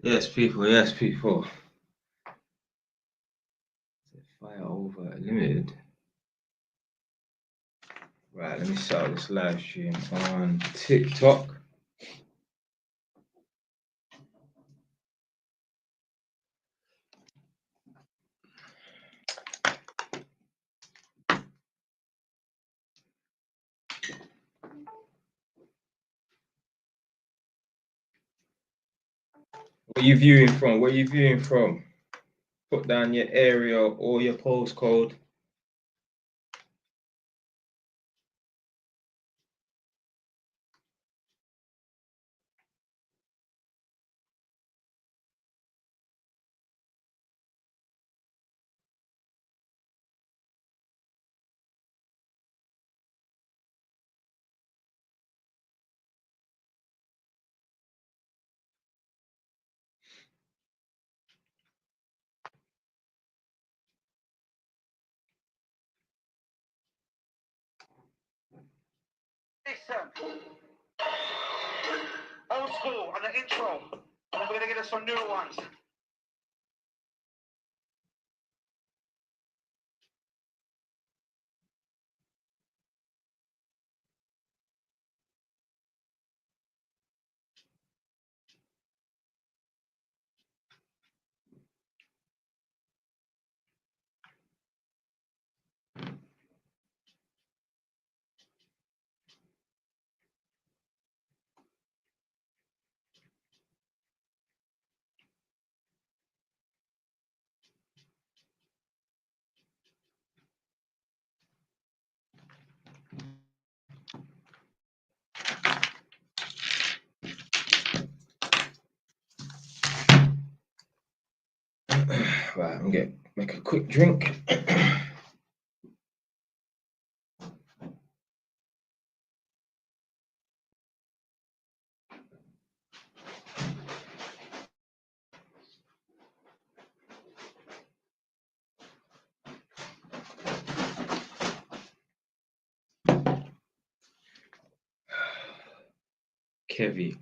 Yes, people. Yes, people. Fire over limited. Right, let me start this live stream on TikTok. Where you viewing from? Where you viewing from? Put down your area or your postcode. Listen, old school on the intro, and then we're gonna get us some new ones. Right, I'm gonna make a quick drink. Kevy.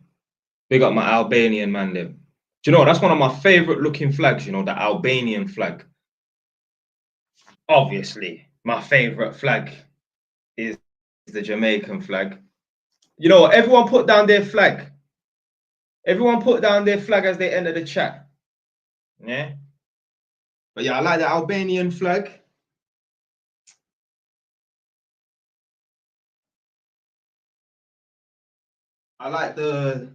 Big up my Albanian man them. Do you know, that's one of my favorite looking flags, you know, the Albanian flag. Obviously, my favorite flag is the Jamaican flag. You know, everyone put down their flag. Everyone put down their flag as they enter the chat. Yeah. But yeah, I like the Albanian flag. I like the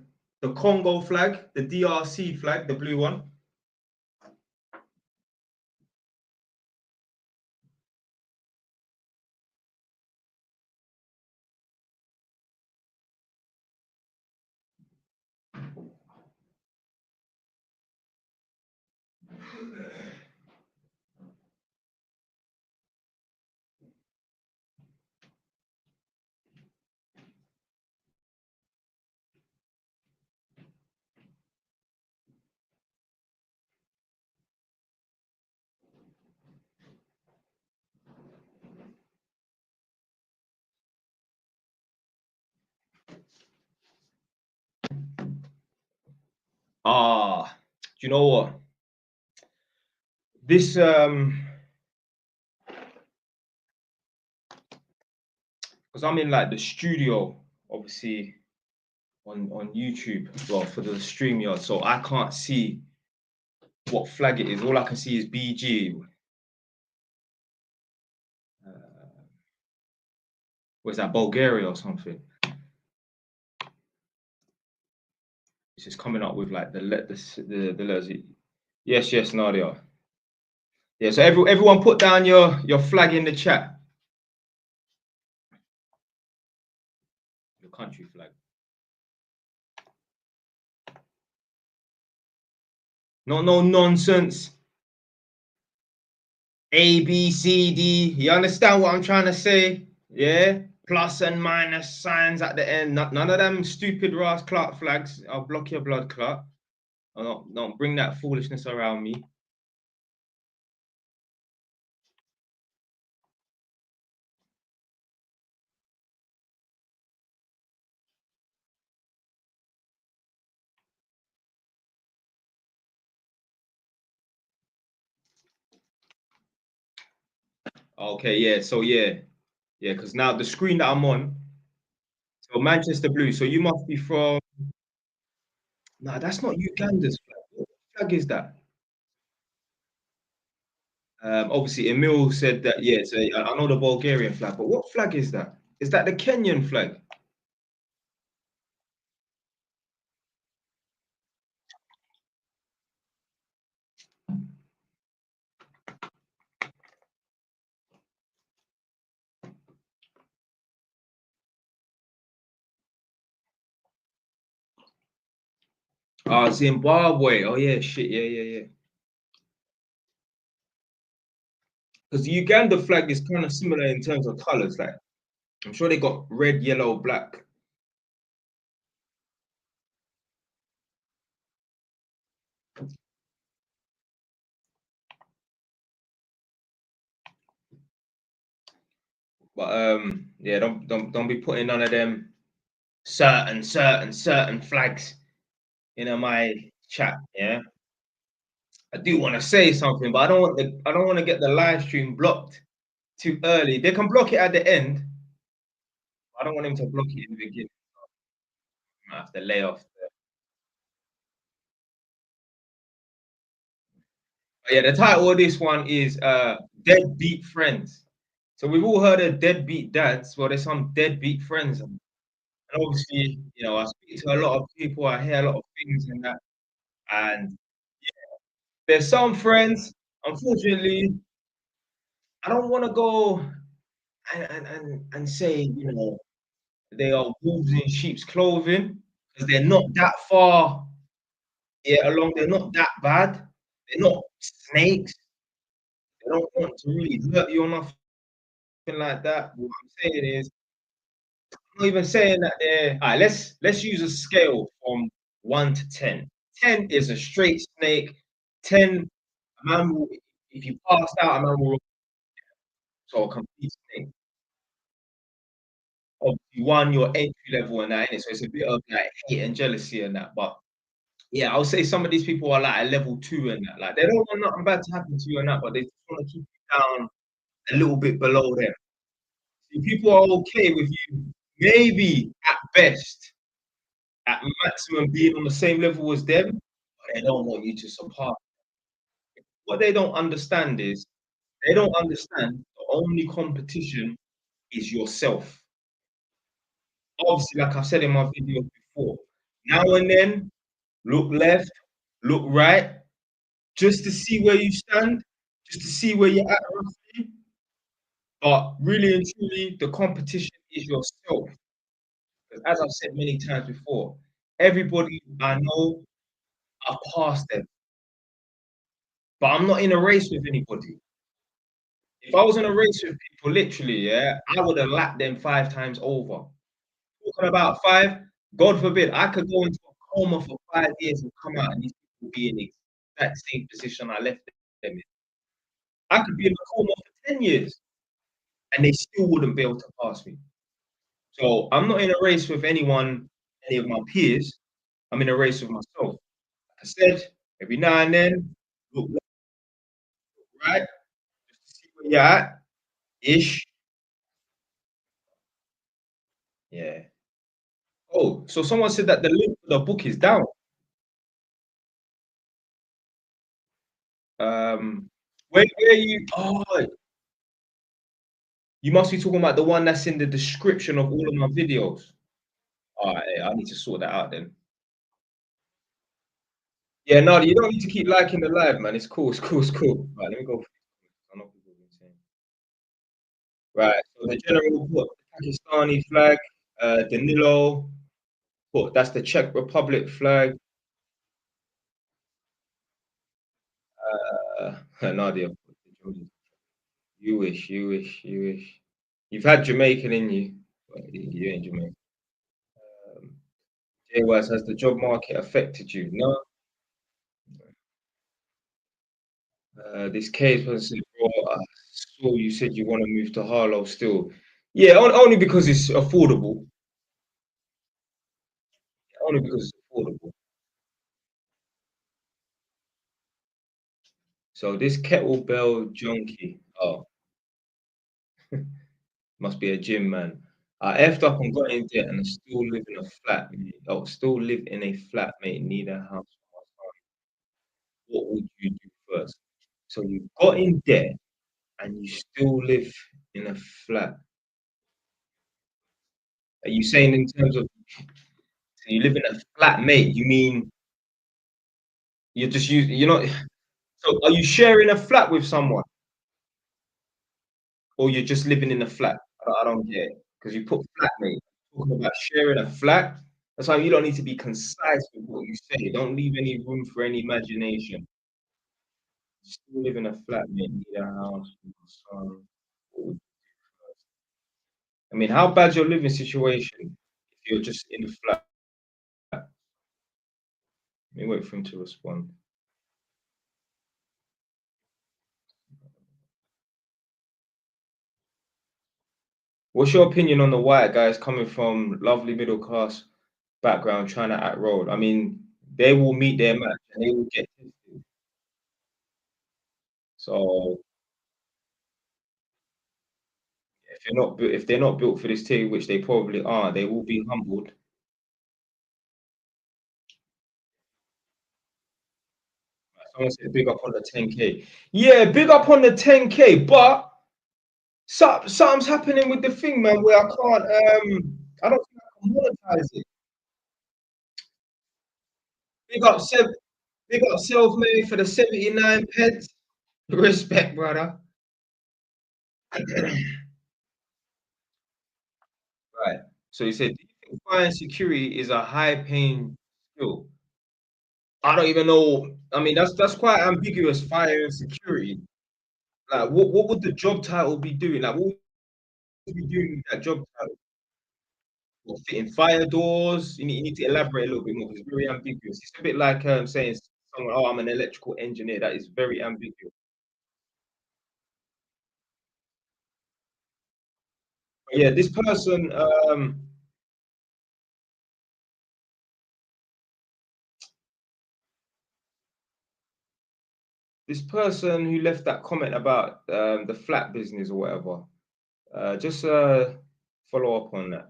Congo flag, the DRC flag, the blue one. Ah, do you know what? This because I'm in like the studio, obviously on YouTube, well for the StreamYard, so I can't see what flag it is. All I can see is BG. Was that Bulgaria or something? It's just coming up with like the letters. Yes, Nadia. Yeah, so everyone put down your flag in the chat. Your country flag. No nonsense. A, B, C, D. You understand what I'm trying to say? Yeah? plus and minus signs at the end. None of them stupid Ross Clark flags. I'll block your blood clot. Don't bring that foolishness around me. Okay, yeah. So yeah, because now the screen that I'm on, so Manchester Blue. So you must be from. Nah, that's not Uganda's flag. What flag is that? Obviously, Emil said that. Yeah, so I know the Bulgarian flag, but what flag is that? Is that the Kenyan flag? Zimbabwe. Oh yeah, shit. Yeah. Because the Uganda flag is kind of similar in terms of colors. Like I'm sure they got red, yellow, black. But yeah, don't be putting none of them certain flags in my chat. Yeah, I do want to say something, but I don't want to get the live stream blocked too early. They can block it at the end. I don't want him to block it in the beginning. I have to lay off. But yeah, the title of this one is Deadbeat Friends. So we've all heard of deadbeat dads. Well, there's some deadbeat friends. And obviously, I speak to a lot of people, I hear a lot of things and that. And there's some friends, unfortunately, I don't want to go and say, they are wolves in sheep's clothing because they're not that far along. They're not that bad. They're not snakes. They don't want to really hurt you or nothing like that. What I'm saying is, I'm not even saying that they're. All right, let's use a scale from 1 to 10. 10 is a straight snake. 10, a man will, if you passed out, a man will so a complete snake. Obviously, one, your entry level and that, innit? So it's a bit of like hate and jealousy and that. But yeah, I'll say some of these people are like a level 2 and that. Like they don't want nothing bad to happen to you and that, but they just want to keep you down a little bit below them. See, people are okay with you, maybe at best, at maximum being on the same level as them, but they don't want you to surpass. What they don't understand is they don't understand the only competition is yourself. Obviously, like I've said in my video before, now and then, look left, look right, just to see where you stand, just to see where you're at roughly. But really and truly, the competition is yourself. Because as I've said many times before, everybody I know, I've passed them. But I'm not in a race with anybody. If I was in a race with people, literally, yeah, I would have lapped them 5 times over. Talking about five, God forbid, I could go into a coma for 5 years and come out and these people be in the exact same position I left them in. I could be in a coma for 10 years and they still wouldn't be able to pass me. So I'm not in a race with anyone, any of my peers. I'm in a race with myself. Like I said, every now and then, look left, right, just to see where you're at, ish. Yeah. Oh, so someone said that the link for the book is down. Where you? Oh, you must be talking about the one that's in the description of all of my videos. All right, yeah, I need to sort that out then. Yeah, no, you don't need to keep liking the live, man. It's cool, it's cool, it's cool. Right, let me go. I know people have been saying. Right, so the general put the Pakistani flag, Danilo put that's the Czech Republic flag. Nadia, you wish. You've had Jamaican in you. You ain't Jamaican. Um, Jay Wise, has the job market affected you? No. This case was said, bro, I saw you said you want to move to Harlow still. Yeah, only because it's affordable. Only because it's affordable. So this kettlebell junkie, oh, must be a gym man. I effed up and got in debt and I still live in a flat. Oh, still live in a flat, mate. Need a house. What would you do first? So you got in debt and you still live in a flat. Are you saying in terms of so you live in a flat, mate? You mean you're just using, you're not. So are you sharing a flat with someone, or you're just living in a flat? I don't get it because you put flatmate. Talking about sharing a flat. That's why you don't need to be concise with what you say. Don't leave any room for any imagination. You still live in a flat, mate. Need a house. Son. What would you do first? I mean, how bad's your living situation if you're just in a flat? Let me wait for him to respond. What's your opinion on the white guys coming from lovely middle class background trying to act road? I mean, they will meet their match and they will get tested. So if they're not built for this team, which they probably are, they will be humbled. Someone said big up on the 10K. Yeah, big up on the 10K, but something's happening with the thing, man, where I don't think I can monetize it. Big up seven, big up self-made for the 79 pence. Respect, brother. Right. So he said, do you think fire and security is a high-paying skill? I don't even know. I mean, that's quite ambiguous. Fire and security. Like, what would the job title be doing? Like, what would you be doing with that job title? What, fitting fire doors? You need to elaborate a little bit more because it's very ambiguous. It's a bit like saying someone, "Oh, I'm an electrical engineer." That is very ambiguous. But yeah, this person who left that comment about the flat business or whatever. Just follow up on that.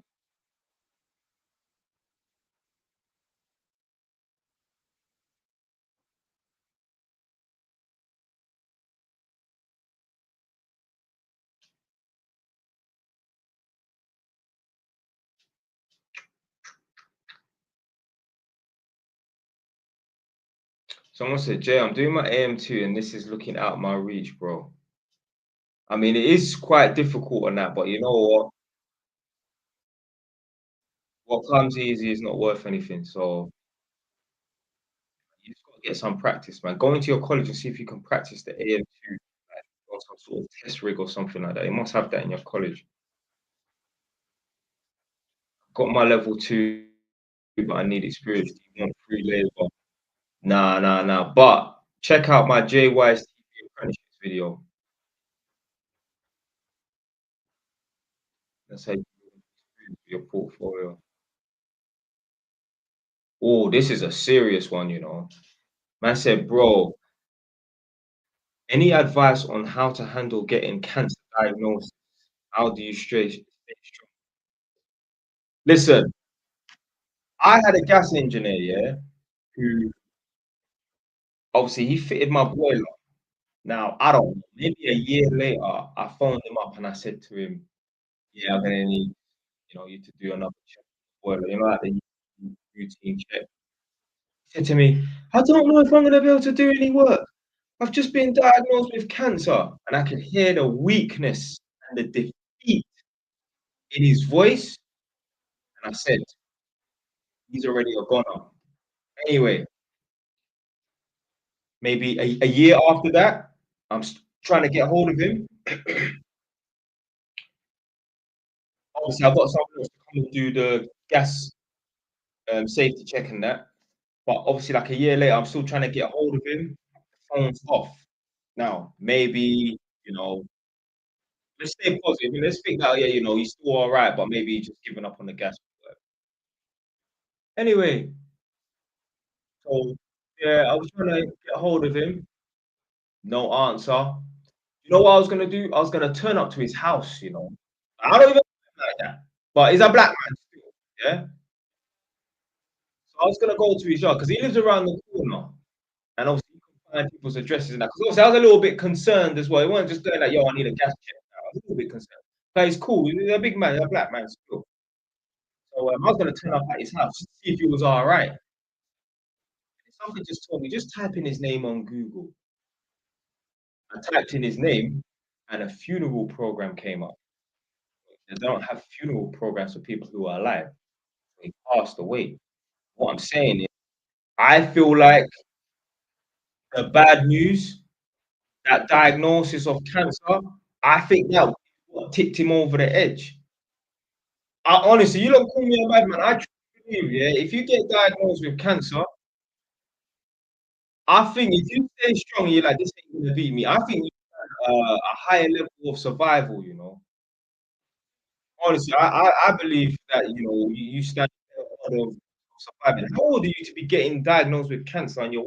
Someone said, Jay, I'm doing my AM2 and this is looking out my reach, bro. I mean, it is quite difficult on that, but you know what? What comes easy is not worth anything. So you just got to get some practice, man. Go into your college and see if you can practice the AM2 like, or some sort of test rig or something like that. You must have that in your college. Got my level two, but I need experience. Do you want free labor? Nah, nah, nah. But check out my JY's TV apprenticeships video. That's how you build your portfolio. Oh, this is a serious one, you know. Man said, bro, any advice on how to handle getting cancer diagnosis? How do you stay strong? Listen, I had a gas engineer, yeah, who obviously he fitted my boiler. Now, I don't know, maybe a year later, I phoned him up and I said to him, yeah, I'm gonna need, you to do another check on the boiler, like the routine check. He said to me, I don't know if I'm gonna be able to do any work. I've just been diagnosed with cancer. And I could hear the weakness and the defeat in his voice. And I said, he's already a goner. Anyway, maybe a year after that, I'm trying to get hold of him. obviously I've got someone else to come and do the gas safety check and that. But obviously, like a year later, I'm still trying to get a hold of him. Phone's off. Now, maybe, let's stay positive and let's think that, yeah, he's still all right, but maybe he's just given up on the gas. Anyway, so yeah, I was trying to get a hold of him. No answer. You know what I was gonna do? I was gonna turn up to his house. I don't even like that, but he's a black man still, yeah. So I was gonna go to his yard because he lives around the corner. And obviously, you can find people's addresses and that. Because obviously, I was a little bit concerned as well. He wasn't just going like, "Yo, I need a gas check." I was a little bit concerned. But he's cool. He's a big man, he's a black man still. So I was going to turn up at his house to see if he was all right. Something just told me, just type in his name on Google. I typed in his name, and a funeral program came up. They don't have funeral programs for people who are alive. He passed away. What I'm saying is, I feel like the bad news, that diagnosis of cancer, I think that what tipped him over the edge. Honestly, you don't call me a madman. I truly believe, yeah, if you get diagnosed with cancer, I think if you stay strong, you're like, this ain't gonna beat me. I think you have a higher level of survival. Honestly, I believe that you stand a lot of surviving. How old are you to be getting diagnosed with cancer and you're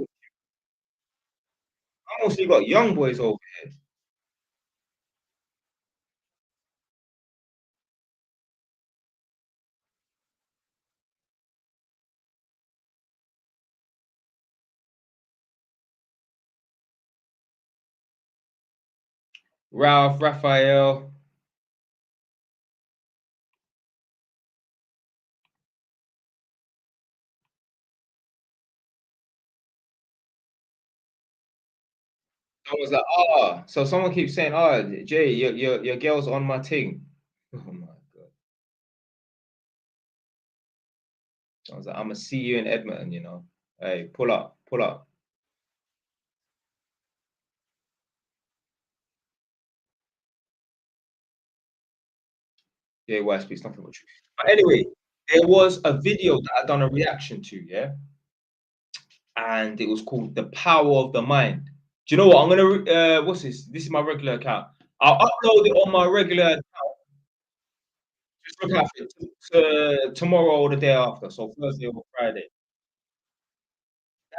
I mostly got young boys over here. Ralph, Raphael. Someone's like, so someone keeps saying, Jay, your girl's on my thing. Oh my god. I was like, I'm gonna see you in Edmonton. Hey, pull up, pull up. Yeah, why speaks nothing but truth. But anyway, there was a video that I done a reaction to, yeah, and it was called "The Power of the Mind." Do you know what? I'm gonna what's this? This is my regular account. I'll upload it on my regular account. Just look out for it tomorrow or the day after, so Thursday or Friday.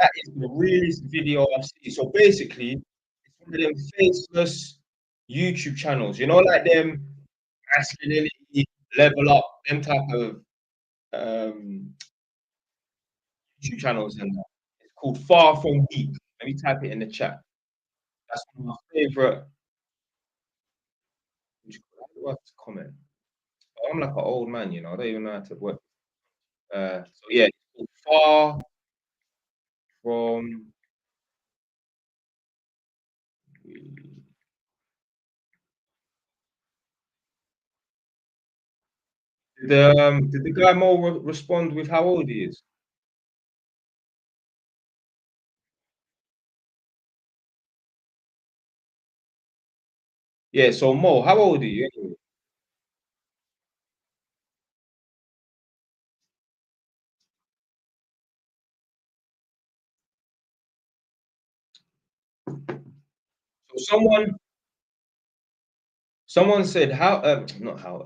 That is the realest video I've seen. So basically, it's one of them faceless YouTube channels, like them masculinity, level up, them type of YouTube channels and that. It's called Far From Deep. Let me type it in the chat. That's one of my favorite. How do I have to comment? I'm like an old man. I don't even know how to work. So yeah, it's called Far From. Did the guy Mo respond with how old he is? Yeah, so Mo, how old are you anyway? So someone said how not how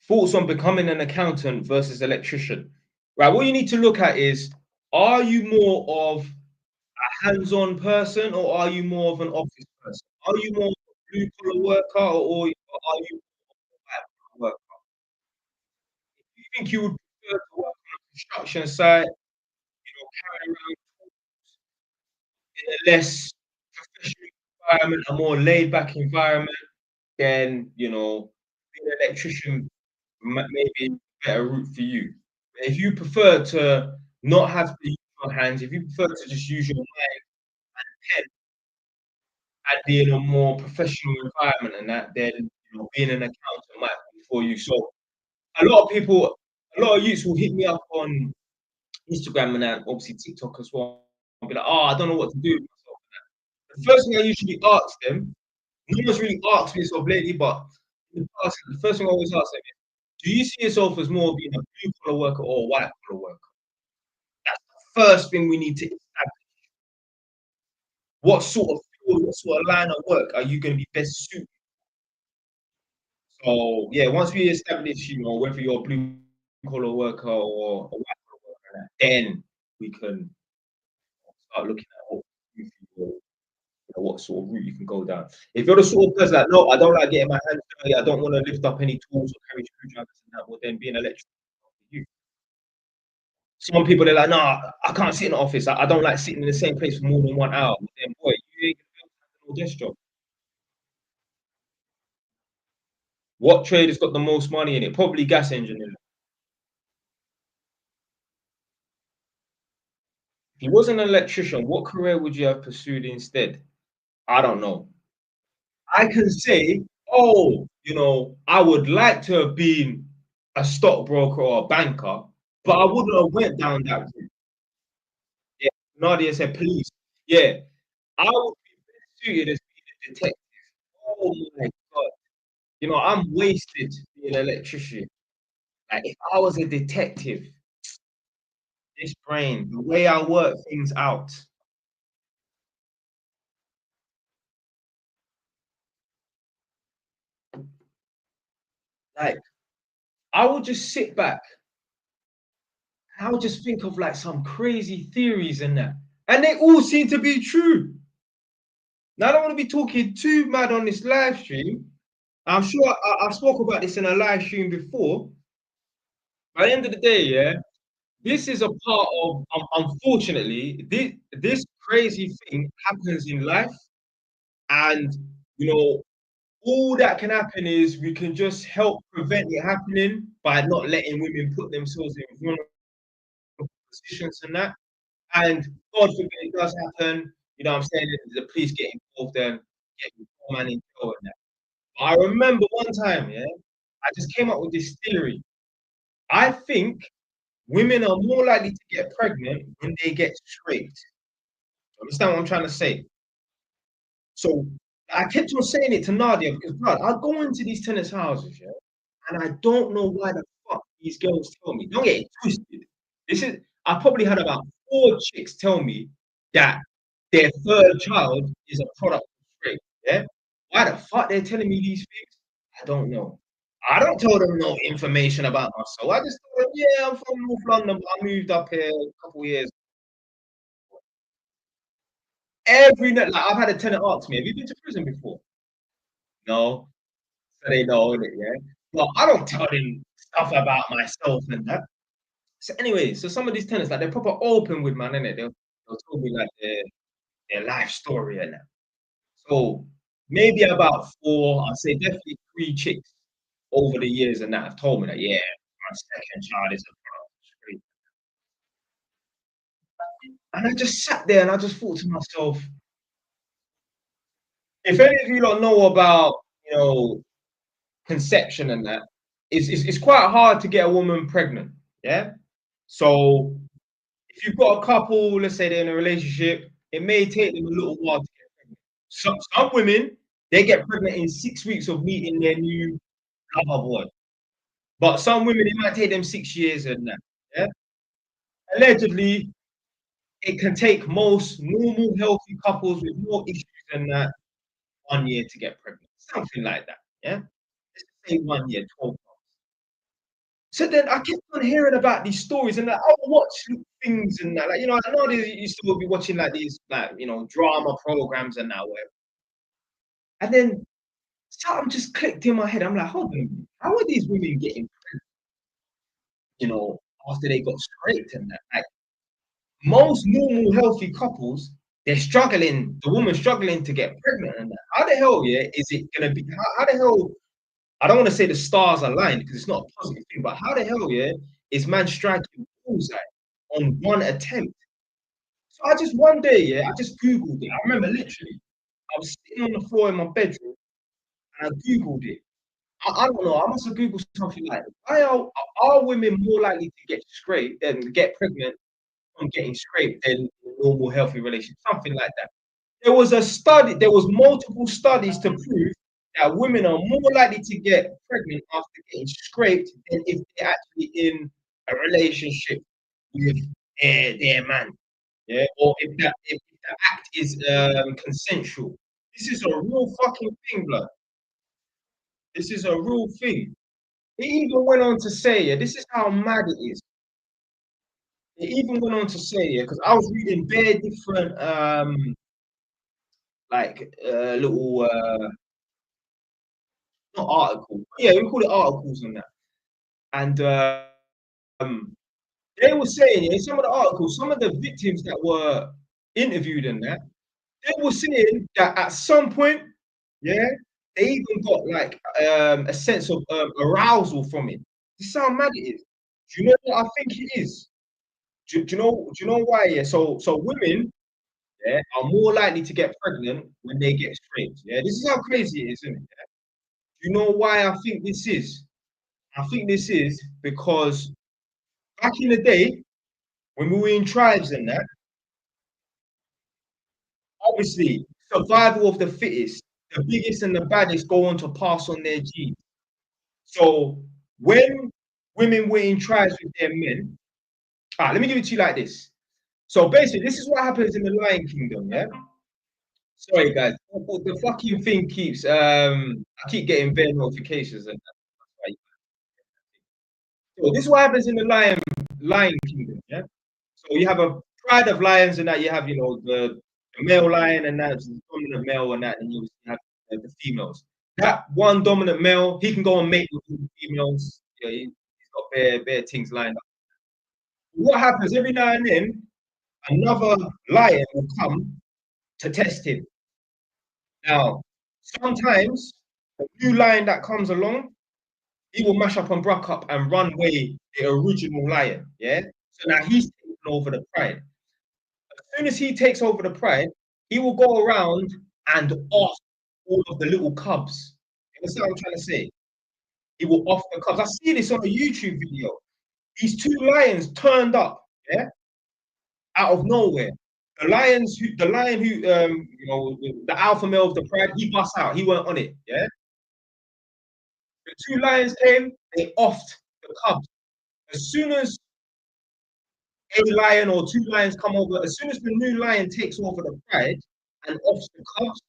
thoughts on becoming an accountant versus electrician. Right, what you need to look at is, are you more of a hands-on person or are you more of an office person? Are you more of a blue collar worker or are you more of a white collar worker? If you think you would prefer to work on a construction site, carry around in a less professional environment, a more laid back environment, then being an electrician maybe a better route for you. If you prefer to not have to use your hands, if you prefer to just use your mind and pen and be in a more professional environment and that, then being an accountant might be for you. So a lot of people, a lot of youths will hit me up on Instagram and that, obviously TikTok as well. I'll be like, I don't know what to do with myself. The first thing I usually ask them, no one's really asked me this of lately, but in the past, the first thing I always ask them is, Do you see yourself as more being a blue collar worker or a white collar worker? That's the first thing we need to establish. What sort of field, what sort of line of work are you going to be best suited? So yeah, once we establish, whether you're a blue collar worker or a white collar worker, then we can start looking at what sort of route you can go down. If you're the sort of person like, no, I don't like getting my hands dirty, I don't want to lift up any tools or carry screwdrivers and that, well then be an electrician. Some people they're like, no, I can't sit in the office. I don't like sitting in the same place for more than 1 hour. But then, boy, you ain't gonna be able to handle this job. What trade has got the most money in it? Probably gas engineering. If you wasn't an electrician, what career would you have pursued instead? I don't know. I can say, oh, I would like to have been a stockbroker or a banker, but I wouldn't have went down that route. Yeah, Nadia said police. Yeah, I would be best suited as being a detective. Oh my God. I'm wasted being an electrician. Like, if I was a detective, this brain, the way I work things out, like, I would just sit back and I would just think of like some crazy theories and that. And they all seem to be true. Now, I don't want to be talking too mad on this live stream. I'm sure I spoke about this in a live stream before. At the end of the day, yeah, this is a part of, unfortunately, this crazy thing happens in life. And, you know, all that can happen is we can just help prevent it happening by not letting women put themselves in vulnerable positions and that. And God forbid it does happen, I'm saying, the police get involved and get the poor man in jail and that. But I remember one time, yeah, I just came up with this theory. I think women are more likely to get pregnant when they get scraped. Understand what I'm trying to say? So I kept on saying it to Nadia because, blood, I go into these tenants' houses, yeah, and I don't know why the fuck these girls tell me. Don't get it twisted. This is I probably had about 4 chicks tell me that their third child is a product of rape. Yeah. Why the fuck they're telling me these things? I don't know. I don't tell them no information about myself. I just tell them, yeah, I'm from North London, but I moved up here a couple of years. Every night, like I've had a tenant ask me, have you been to prison before? No. So they know it, yeah. But I don't tell them stuff about myself and that. So anyway, so some of these tenants, like they're proper open with man, innit? They'll tell me like their life story and that. So maybe about 4, I'd say definitely 3 chicks over the years and that have told me that, yeah, my second child is a product of rape. And I just sat there and I just thought to myself, if any of you don't know about, conception and that, it's quite hard to get a woman pregnant. Yeah. So if you've got a couple, let's say they're in a relationship, it may take them a little while to get pregnant. Some women, they get pregnant in 6 weeks of meeting their new lover boy. But some women, it might take them 6 years and that. Yeah. Allegedly, it can take most normal, healthy couples with no issues than that 1 year to get pregnant. Something like that. Yeah. Let's say 1 year, 12 months. So then I kept on hearing about these stories and like, I would watch things and that. Like, I know they used to be watching like these like, drama programs and that whatever. And then something just clicked in my head. I'm like, hold on, a minute. How are these women getting pregnant, after they got scraped and that? Like most normal healthy couples, they're struggling, the woman's struggling to get pregnant and that. How the hell, yeah, is it gonna be how the hell I don't want to say the stars aligned because it's not a positive thing, but how the hell, yeah, is man striking bullseye on one attempt? So I just one day, yeah, I just Googled it. I remember literally, I was sitting on the floor in my bedroom and I Googled it. I don't know, I must have Googled something like, why are women more likely to get scraped than get pregnant from getting scraped than normal healthy relationship? Something like that. There was multiple studies to prove that women are more likely to get pregnant after getting scraped than if they're actually in a relationship with their man. Yeah, or if the act is consensual. This is a real fucking thing, blood. This is a real thing. It even went on to say, yeah, this is how mad it is. It even went on to say, yeah, because I was reading bare different like little not articles. Yeah, we call it articles on that. And um they were saying in some of the articles, some of the victims that were interviewed in that, they were saying that at some point, yeah, they even got like a sense of arousal from it. This is how mad it is. Do you know what I think it is? Do you know why? Yeah, so women, yeah, are more likely to get pregnant when they get raped. Yeah, this is how crazy it is, isn't it? Yeah? Do you know why I think this is? I think this is because back in the day, when we were in tribes and that, obviously, survival of the fittest, the biggest and the baddest go on to pass on their genes. So when women were in tribes with their men, let me give it to you like this. So basically, this is what happens in the Lion Kingdom, yeah? Sorry guys, the fucking thing keeps I keep getting bare notifications and that. So this is what happens in the Lion Kingdom, yeah? So you have a pride of lions and that you have, the male lion and that's the dominant male and that, and you have the females. That one dominant male, he can go and mate with the females. Yeah, he's got bare things lined up. What happens every now and then, another lion will come to test him. Now, sometimes the new lion that comes along, he will mash up and bruck up and run away the original lion. Yeah. So now he's taken over the pride. As soon as he takes over the pride, he will go around and off all of the little cubs. You understand what I'm trying to say? He will off the cubs. I see this on a YouTube video. These two lions turned up, yeah, out of nowhere. The lion who, the alpha male of the pride, he bust out. He weren't on it, yeah. The two lions came, they offed the cubs. As soon as a lion or two lions come over, as soon as the new lion takes over the pride and offs the cubs,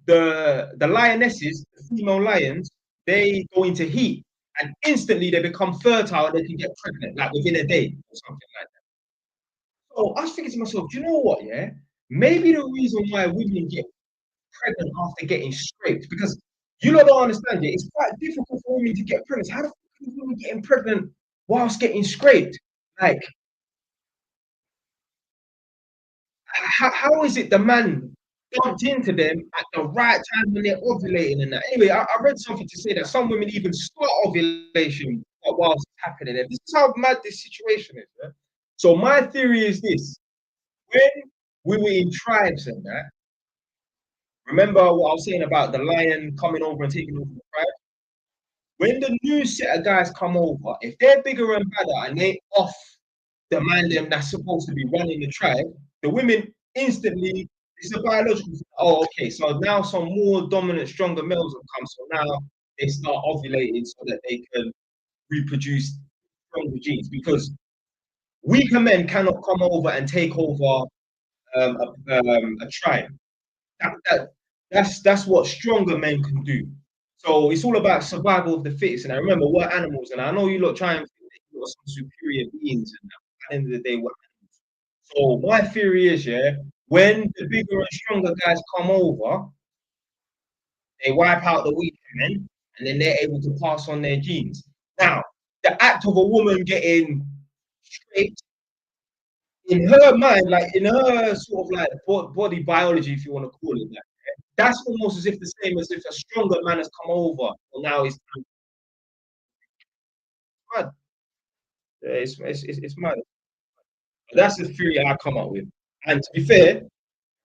the lionesses, the female lions, they go into heat and instantly they become fertile and they can get pregnant, like within a day or something like that. So I was thinking to myself, do you know what? Yeah, maybe the reason why women get pregnant after getting scraped, because you lot don't understand it. It's quite difficult for women to get pregnant. How the fuck is women getting pregnant whilst getting scraped? Like, how is it the man bumped into them at the right time when they're ovulating and that? Anyway, I read something to say that some women even start ovulation whilst it's happening. And this is how mad this situation is. Yeah? So my theory is this: when we were in tribes and that, remember what I was saying about the lion coming over and taking over the tribe? When the new set of guys come over, if they're bigger and badder and they off the man them that's supposed to be running the tribe, the women instantly, it's a biological, oh, okay, so now some more dominant, stronger males have come, so now they start ovulating so that they can reproduce stronger genes, because weaker men cannot come over and take over a tribe. That's what stronger men can do. So it's all about survival of the fittest. And I remember we're animals, and I know you lot try and think that you are some superior beings, and at the end of the day, we're animals. So my theory is, yeah, when the bigger and stronger guys come over, they wipe out the weaker men, and then they're able to pass on their genes. Now, the act of a woman getting straight in her mind, like in her sort of like body biology, if you want to call it that, that's almost as if the same as if a stronger man has come over. Well, now it's mad. Yeah, it's mad. That's the theory I come up with. And to be fair,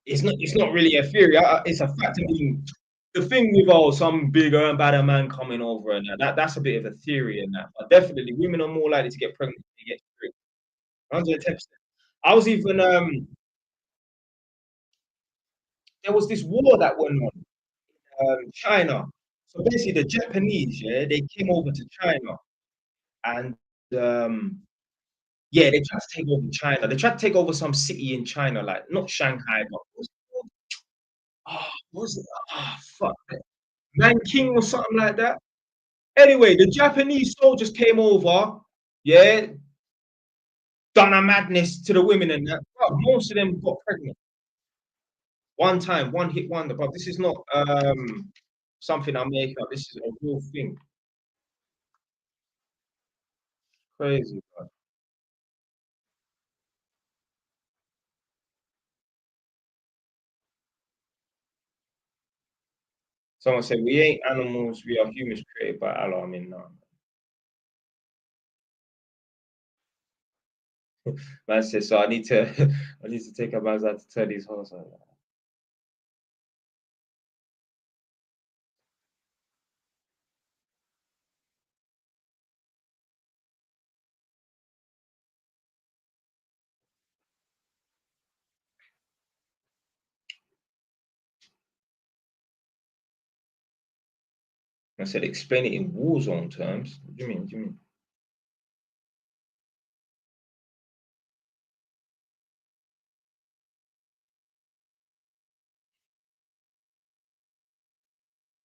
it's not really a theory. It's a fact. I mean, the thing with some bigger and badder man coming over and that's a bit of a theory and that. But definitely, women are more likely to get pregnant if they get stripped. 110%. I was even there was this war that went on China. So basically, the Japanese, yeah, they came over to China, and um, yeah, they tried to take over China. They tried to take over some city in China, like not Shanghai, but what was it? Fuck, Nanking or something like that. Anyway, the Japanese soldiers came over, yeah, done a madness to the women and that. Bro, most of them got pregnant. One time, one hit wonder, but this is not something I make up. This is a real thing. Crazy, bro. Someone said we ain't animals, we are humans created by Allah. I mean, no. Man said, so I need to I need to take a man's out to tell these hoes. I said, explain it in war zone terms. What do you mean? What do you mean?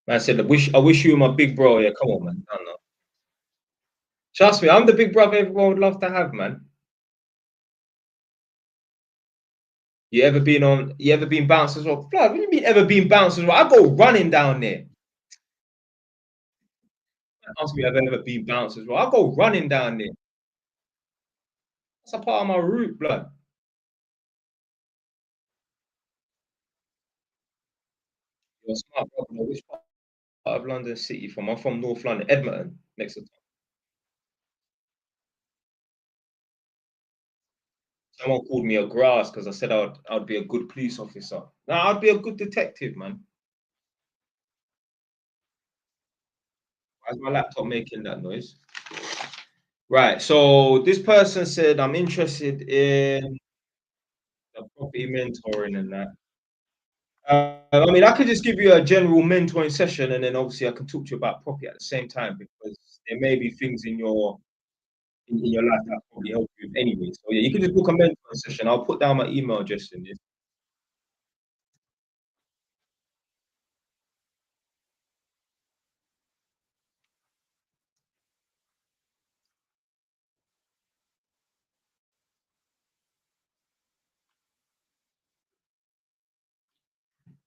Man said, I wish you were my big bro. Yeah, come on, man. No, no. Trust me, I'm the big brother everyone would love to have, man. You ever been bounced as well? Blood, what do you mean ever been bounced as well? I go running down there. Ask me if I've ever been bounced as well. I go running down there. That's a part of my route, blood. You're a smart brother. Which part of London City from? I'm from North London, Edmonton, next to someone called me a grass because I said I'd be a good police officer. Nah, I'd be a good detective, man. Why's my laptop making that noise? Right. So this person said I'm interested in the property mentoring and that. I mean, I could just give you a general mentoring session, and then obviously I can talk to you about property at the same time because there may be things in your life that probably help you anyway. So yeah, you can just book a mentoring session. I'll put down my email address in this.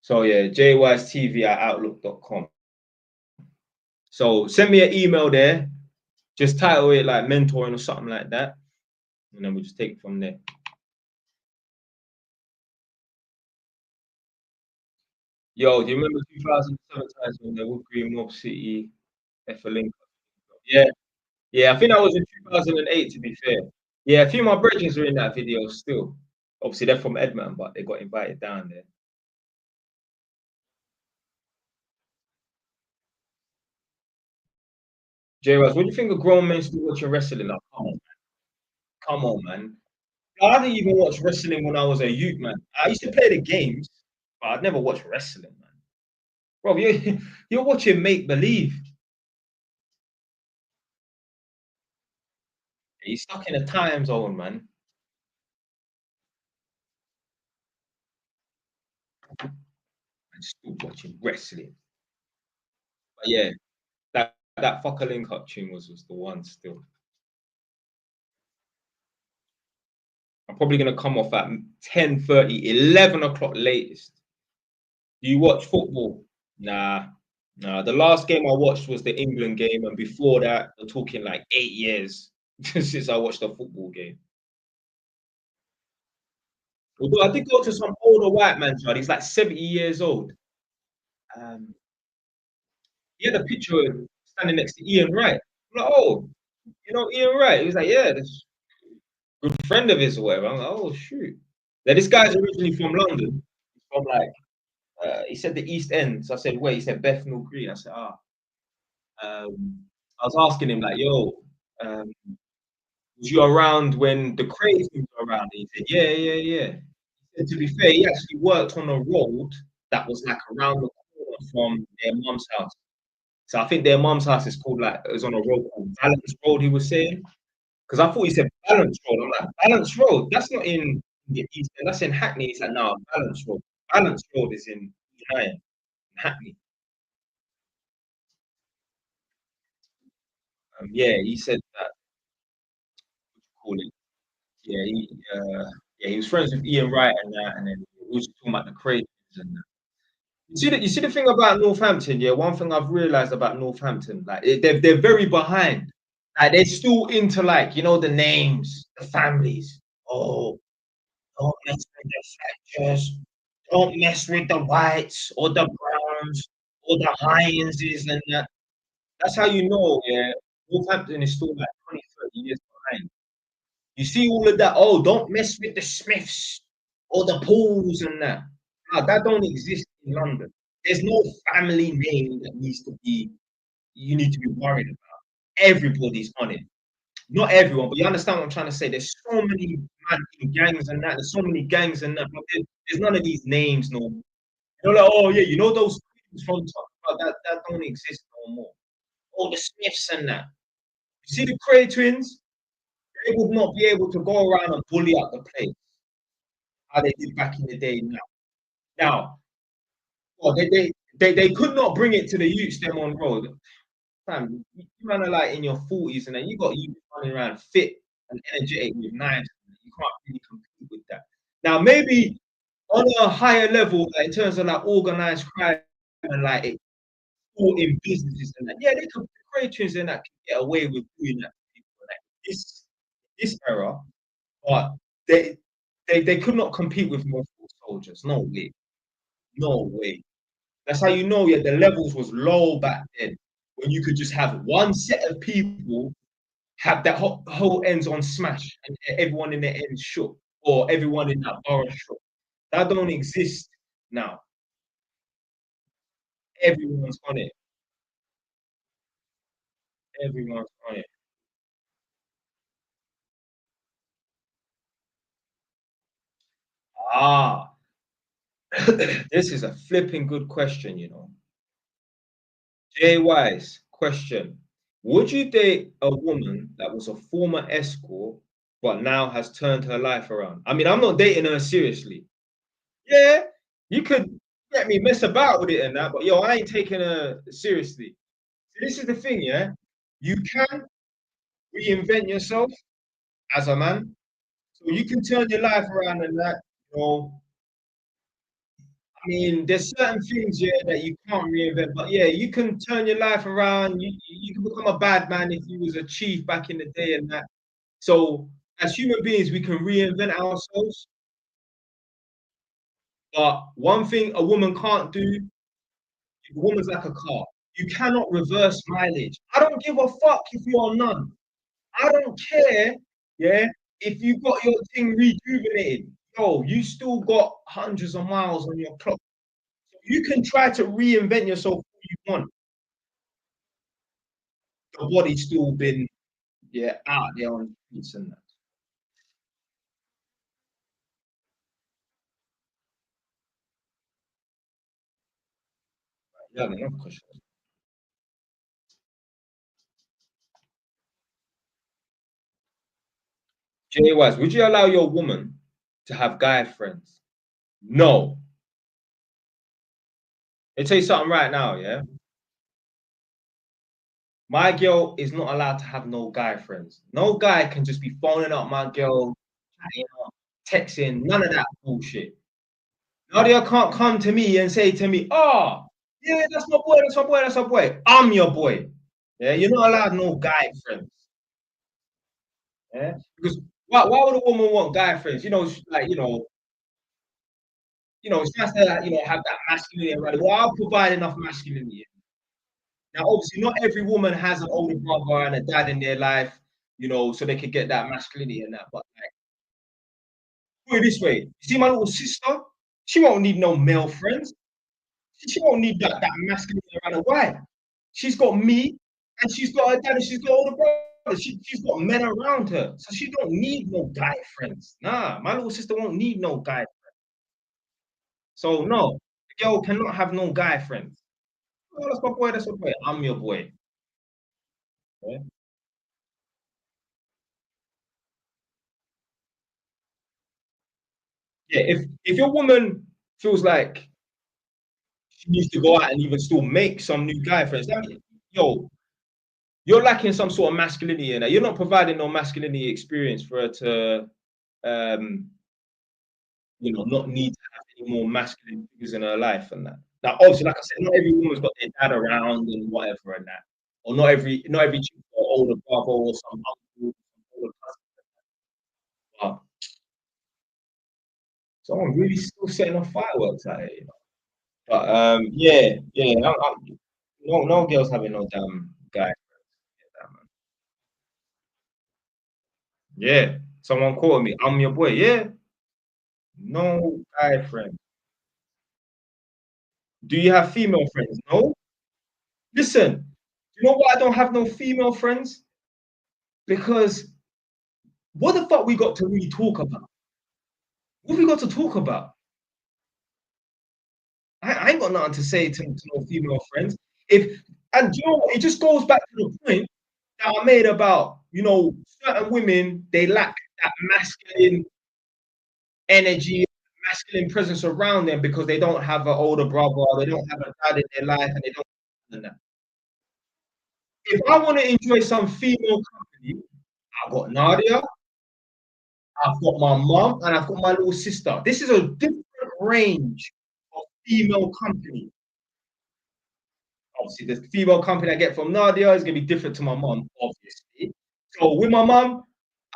So yeah, jystv@outlook.com. So send me an email there. Just title it like mentoring or something like that, and then we'll just take it from there. Yo, do you remember 2007 times when the Wood Green Mob City Link? Yeah, yeah, I think that was in 2008 to be fair. Yeah, a few of my brethren were in that video still. Obviously, they're from Edmonton, but they got invited down there. J Ross, what do you think of grown men still watching wrestling? Like, come on, man. I didn't even watch wrestling when I was a youth, man. I used to play the games, but I'd never watch wrestling, man. Bro, you're watching make believe. He's stuck in a time zone, man. I'm still watching wrestling. But yeah, that fucker link up tune was the one still. I'm probably gonna come off at 10:30, 11 o'clock latest. Do you watch football? Nah, nah. The last game I watched was the England game, and before that, we're talking like 8 years since I watched a football game. Although I did go to some older white man, Charlie. He's like 70 years old. Um, he had a picture of him standing next to Ian Wright. I'm like, oh, you know Ian Wright? He was like, yeah, this good friend of his or whatever. I'm like, oh shoot. Now this guy's originally from London. He's from like he said the East End. So I said, wait, he said Bethnal Green. I said, I was asking him like, yo, um, was you around when the craze was around? And he said, yeah, yeah, yeah. He said, to be fair, he actually worked on a road that was like around the corner from their mum's house. So I think their mum's house is called like it was on a road called Balance Road. He was saying because I thought he said Balance Road. I'm like Balance Road. That's not in the East End. That's in Hackney. He's like no Balance Road. Balance Road is in United, Hackney. Yeah, he said that. Call it. Yeah, yeah, he was friends with Ian Wright and that, and then we was talking about the crazies and that. You see the thing about Northampton, yeah. One thing I've realized about Northampton, like they're very behind. Like they're still into like the names, the families. Oh, don't mess with the Fletchers. Don't mess with the Whites or the Browns or the Hines and that. That's how you know, yeah. Northampton is still like 20, 30 years behind. You see all of that. Oh, don't mess with the Smiths or the Pauls and that. No, that don't exist in London. There's no family name that needs to be you need to be worried about. Everybody's on it. Not everyone, but you understand what I'm trying to say. There's so many mad gangs and that. There's so many gangs and that. But there's none of these names no more. Like, oh yeah, those from top, but that don't exist no more. Oh, the Smiths and that. You see the Cray twins? They would not be able to go around and bully up the place how they did back in the day now, well, they could not bring it to the youths them on road. Fam, you man are like in your 40s and then you got you running around fit and energetic with knives. You can't really compete with that. Now, maybe on a higher level, like, in terms of like organized crime and like in businesses and that, yeah, they could create twins and that can get away with doing that to people like this era, but they they could not compete with more soldiers. No way. No way. That's how you know, yeah, the levels was low back then. When you could just have one set of people have that whole ends on smash and everyone in the end shook, or everyone in that borough shook. That don't exist now. Everyone's on it. Everyone's on it. Ah, this is a flipping good question. Jay Wise, question. Would you date a woman that was a former escort but now has turned her life around? I mean, I'm not dating her seriously. Yeah, you could let me mess about with it and that, but yo, I ain't taking her seriously. So this is the thing, yeah. You can reinvent yourself as a man. So you can turn your life around and that, you know. I mean, there's certain things, yeah, that you can't reinvent, but yeah, you can turn your life around. You can become a bad man if you was a chief back in the day and that. So as human beings, we can reinvent ourselves. But one thing a woman can't do, a woman's like a car. You cannot reverse mileage. I don't give a fuck if you're none. I don't care, yeah, if you got your thing rejuvenated. Yo, you still got hundreds of miles on your clock. You can try to reinvent yourself all you want. The body's still been, yeah, out there on the streets and that. Yeah, another question. Jay Wise, would you allow your woman to have guy friends? No. Let me tell you something right now, yeah? My girl is not allowed to have no guy friends. No guy can just be phoning up my girl, chatting up, texting, none of that bullshit. Nadia can't come to me and say to me, oh, yeah, that's my boy, that's my boy, that's my boy. I'm your boy. Yeah, you're not allowed no guy friends. Yeah, because why would a woman want guy friends? Like she has to like, have that masculinity. Right? Well, I'll provide enough masculinity. Now, obviously, not every woman has an older brother and a dad in their life, so they could get that masculinity and that. But like, put it this way: you see my little sister, she won't need no male friends. She won't need that masculinity around her. Why? She's got me, and she's got her dad, and she's got older brothers. She's got men around her, so she don't need no guy friends. Nah, my little sister won't need no guy. So no, the girl cannot have no guy friends. Oh, that's my boy. That's my boy. I'm your boy. Yeah. Yeah. If your woman feels like she needs to go out and even still make some new guy friends, that, yo, you're lacking some sort of masculinity in that. You're not providing no masculinity experience for her to, um, not need to have any more masculine figures in her life and that. Now, obviously, like I said, not every woman's got their dad around and whatever and that, or not every chick's got an older brother or some uncle, some older cousin. But someone really still setting off fireworks out here. But yeah, yeah, no girls having no damn guy. Yeah, someone called me. I'm your boy. Yeah, no guy friend. Do you have female friends? No. Listen, you know why I don't have no female friends? Because what the fuck we got to really talk about? What we got to talk about? I ain't got nothing to say to no female friends. If and you know what, it just goes back to the point that I made about certain women they lack that masculine energy, masculine presence around them because they don't have an older brother, they don't have a dad in their life, and they don't. And that. If I want to enjoy some female company, I've got Nadia, I've got my mom, and I've got my little sister. This is a different range of female company. Obviously, the female company I get from Nadia is gonna be different to my mom, obviously. So with my mom,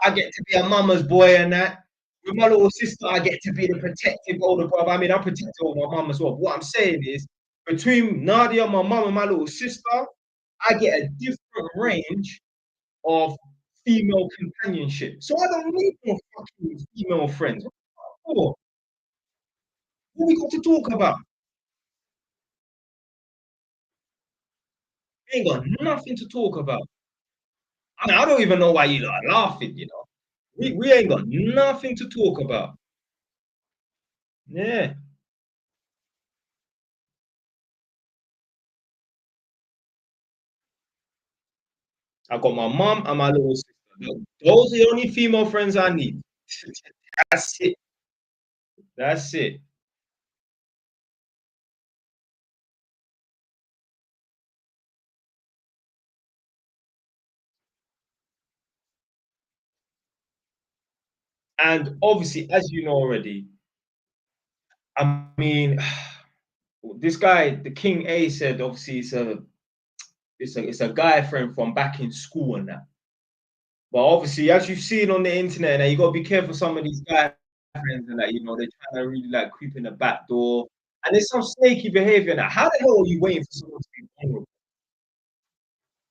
I get to be a mama's boy and that. With my little sister, I get to be the protective older brother. I mean, I'm protective of my mom as well. But what I'm saying is, between Nadia, my mom, and my little sister, I get a different range of female companionship. So I don't need no fucking female friends. What we got to talk about? We ain't got nothing to talk about. I mean, I don't even know why you are laughing. We ain't got nothing to talk about. Yeah. I got my mom and my little sister. Those are the only female friends I need. That's it. That's it. And obviously, as you know already, I mean, this guy, the King A, said obviously it's a guy friend from back in school and that. But obviously, as you've seen on the internet, now you got to be careful. Some of these guy friends and that, they're trying to really like creep in the back door, and there's some snaky behavior. Now, how the hell are you waiting for someone to be vulnerable?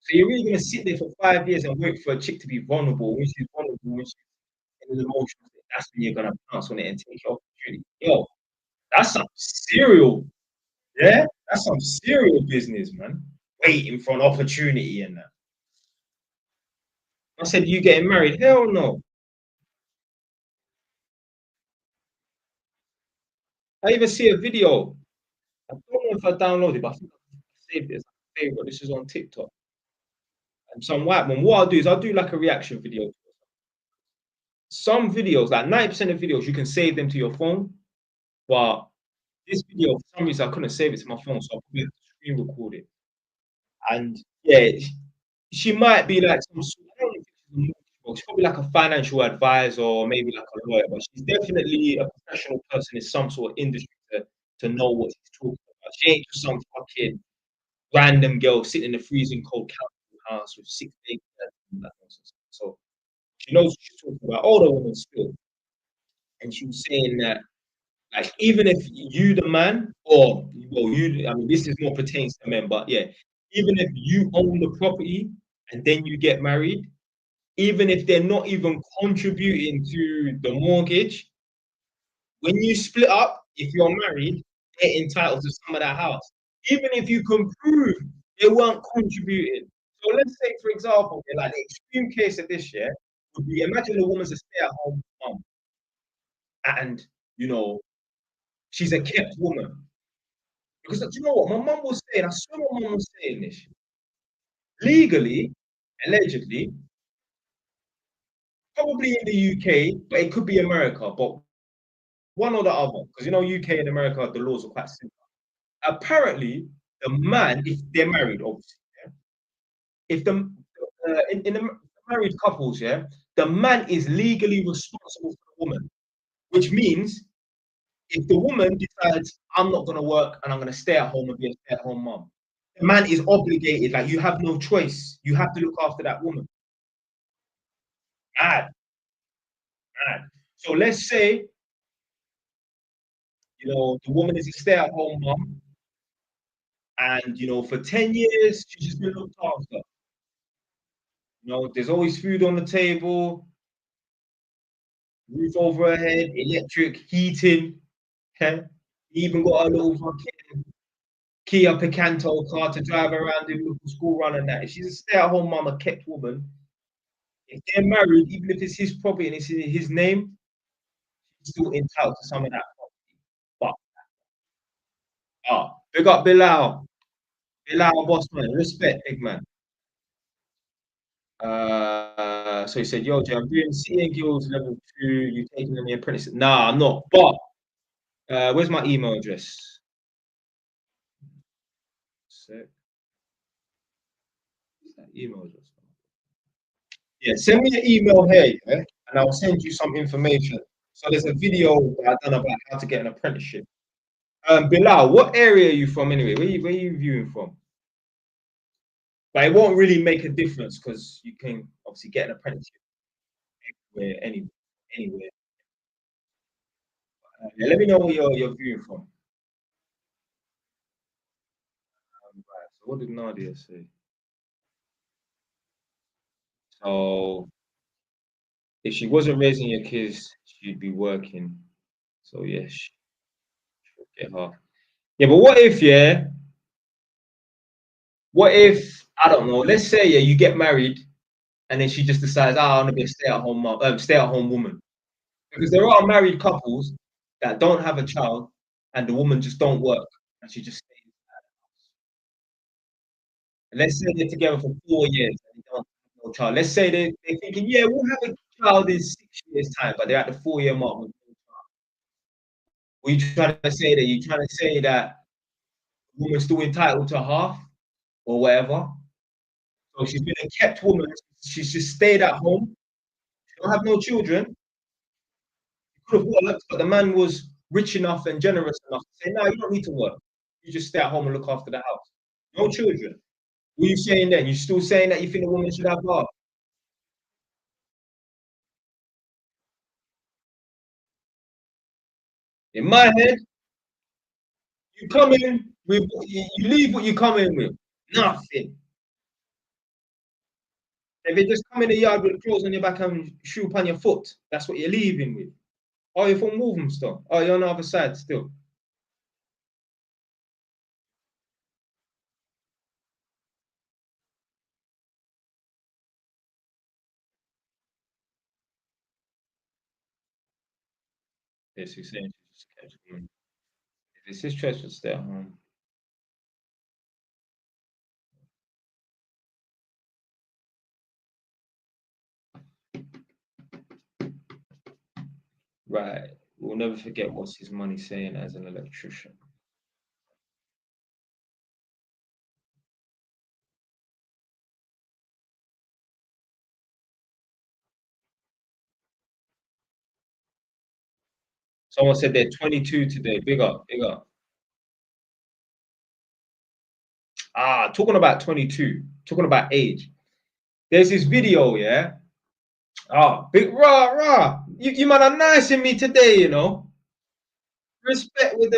So you're really gonna sit there for 5 years and wait for a chick to be vulnerable when she's vulnerable, when she's in an emotional state. That's when you're gonna pounce on it and take your opportunity. Yo, that's some serial, yeah, that's some serial business, man. Waiting for an opportunity and that. I said, you getting married? Hell no. I even see a video. I don't know if I downloaded it, but I think I saved it as a favorite. This is on TikTok. And some white one. What I'll do is I'll do like a reaction video. Some videos, like 90% of videos, you can save them to your phone. But this video, for some reason, I couldn't save it to my phone, so I put it screen record it. And yeah, she might be like some sort, I don't know if she's a mortgage broker. She's probably like a financial advisor or maybe like a lawyer, but she's definitely a professional person in some sort of industry to know what she's talking about. She ain't just some fucking random girl sitting in a freezing cold council house with 6 babies and that nonsense. So she knows what she's talking about. Older woman still. And she was saying that like even if you the man, or well, I mean this is more pertains to men, but yeah, even if you own the property and then you get married, even if they're not even contributing to the mortgage, when you split up, if you're married, they're entitled to some of that house. Even if you can prove they weren't contributing. So let's say, for example, like the extreme case of this year would be imagine a woman's a stay-at-home mom and she's a kept woman. Because do you know what? My mum was saying, I swear my mum was saying this. Legally, allegedly, probably in the UK, but it could be America, but one or the other. Because you know, UK and America, the laws are quite similar. Apparently, the man, if they're married, obviously, yeah, if the in the married couples, yeah, the man is legally responsible for the woman, which means if the woman decides I'm not gonna work and I'm gonna stay at home and be a stay-at-home mom, the man is obligated. Like you have no choice. You have to look after that woman. Mad, mad. So let's say the woman is a stay-at-home mom, and for 10 years she's just been looked after. There's always food on the table, roof over her head, electric, heating. Okay? Even got a little fucking Kia Picanto car to drive around in local school run and that. If she's a stay-at-home mom, a kept woman, if they're married, even if it's his property and it's in his name, he's still entitled to some of that property. But big up Bilal. Bilal boss man. Respect, big man. So he said, yo, Jay, I'm doing CA Guilds level 2. You taking any apprenticeship? Nah, I'm not. But where's my email address? Sick. What's that email address? Yeah, send me an email here, yeah, and I'll send you some information. So there's a video that I've done about how to get an apprenticeship. Bilal, what area are you from anyway? Where are you viewing from? But it won't really make a difference because you can obviously get an apprenticeship anywhere. Yeah, let me know where you're viewing from. Right, so what did Nadia say? So if she wasn't raising your kids, she'd be working. So yeah, she'll get her. Yeah, but what if, I don't know, let's say you get married and then she just decides, I want to be a stay-at-home mom, stay-at-home woman. Because there are married couples that don't have a child and the woman just don't work and she just stays at the house. And let's say they're together for 4 years and they don't have no child. Let's say they're thinking, yeah, we'll have a child in 6 years' time, but they're at the 4-year mark with no child. What are you trying to say that? You trying to say that the woman's still entitled to half or whatever? So she's been a kept woman. She's just stayed at home. She don't have no children. Could have worked, but the man was rich enough and generous enough to say, no, you don't need to work. You just stay at home and look after the house. No children. What are you saying then? You still saying that you think the woman should have half? In my head, you come in with you leave what you come in with. Nothing. If you just come in the yard with clothes on your back and shoe upon your foot, that's what you're leaving with. Oh, you're from Wolverhampton. Oh, you're on the other side still. Yes, you're saying she's just kept woman. If it's his choice to stay at home. Right. We'll never forget what's his money saying as an electrician. Someone said they're 22 today. Big up, big up. Talking about 22, talking about age. There's this video, yeah. Big rah. You man are nice in me today, Respect with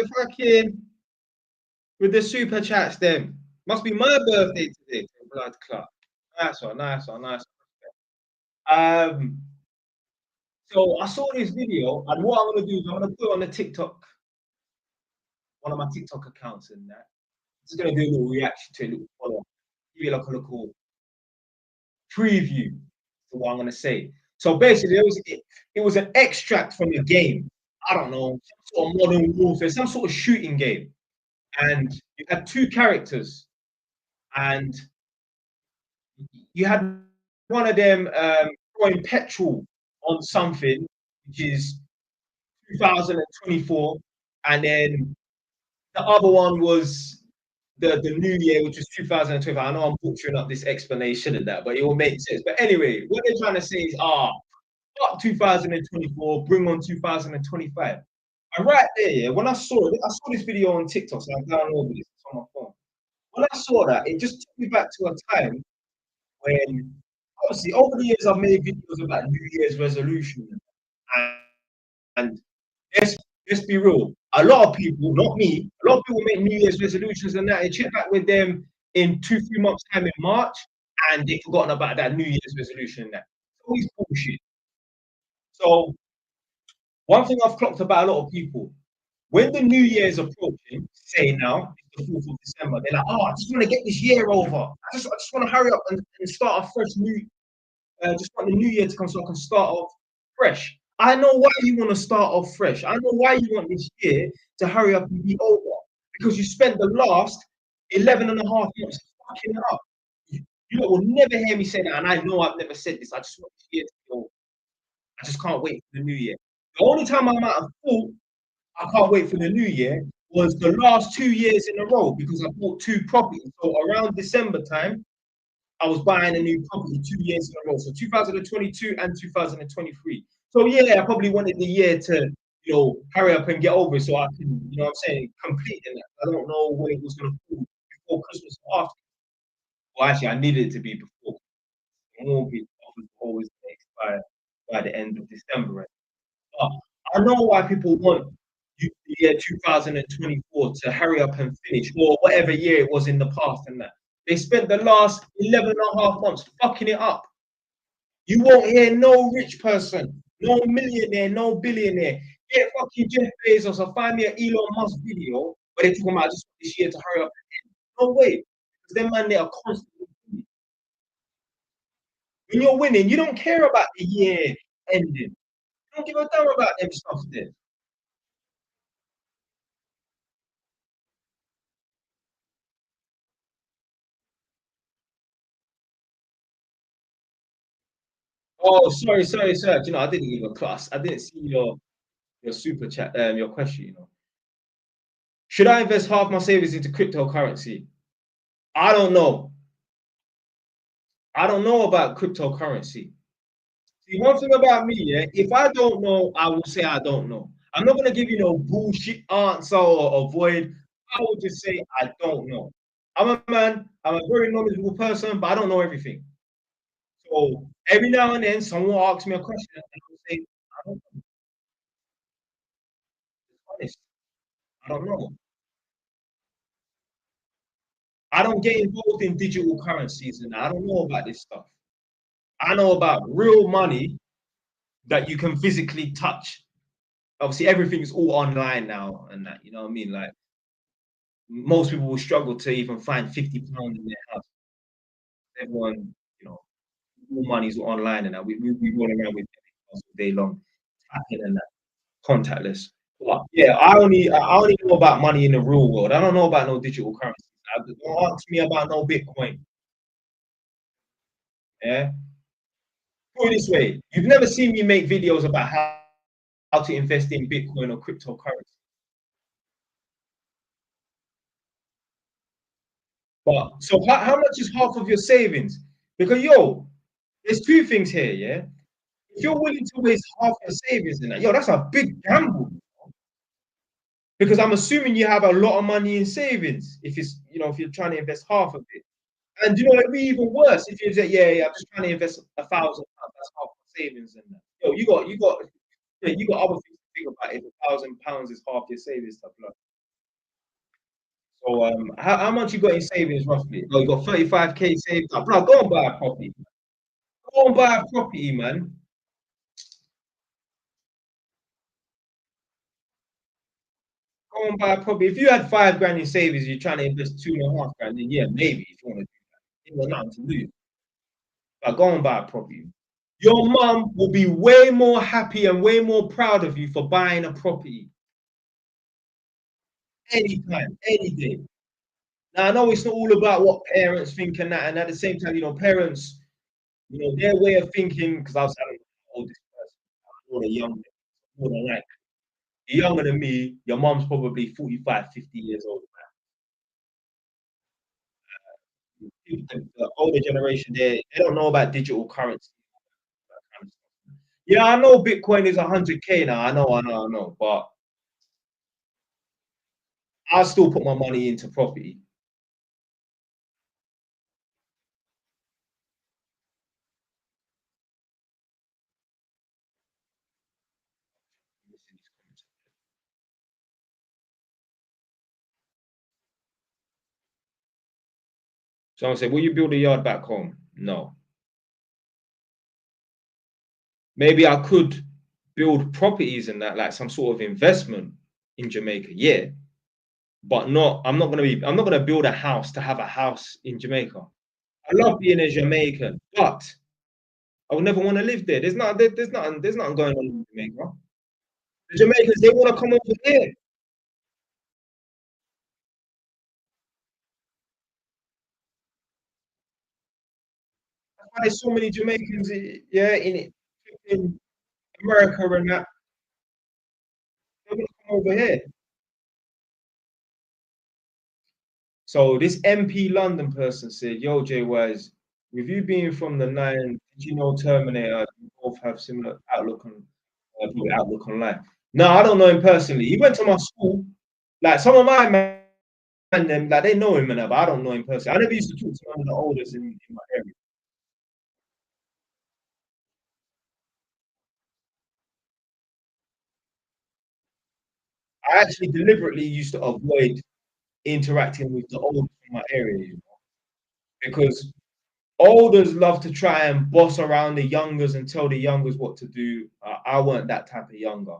the super chats them. Must be my birthday today. Blood clot. Nice one. So I saw this video, and what I'm gonna do is I'm gonna put it on the TikTok, one of my TikTok accounts, and that. Just gonna do a little reaction to a little follow up, give you like a little preview to what I'm gonna say. So basically, it was an extract from a game. I don't know, some sort of modern warfare, some sort of shooting game. and you had two characters, and you had one of them throwing petrol on something, which is 2024, and then the other one was the new year, which was 2012. I know I'm butchering up this explanation of that, but it will make sense. But anyway, what they're trying to say is, fuck 2024, bring on 2025. And right there, yeah, when I saw it, I saw this video on TikTok, so I downloaded it on my phone. When I saw that, it just took me back to a time when, obviously, over the years, I've made videos about New Year's resolution, and let's be real. A lot of people, not me, a lot of people make New Year's resolutions and that, and check back with them in 2-3 months' time in March, and they've forgotten about that New Year's resolution and that. It's always bullshit. So, one thing I've clocked about a lot of people, when the New Year is approaching, say now, it's the 4th of December, they're like, I just want to get this year over. I just want to hurry up and start a fresh new, just want the new year to come so I can start off fresh. I know why you want to start off fresh. I know why you want this year to hurry up and be over. Because you spent the last 11 and a half months fucking it up. You will never hear me say that, and I know I've never said this. I just want this year to be over. I just can't wait for the new year. The only time I'm out of thought, I can't wait for the new year, was the last 2 years in a row, because I bought 2 properties. So around December time, I was buying a new property 2 years in a row. So 2022 and 2023. So yeah, I probably wanted the year to, hurry up and get over it so I can, what I'm saying, complete in that. I don't know when it was going to fall, before Christmas or after. Well, actually, I needed it to be before. Mortgage offers always expire by the end of December. But I know why people want the year 2024 to hurry up and finish, or whatever year it was in the past and that. They spent the last 11 and a half months fucking it up. You won't hear no rich person, no millionaire, no billionaire. Get fucking Jeff Bezos or find me an Elon Musk video where they talk about just this year to hurry up. No way. Because them man, they are constantly winning. When you're winning, you don't care about the year ending. You don't give a damn about them stuff there. Oh, sorry. You know, I didn't even class. I didn't see your super chat, your question, Should I invest half my savings into cryptocurrency? I don't know. I don't know about cryptocurrency. See, one thing about me, yeah, if I don't know, I will say I don't know. I'm not gonna give you no bullshit answer or avoid. I will just say I don't know. I'm a man, I'm a very knowledgeable person, but I don't know everything. So every now and then someone will ask me a question and I will say, I don't know. Honest, I don't know. I don't get involved in digital currencies and I don't know about this stuff. I know about real money that you can physically touch. Obviously, everything's all online now, and that, you know what I mean? Like, most people will struggle to even find £50 in their house. Everyone, all money's online and that. We run around with all day long, tapping and that, contactless. But yeah, I only know about money in the real world. I don't know about no digital currencies. Don't ask me about no Bitcoin. Yeah. Put it this way: you've never seen me make videos about how to invest in Bitcoin or cryptocurrency. But so how much is half of your savings? Because there's two things here, yeah. If you're willing to waste half your savings in that, that's a big gamble. Because I'm assuming you have a lot of money in savings. If you're trying to invest half of it, and it'd be even worse if you say, I'm just trying to invest £1,000. That's half my savings in that. You got other things to think about if £1,000 is half your savings stuff. Like. So how much you got in savings roughly? Oh, you got 35k saved up. Bro, go and buy a property. Go and buy a property, man. Go and buy a property. If you had 5 grand in savings, you're trying to invest 2.5 grand, then yeah, maybe if you want to do that. You got nothing to lose. But go and buy a property. Your mum will be way more happy and way more proud of you for buying a property. anytime, any day. Now I know it's not all about what parents think and that, and at the same time, parents, their way of thinking, because I was telling the oldest person, or the young, more than like, you're younger than me, your mom's probably 45, 50 years old. The older generation, they don't know about digital currency. That kind of stuff. Yeah, I know Bitcoin is 100K now. I know, but I still put my money into property. Someone said, "Will you build a yard back home?" No. Maybe I could build properties and that, like some sort of investment in Jamaica. Yeah, but not. I'm not gonna build a house to have a house in Jamaica. I love being a Jamaican, but I would never want to live there. There's nothing going on in Jamaica. The Jamaicans, they want to come over here. That's why there's so many Jamaicans, yeah, in America and that. They want to come over here. So this MP London person said, "Yo, Jay Wise, with you being from the nine, did you know Terminator? You both have similar outlook on life." No, I don't know him personally. He went to my school. Like some of my man, them, like they know him and that, but I don't know him personally. I never used to talk to one of the oldest in my area. I actually deliberately used to avoid interacting with the oldest in my area, because olders love to try and boss around the youngers and tell the youngers what to do. I weren't that type of younger.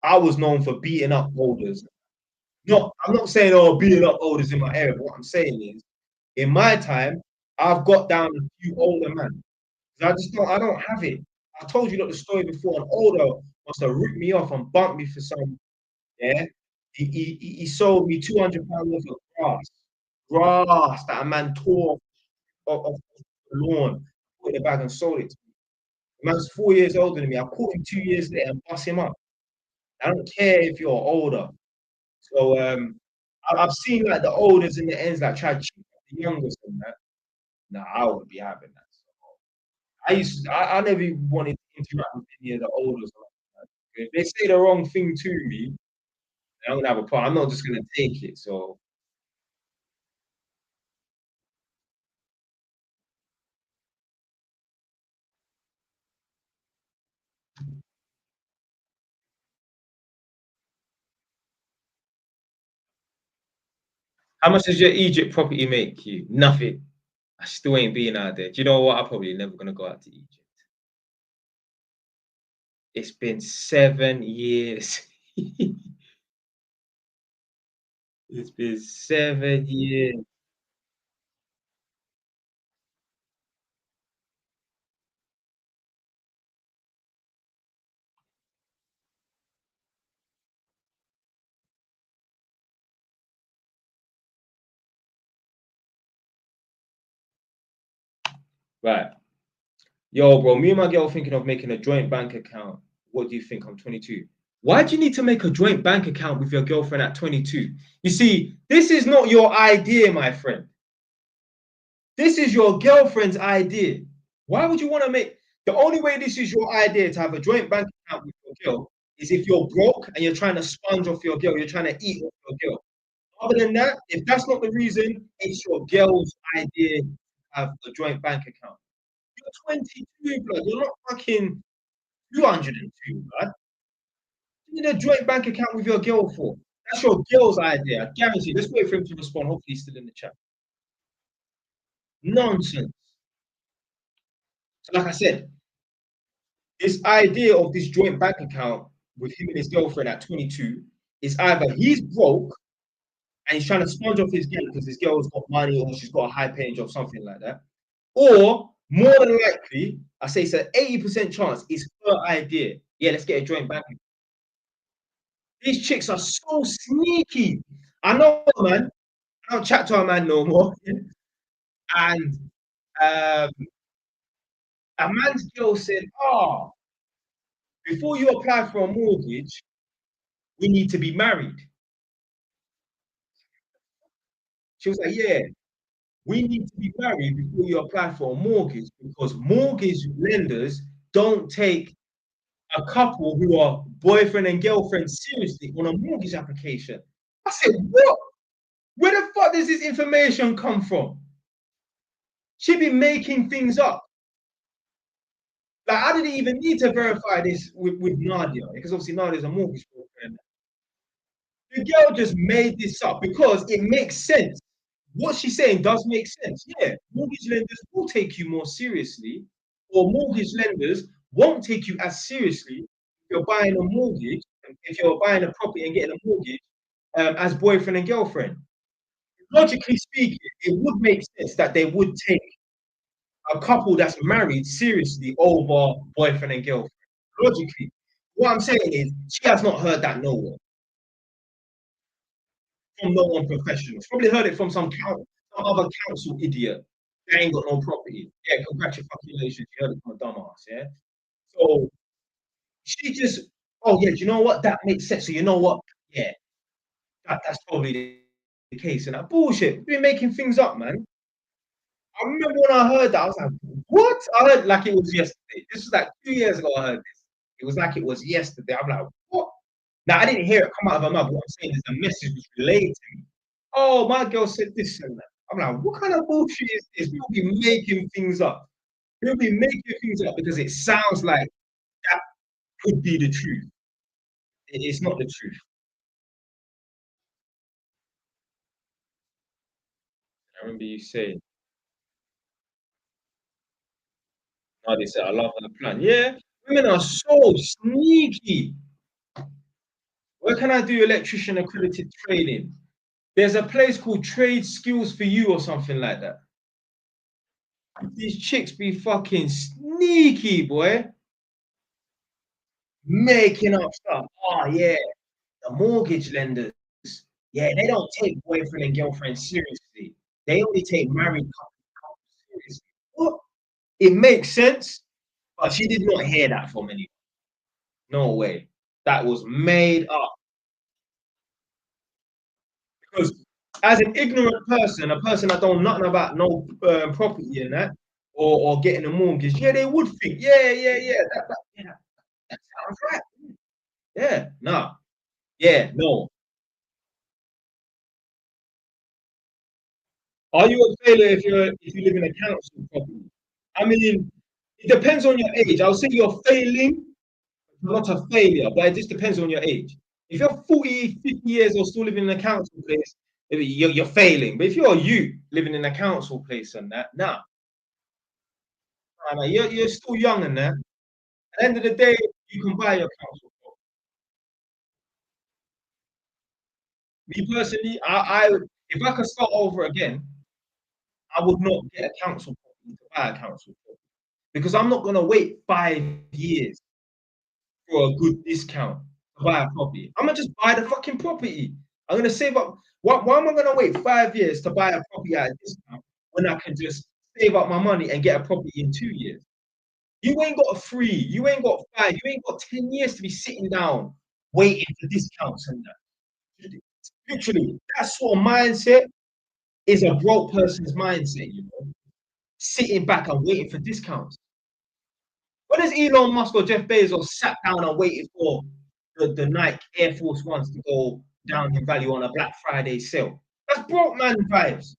I was known for beating up olders. I'm not saying, oh, beating up olders in my area, but what I'm saying is, in my time, I've got down a few older men. I don't have it. I told you not the story before. An older must have ripped me off and bumped me for some, yeah. He sold me £200 worth of grass that a man tore off the lawn, put in a bag and sold it. The man's 4 years older than me. I caught him 2 years later and bust him up. I don't care if you're older. So I've seen like the olders and the ends like try to cheat the youngest and that. Nah, I wouldn't be having that. I never even wanted to interact with any of the olders. If they say the wrong thing to me, I'm gonna have a problem. I'm not just gonna take it. So how much does your Egypt property make you? Nothing. I still ain't been out there. Do you know what? I'm probably never gonna go out to Egypt. It's been 7 years. It's been 7 years. Right. Yo, bro, me and my girl thinking of making a joint bank account. What do you think? I'm 22. Why do you need to make a joint bank account with your girlfriend at 22? You see, this is not your idea, my friend. This is your girlfriend's idea. Why would you want to make the only way this is your idea to have a joint bank account with your girl is if you're broke and you're trying to sponge off your girl, you're trying to eat off your girl. Other than that, if that's not the reason, it's your girl's idea to have a joint bank account. You're 22, blood. You're not fucking 202, blood. You need a joint bank account with your girl for. That's your girl's idea. I guarantee. Let's wait for him to respond. Hopefully, he's still in the chat. Nonsense. So, like I said, this idea of this joint bank account with him and his girlfriend at 22 is either he's broke and he's trying to sponge off his girl because his girl's got money or she's got a high paying job, something like that. Or more than likely, I say it's an 80% chance it's her idea. Yeah, let's get a joint bank account. These chicks are so sneaky. I know, man. I don't chat to a man no more. And um, a man's girl said, "Oh, before you apply for a mortgage, we need to be married." She was like, "Yeah, we need to be married before you apply for a mortgage because mortgage lenders don't take a couple who are boyfriend and girlfriend seriously on a mortgage application." I said, "What? Where the fuck does this information come from?" She be making things up. Like, I didn't even need to verify this with Nadia because obviously Nadia's a mortgage broker. The girl just made this up because it makes sense. What she's saying does make sense. Yeah, mortgage lenders will take you more seriously, or mortgage lenders won't take you as seriously if you're buying a mortgage, if you're buying a property and getting a mortgage as boyfriend and girlfriend. Logically speaking, it would make sense that they would take a couple that's married seriously over boyfriend and girlfriend. Logically. What I'm saying is, she has not heard that nowhere from no one professional. She's probably heard it from some other council idiot that ain't got no property. Yeah, congratulations, you heard it from a dumbass. Yeah. So she just, oh yeah, do you know what? That makes sense. So you know what? Yeah, that's probably the case. And that bullshit. We've been making things up, man. I remember when I heard that, I was like, what? I heard like it was yesterday. This was like 2 years ago. I heard this. It was like it was yesterday. I'm like, what? Now I didn't hear it come out of her mouth. What I'm saying is the message was relayed to me. Oh, my girl said this and that. I'm like, what kind of bullshit is this? People be making things up. People be making things up because it sounds like that could be the truth. It's not the truth. I remember you saying, oh, they said, I love her plan. Yeah, women are so sneaky. Where can I do electrician accredited training? There's a place called Trade Skills for You or something like that. These chicks be fucking sneaky, boy. Making up stuff. Oh, yeah. The mortgage lenders, yeah, they don't take boyfriend and girlfriend seriously. They only take married couples seriously. What? It makes sense, but she did not hear that from anyone. No way. That was made up. Because as an ignorant person, a person that don't nothing about no property and that, or getting a mortgage, yeah, they would think, yeah, yeah, that sounds right. Yeah, no, yeah, no. Are you a failure if you live in a council property? I mean, it depends on your age. I'll say you're failing, not a failure, but it just depends on your age. If you're 40, 50 years old still living in a council place, you're failing. But if you're a youth living in a council place and that, nah, you're still young and that. At the end of the day, you can buy your council property. Me personally, I if I could start over again, I would not get a council property to buy a council property because I'm not gonna wait 5 years for a good discount to buy a property. I'm gonna just buy the fucking property. I'm gonna save up. Why am I gonna wait 5 years to buy a property at a discount when I can just save up my money and get a property in 2 years? You ain't got a three, you ain't got five, you ain't got 10 years to be sitting down waiting for discounts and that. Literally, that sort of mindset is a broke person's mindset, you know, sitting back and waiting for discounts. When has Elon Musk or Jeff Bezos sat down and waited for the Nike Air Force Ones to go down in value on a Black Friday sale? That's broke man vibes.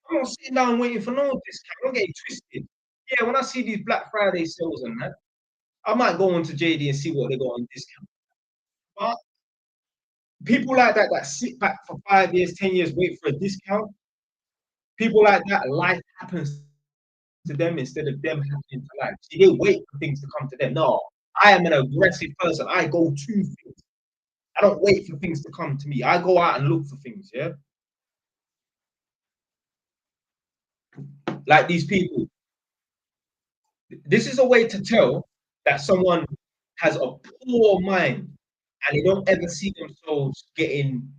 I'm not sitting down waiting for no discount. Don't get it twisted. Yeah, when I see these Black Friday sales and that, I might go onto JD and see what they got on discount. But people like that that sit back for 5 years, 10 years, wait for a discount, people like that, life happens to them instead of them happening to life. See, they wait for things to come to them. No, I am an aggressive person. I go to things. I don't wait for things to come to me. I go out and look for things. Yeah, like these people. This is a way to tell that someone has a poor mind and they don't ever see themselves getting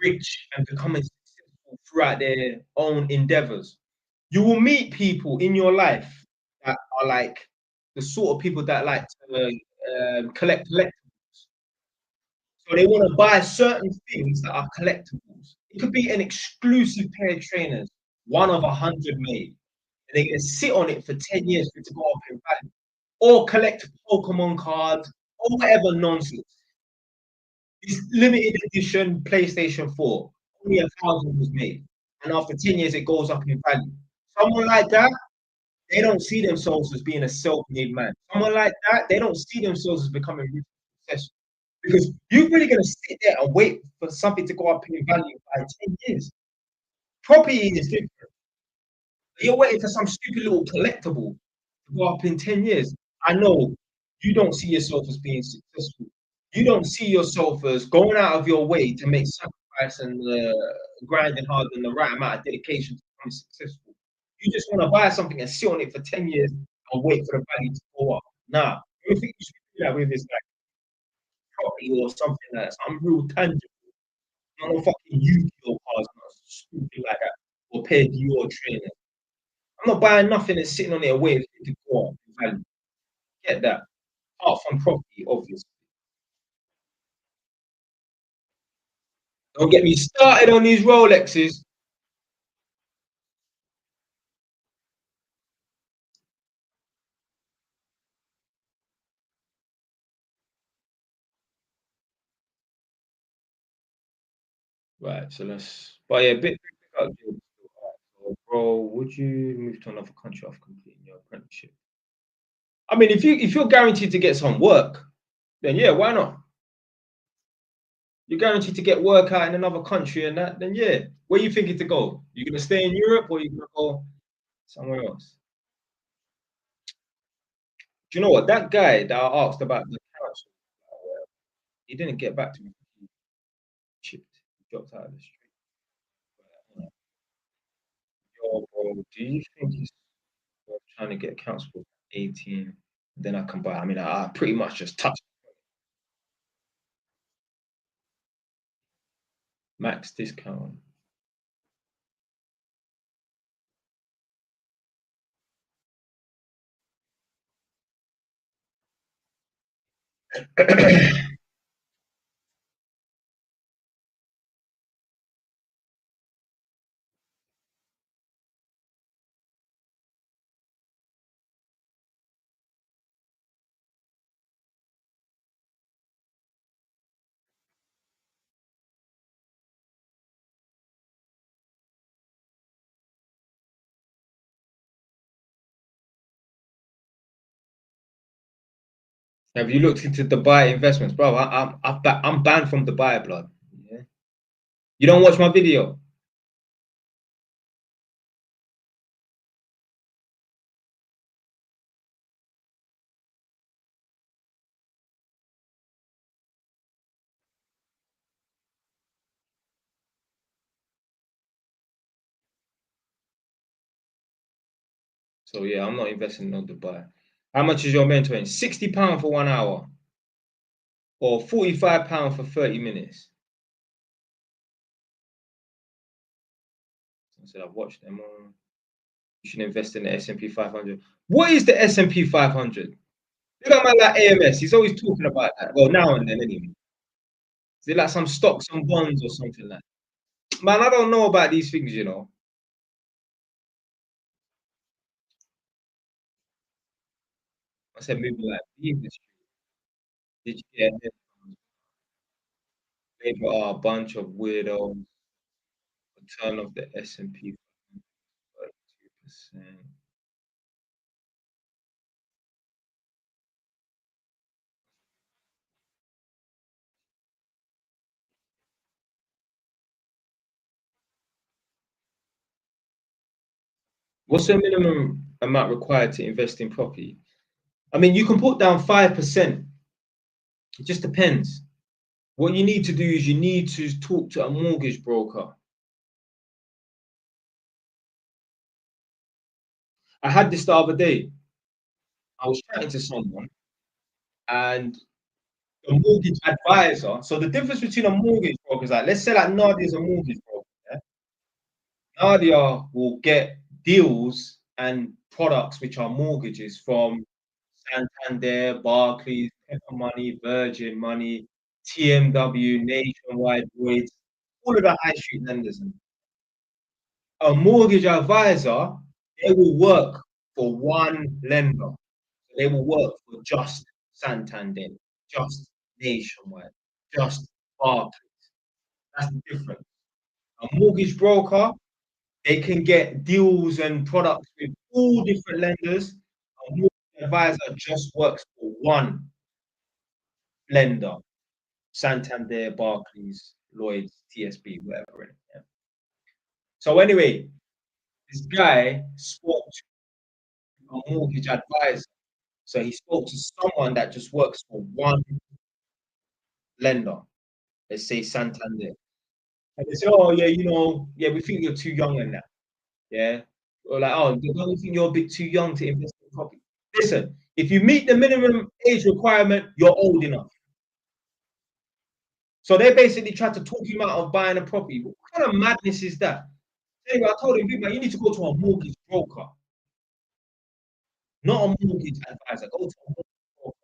rich and becoming successful throughout their own endeavors. You will meet people in your life that are like the sort of people that like to collect collectibles. So they want to buy certain things that are collectibles. It could be an exclusive pair of trainers, one of 100 made. And they're going to sit on it for 10 years for it to go up in value. Or collect Pokemon cards or whatever nonsense. This limited edition PlayStation 4, only 1,000 was made. And after 10 years, it goes up in value. Someone like that, they don't see themselves as being a self-made man. Someone like that, they don't see themselves as becoming rich and successful. Because you're really going to sit there and wait for something to go up in value by 10 years. Property is different. You're waiting for some stupid little collectible to go up in 10 years. I know you don't see yourself as being successful. You don't see yourself as going out of your way to make sacrifice and grinding hard and the right amount of dedication to become successful. You just want to buy something and sit on it for 10 years and wait for the value to go up. Nah, you think you should do that with this like property or something that's unreal tangible. Not a fucking Yu-Gi-Oh cards, not stupid like that. Or pair Dior trainers. I'm not buying nothing and sitting on it and waiting for it to go up in value. Get that. Apart from property, obviously. Don't get me started on these Rolexes. Right, so let's. But yeah, bit up, James. So, bro, would you move to another country after completing your apprenticeship? I mean, if you're guaranteed to get some work, then yeah, why not? You're guaranteed to get work out in another country and that, then yeah. Where are you thinking to go? You gonna stay in Europe or you gonna go somewhere else? Do you know what? That guy that I asked about the council, he didn't get back to me. He chipped, he dropped out of the street. Yo, bro, do you think it's worth trying to get council for 18? Then I can buy. I mean, I pretty much just touched max discount. Have you looked into Dubai investments, bro? I'm banned from Dubai, blood. Yeah. You don't watch my video. So yeah, I'm not investing in no Dubai. How much is your mentoring? £60 for 1 hour, or £45 for 30 minutes. I said I've watched them all. You should invest in the S&P 500. What is the S&P 500? Look at man like AMS. He's always talking about that. Well, now and then anyway. Is it like some stocks and bonds or something like that? Man, I don't know about these things, you know. I said maybe like the industry. Did you get headphones? Maybe a bunch of weirdos. Return of the S&P 32%. What's the minimum amount required to invest in property? I mean, you can put down 5%. It just depends. What you need to do is you need to talk to a mortgage broker. I had this the other day. I was chatting to someone and the mortgage advisor. So the difference between a mortgage broker is like, let's say like Nadia's a mortgage broker. Yeah? Nadia will get deals and products which are mortgages from Santander, Barclays, Pepper Money, Virgin Money, TMW, Nationwide, Lloyds, all of the high street lenders. A mortgage advisor, they will work for one lender. They will work for just Santander, just Nationwide, just Barclays. That's the difference. A mortgage broker, they can get deals and products with all different lenders. A mortgage advisor just works for one lender. Santander, Barclays, Lloyds, TSB, whatever. Yeah. So anyway, this guy spoke to a mortgage advisor. So he spoke to someone that just works for one lender. Let's say Santander. And they say, oh yeah, yeah, we think you're too young in that. Yeah. Or like, oh, don't you think you're a bit too young to invest in property? Listen, if you meet the minimum age requirement, you're old enough. So they basically tried to talk him out of buying a property. What kind of madness is that? Anyway, I told him, big man, you need to go to a mortgage broker, not a mortgage advisor. Go to a mortgage broker.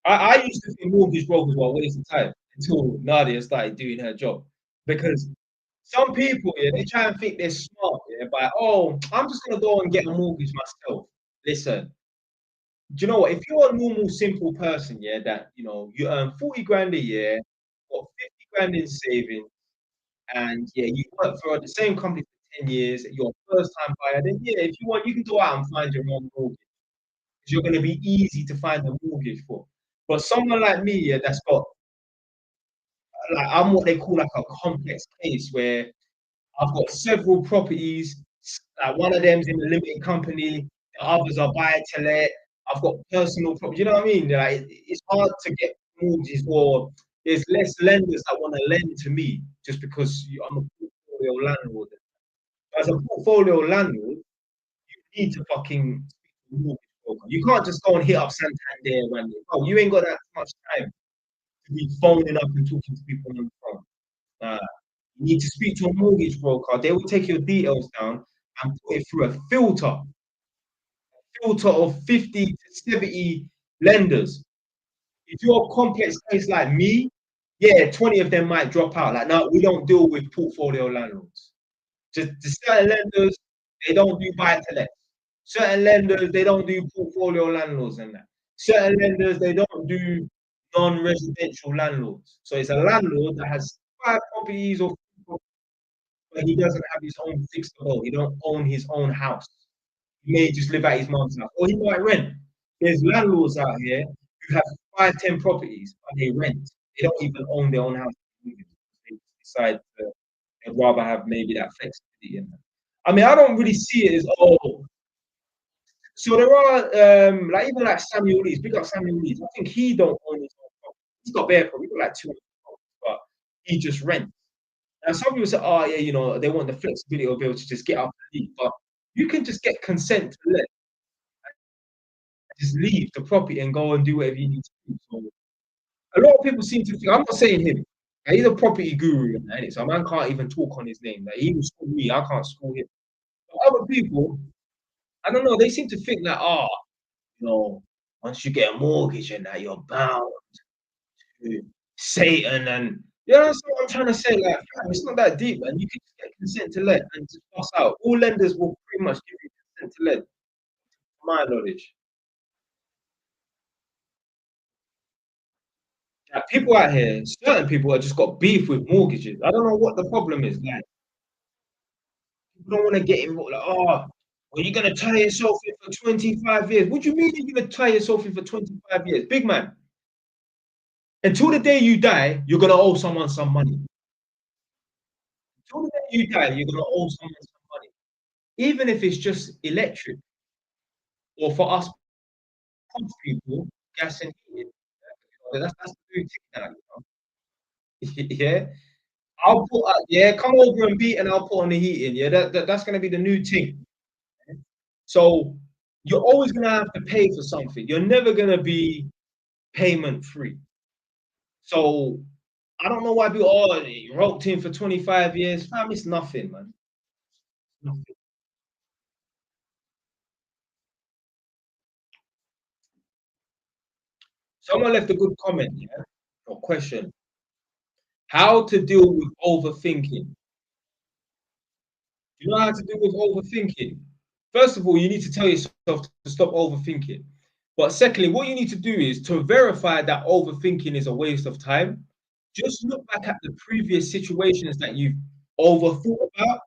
I used to think mortgage brokers were a waste of time until Nadia started doing her job. Because some people, yeah, they try and think they're smart, yeah, by, oh, I'm just gonna go and get a mortgage myself. Listen, do you know what? If you're a normal, simple person, yeah, that you earn 40 grand a year, got 50 grand in savings, and yeah, you work for the same company for 10 years, you're a first time buyer, then yeah, if you want, you can go out and find your own mortgage. Because you're gonna be easy to find a mortgage for. But someone like me, yeah, that's got like I'm what they call like a complex case where I've got several properties. Like one of them's in a limited company, the others are buy to let. I've got personal property. You know what I mean? Like it's hard to get mortgages, or there's less lenders that want to lend to me just because I'm a portfolio landlord. As a portfolio landlord, you need to fucking speak to a mortgage broker. You can't just go and hit up Santander when you ain't got that much time to be phoning up and talking to people on the phone. You need to speak to a mortgage broker. They will take your details down and put it through a filter of 50 to 70 lenders. If you're a complex case like me, yeah, 20 of them might drop out. Like, no, we don't deal with portfolio landlords. Just certain lenders, they don't do buy to let. Certain lenders, they don't do portfolio landlords and that. Certain lenders, they don't do non-residential landlords. So it's a landlord that has 5 properties or, but he doesn't have his own fixed abode. He don't own his own house. He may just live at his mom's house, or he might rent. There's landlords out here who have 5, 10 properties, but they rent. They don't even own their own house. They decide they'd rather have maybe that flexibility in them. I mean, I don't really see it as so there are like even like Samuel Leeds, big up Samuel Leeds. I think he don't own his own property. He's got bare property, he's got like 200 properties, but he just rents. Now some people say, oh yeah, they want the flexibility of being able to just get up and leave, but you can just get consent to let, just leave the property and go and do whatever you need to do. So a lot of people seem to think, I'm not saying him, he's a property guru, so a man can't even talk on his name. Like, he will school me, I can't school him. But other people, I don't know, they seem to think that, once you get a mortgage and that, you're bound to Satan and that's what I'm trying to say. Like, it's not that deep, man. You can just get consent to let and just pass out. All lenders will pretty much give you consent to let, to my knowledge. Like, people out here, certain people have just got beef with mortgages. I don't know what the problem is. Like, people don't want to get involved. Like, well, you're gonna tie yourself in for 25 years. What do you mean you're gonna tie yourself in for 25 years? Big man. Until the day you die, you're gonna owe someone some money. Until the day you die, you're gonna owe someone some money. Even if it's just electric, or for us people, gas and heating. That's the new thing now. Yeah. Come over and beat and I'll put on the heating. Yeah, that's gonna be the new thing. So you're always gonna have to pay for something. You're never gonna be payment free. So I don't know why people roped in for 25 years. Fam, it's nothing, man. Nothing. Someone left a good comment, yeah, or question. How to deal with overthinking? Do you know how to deal with overthinking? First of all, you need to tell yourself to stop overthinking. But secondly, what you need to do is to verify that overthinking is a waste of time. Just look back at the previous situations that you've overthought about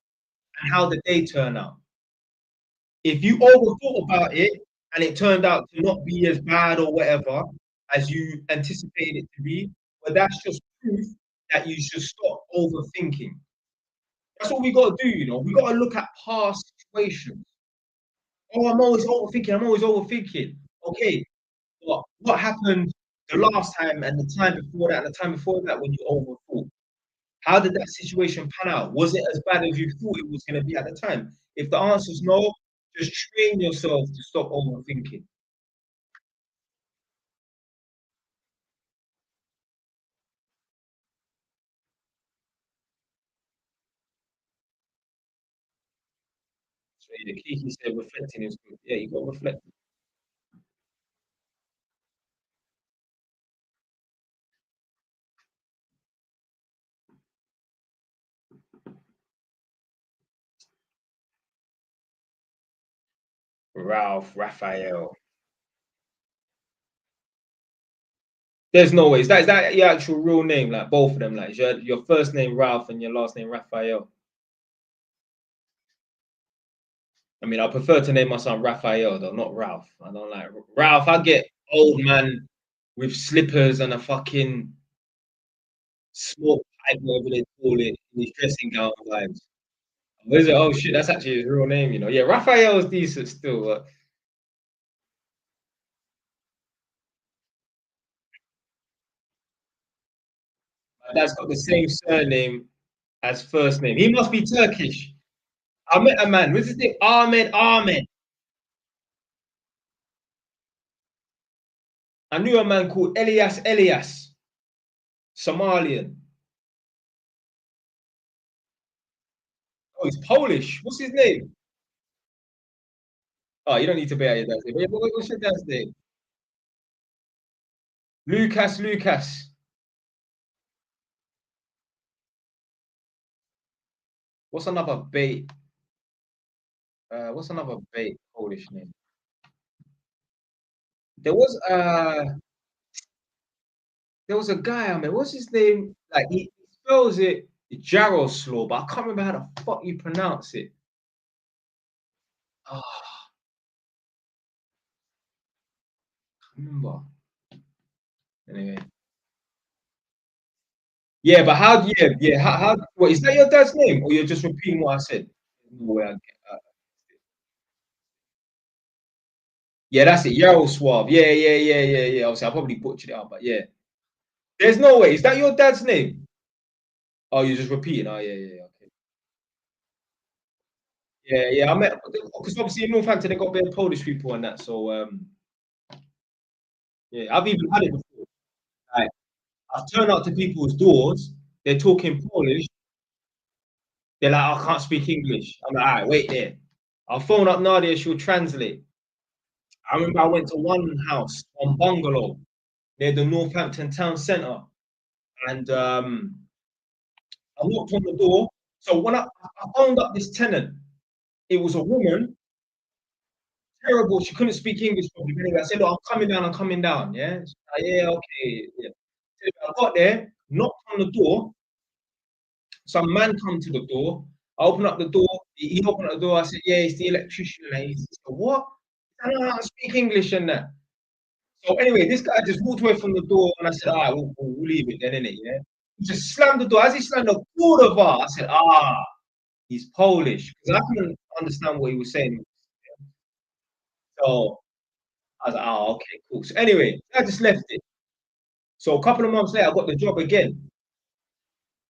and how did they turn out. If you overthought about it and it turned out to not be as bad or whatever as you anticipated it to be, well, that's just proof that you should stop overthinking. That's what we got to do, you know. We got to look at past situations. Oh, I'm always overthinking. I'm always overthinking. Okay, but what happened the last time and the time before that and the time before that when you overthought? How did that situation pan out? Was it as bad as you thought it was going to be at the time? If the answer is no, just train yourself to stop overthinking. So the key he said reflecting is good. Yeah, you got to reflect. Ralph, Raphael. There's no way. Is that your actual real name? Like both of them? Like is your first name Ralph and your last name Raphael? I mean, I prefer to name my son Raphael though, not Ralph. I don't like Ralph. I get old man with slippers and a fucking smoke pipe, whatever they call it, in his dressing gown vibes. What is it? Oh shit, that's actually his real name, you know. Yeah, Raphael is decent still. My dad's got the same surname as first name. He must be Turkish. I met a man. What's his name? Ahmed. Ahmed. I knew a man called Elias. Elias, Somalian. Oh, he's Polish. What's his name? Oh, you don't need to be out your dad's name. Yeah, what's your dad's name? Lucas. Lucas. What's another bait? What's another bait Polish name? There was there was a guy. I mean, what's his name? Like he spells it Jaroslaw, but I can't remember how the fuck you pronounce it. Oh, I can't remember. Anyway, yeah, but how? Yeah, yeah. How? What is that your dad's name, or you're just repeating what I said? No way I get that. Yeah, that's it. Yaroslav. Yeah, yeah, yeah, yeah, yeah. Obviously, I probably butchered it out, but yeah. There's no way. Is that your dad's name? Oh, you're just repeating. Oh, yeah, yeah, yeah. Okay. Yeah, yeah. I met because obviously in Northampton they got a bit of Polish people and that. So yeah, I've even had it before. Like I've turned up to people's doors. They're talking Polish. They're like, I can't speak English. I'm like, all right, wait there. I'll phone up Nadia. She'll translate. I remember I went to one house on Bungalow near the Northampton town centre, and I knocked on the door. So when I phoned up this tenant, it was a woman, terrible. She couldn't speak English properly. Anyway, I said, "Look, I'm coming down. I'm coming down." Yeah, she's like, yeah, okay. Yeah. So I got there, knocked on the door. Some man come to the door. I open up the door. He opened up the door. I said, "Yeah, it's the electrician." And he said, "What?" I don't know how to speak English and that. So anyway, this guy just walked away from the door, and I said, "All right, we'll leave it then, innit?" Yeah. He just slammed the door. As he slammed the door, I said, "Ah, he's Polish," because I couldn't understand what he was saying. So I was like, "Oh, okay, cool." So anyway, I just left it. So a couple of months later, I got the job again.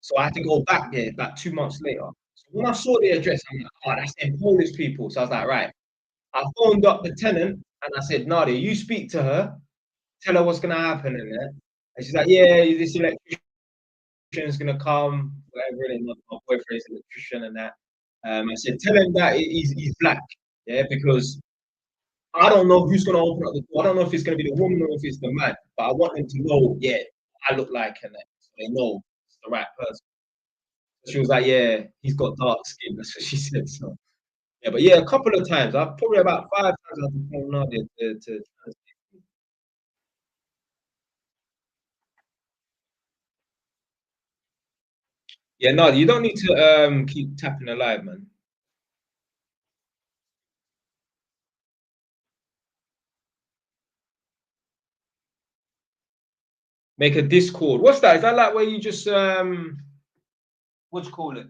So I had to go back there about 2 months later. So when I saw the address, I'm like, "Oh, that's them Polish people." So I was like, "Right." I phoned up the tenant and I said, "Nadia, you speak to her. tell her what's gonna happen and that. And she's like, yeah, this electrician's gonna come, whatever. And my boyfriend's an electrician and that. I said, tell him that he's black, yeah, because I don't know who's gonna open up the door. I don't know if it's gonna be the woman or if it's the man, but I want them to know, yeah, I look like and that, so they know it's the right person. She was like, yeah, he's got dark skin. That's what she said. So yeah, but yeah, a couple of times. I've probably about 5 times I've been phone out to yeah, no, you don't need to keep tapping alive, man. Make a Discord. What's that? Is that like where you just what do you call it?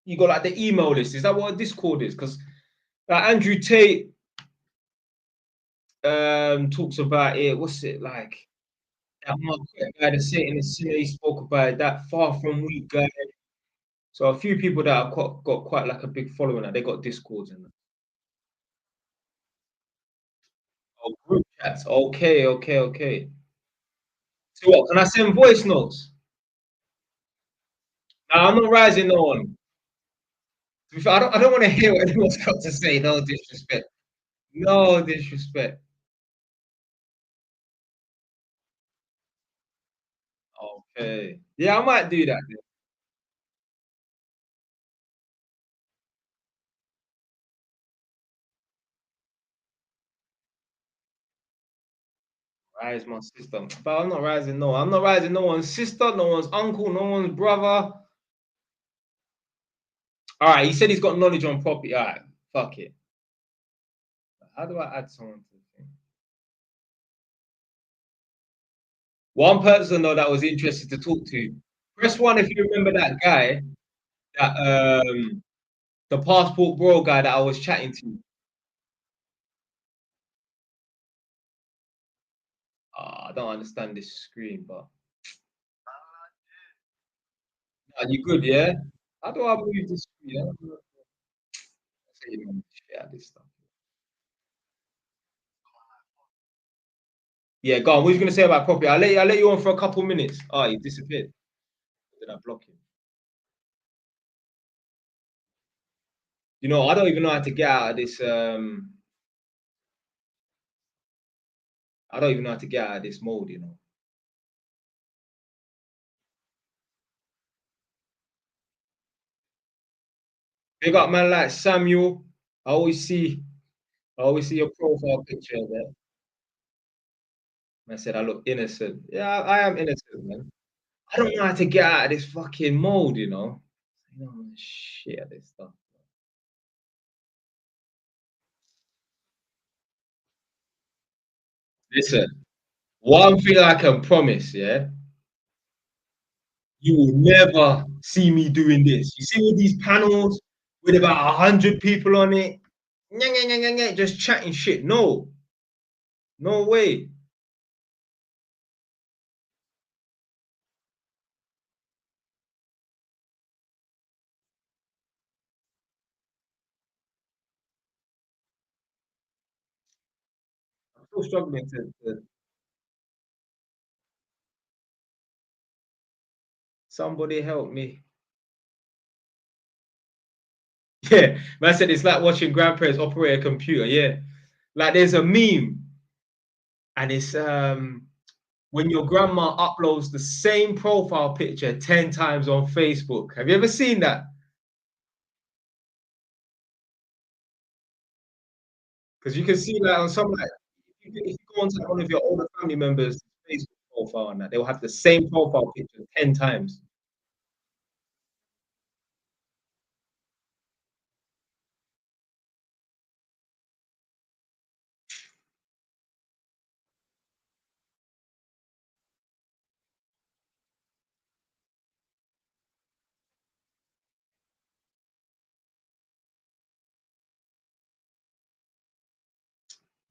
You got like the email list. Is that what a Discord is? Because Andrew Tate talks about it. What's it like? That Marquette guy, the Satan, the sinner, he spoke about it, that far from weak guy. So a few people that have got quite like a big following, they got Discords and oh, group chats. Okay, okay, okay. So what? Can I send voice notes? No, I'm not rising no one. To be fair, I don't want to hear what anyone's got to say. No disrespect. No disrespect. Okay. Yeah, I might do that then. Rise my sister. But I'm not rising no. I'm not rising no one's sister, no one's uncle, no one's brother. All right, he said he's got knowledge on property. All right, fuck it. How do I add someone to the thing? One person though that was interested to talk to. Press one if you remember that guy, that the passport bro guy that I was chatting to. I don't understand this screen, but are you good? Yeah. How do I move this screen? I don't know. Shit, this stuff. Yeah, go on. What are you gonna say about property? I'll let you on for a couple minutes. Oh, he disappeared. Did I block him? You know, I don't even know how to get out of this. I don't even know how to get out of this mode. You know. Big up man like Samuel. I always see. I always see your profile picture there. I said I look innocent. Yeah, I am innocent, man. I don't know how to get out of this fucking mode. You know. Shit at this stuff. Listen, one thing I can promise, yeah, you will never see me doing this. You see all these panels with about 100 people on it, just chatting shit. No, no way. I'm still struggling to somebody help me. Yeah, man said it's like watching grandparents operate a computer. Yeah, like there's a meme, and it's when your grandma uploads the same profile picture 10 times on Facebook. Have you ever seen that? Because you can see that on some like if you go onto one of your older family members' Facebook profile and that, they'll have the same profile picture 10 times.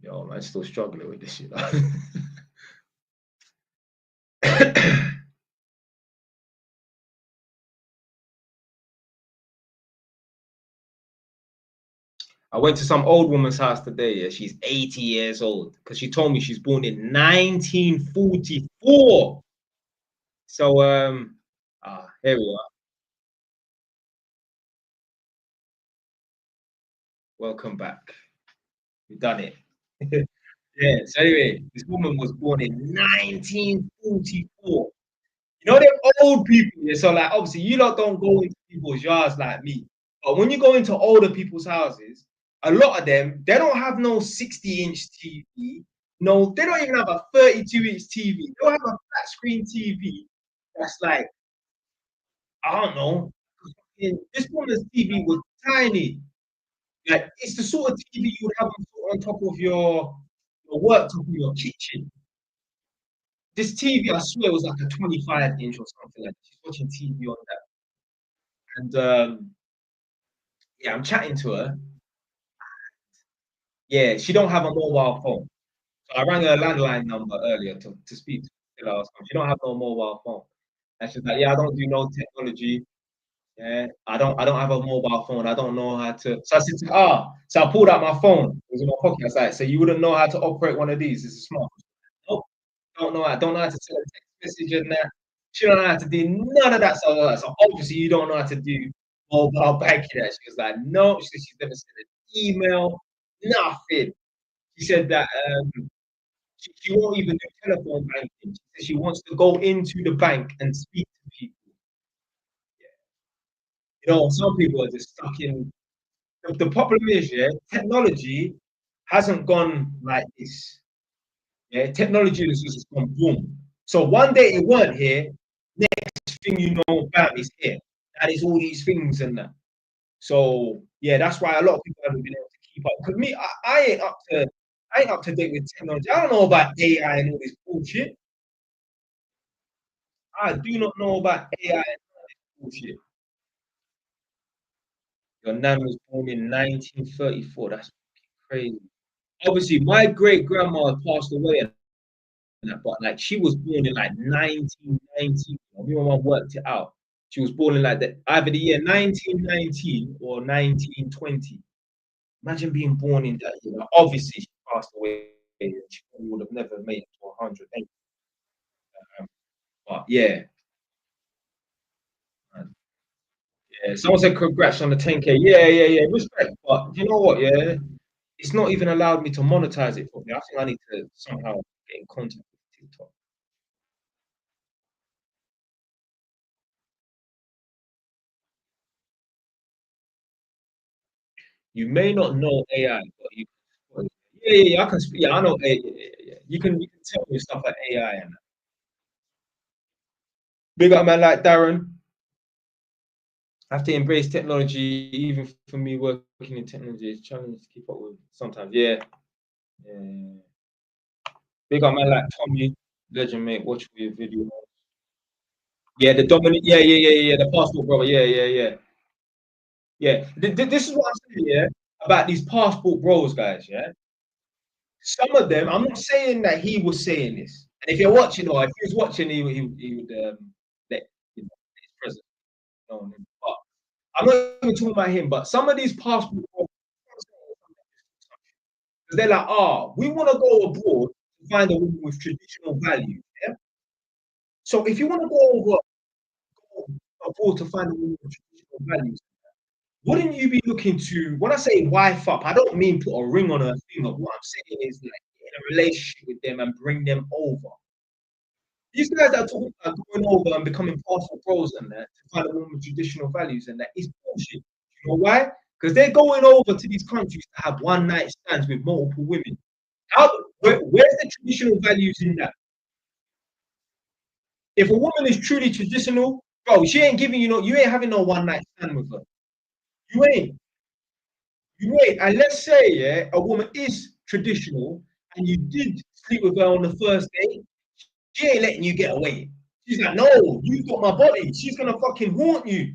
Yo, man, still struggling with this, you know. I went to some old woman's house today. Yeah, she's 80 years old because she told me she's born in 1944. So here we are. Welcome back. We've done it. Yeah. So anyway, this woman was born in 1944. You know, they're old people. Yeah? So like, obviously, you lot don't go into people's yards like me. But when you go into older people's houses, a lot of them, they don't have no 60-inch TV. No, they don't even have a 32-inch TV. They don't have a flat screen TV. That's like, I don't know. This woman's TV was tiny. Like, it's the sort of TV you would have on top of your worktop in your kitchen. This TV, I swear, was like a 25-inch or something like that. She's watching TV on that. And yeah, I'm chatting to her. Yeah, she don't have a mobile phone. So I rang her landline number earlier to speak to her. She don't have no mobile phone. And she's like, yeah, I don't do no technology. Yeah, I don't have a mobile phone. I don't know how to. So I said to her, so I pulled out my phone. It was in my pocket. I was like, so you wouldn't know how to operate one of these? It's a smart. Nope. Don't know how to send a text message and that. She don't know how to do none of that. So obviously you don't know how to do mobile banking. She was like, no. She said she's never sent an email, nothing. She said that she won't even do telephone banking. She said she wants to go into the bank and speak to people. You know, some people are just stuck in. The problem is, yeah, technology hasn't gone like this. Yeah, technology has just gone boom. So one day it weren't here, next thing you know, bam, it's here. That is all these things and that. So yeah, that's why a lot of people haven't been able to keep up. Because me, I ain't up to date with technology. I don't know about AI and all this bullshit. I do not know about AI and all this bullshit. Your nan was born in 1934. That's crazy. Obviously, my great grandma passed away and that, but like she was born in like 1919. Me and my mum worked it out. She was born in like either the year 1919 or 1920. Imagine being born in that year. Like, obviously, she passed away. She would have never made it to 100. But yeah, man. Yeah. Someone said congrats on the 10K. Yeah. Respect. But you know what? Yeah, it's not even allowed me to monetize it for me. I think I need to somehow get in contact with TikTok. You may not know AI, but yeah. I can speak. Yeah, I know. Yeah. You can tell me stuff like AI and that. Big up man like Darren. I have to embrace technology, even for me working in technology. It's challenging to keep up with sometimes. Yeah. Big up man like Tommy, legend mate. Watch your video. Yeah, the dominant. Yeah. The passport brother. Yeah. This is what I'm saying. Yeah, about these passport bros, guys. Yeah, some of them. I'm not saying that he was saying this. And if you're watching, or if he was watching, he would let his presence known. But I'm not even talking about him. But some of these passport bros, they're like, we want to go abroad to find a woman with traditional values. Yeah. So if you want to go abroad to find a woman with traditional values, wouldn't you be looking to, when I say wife up, I don't mean put a ring on her finger. What I'm saying is like get in a relationship with them and bring them over. These guys that are talking about going over and becoming passport bros and that to find a woman with traditional values and that is bullshit. You know why? Because they're going over to these countries to have one night stands with multiple women. Where's the traditional values in that? If a woman is truly traditional, bro, she ain't giving you no, you ain't having no one night stand with her. You ain't. You ain't. And let's say, yeah, a woman is traditional and you did sleep with her on the first date, she ain't letting you get away. She's like, no, you got my body. She's gonna fucking haunt you.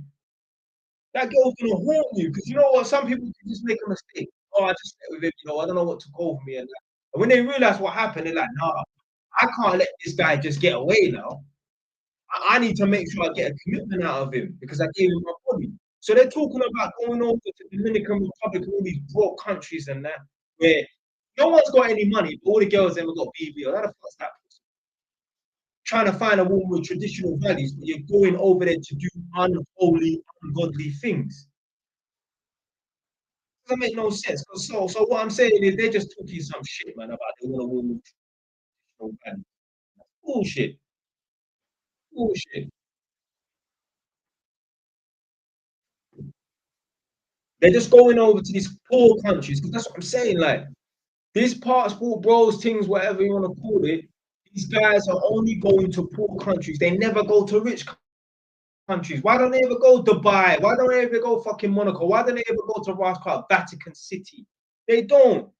That girl's gonna haunt you because you know what? Some people can just make a mistake. Oh, I just slept with him. I don't know what took over me. And when they realize what happened, they're like, nah, I can't let this guy just get away now. I need to make sure I get a commitment out of him because I gave him my body. So they're talking about going over to Dominican Republic and all these broke countries and that, where no one's got any money, but all the girls ever got BBL. How the fuck's that? Trying to find a woman with traditional values, but you're going over there to do unholy, ungodly things. Doesn't make no sense. So what I'm saying is they're just talking some shit, man, about they want a woman with traditional values. Bullshit. Bullshit. They're just going over to these poor countries because that's what I'm saying. Like these passport bros, things, whatever you want to call it, these guys are only going to poor countries. They never go to rich countries. Why don't they ever go Dubai? Why don't they ever go fucking Monaco? Why don't they ever go to Roscoe, Vatican City? They don't.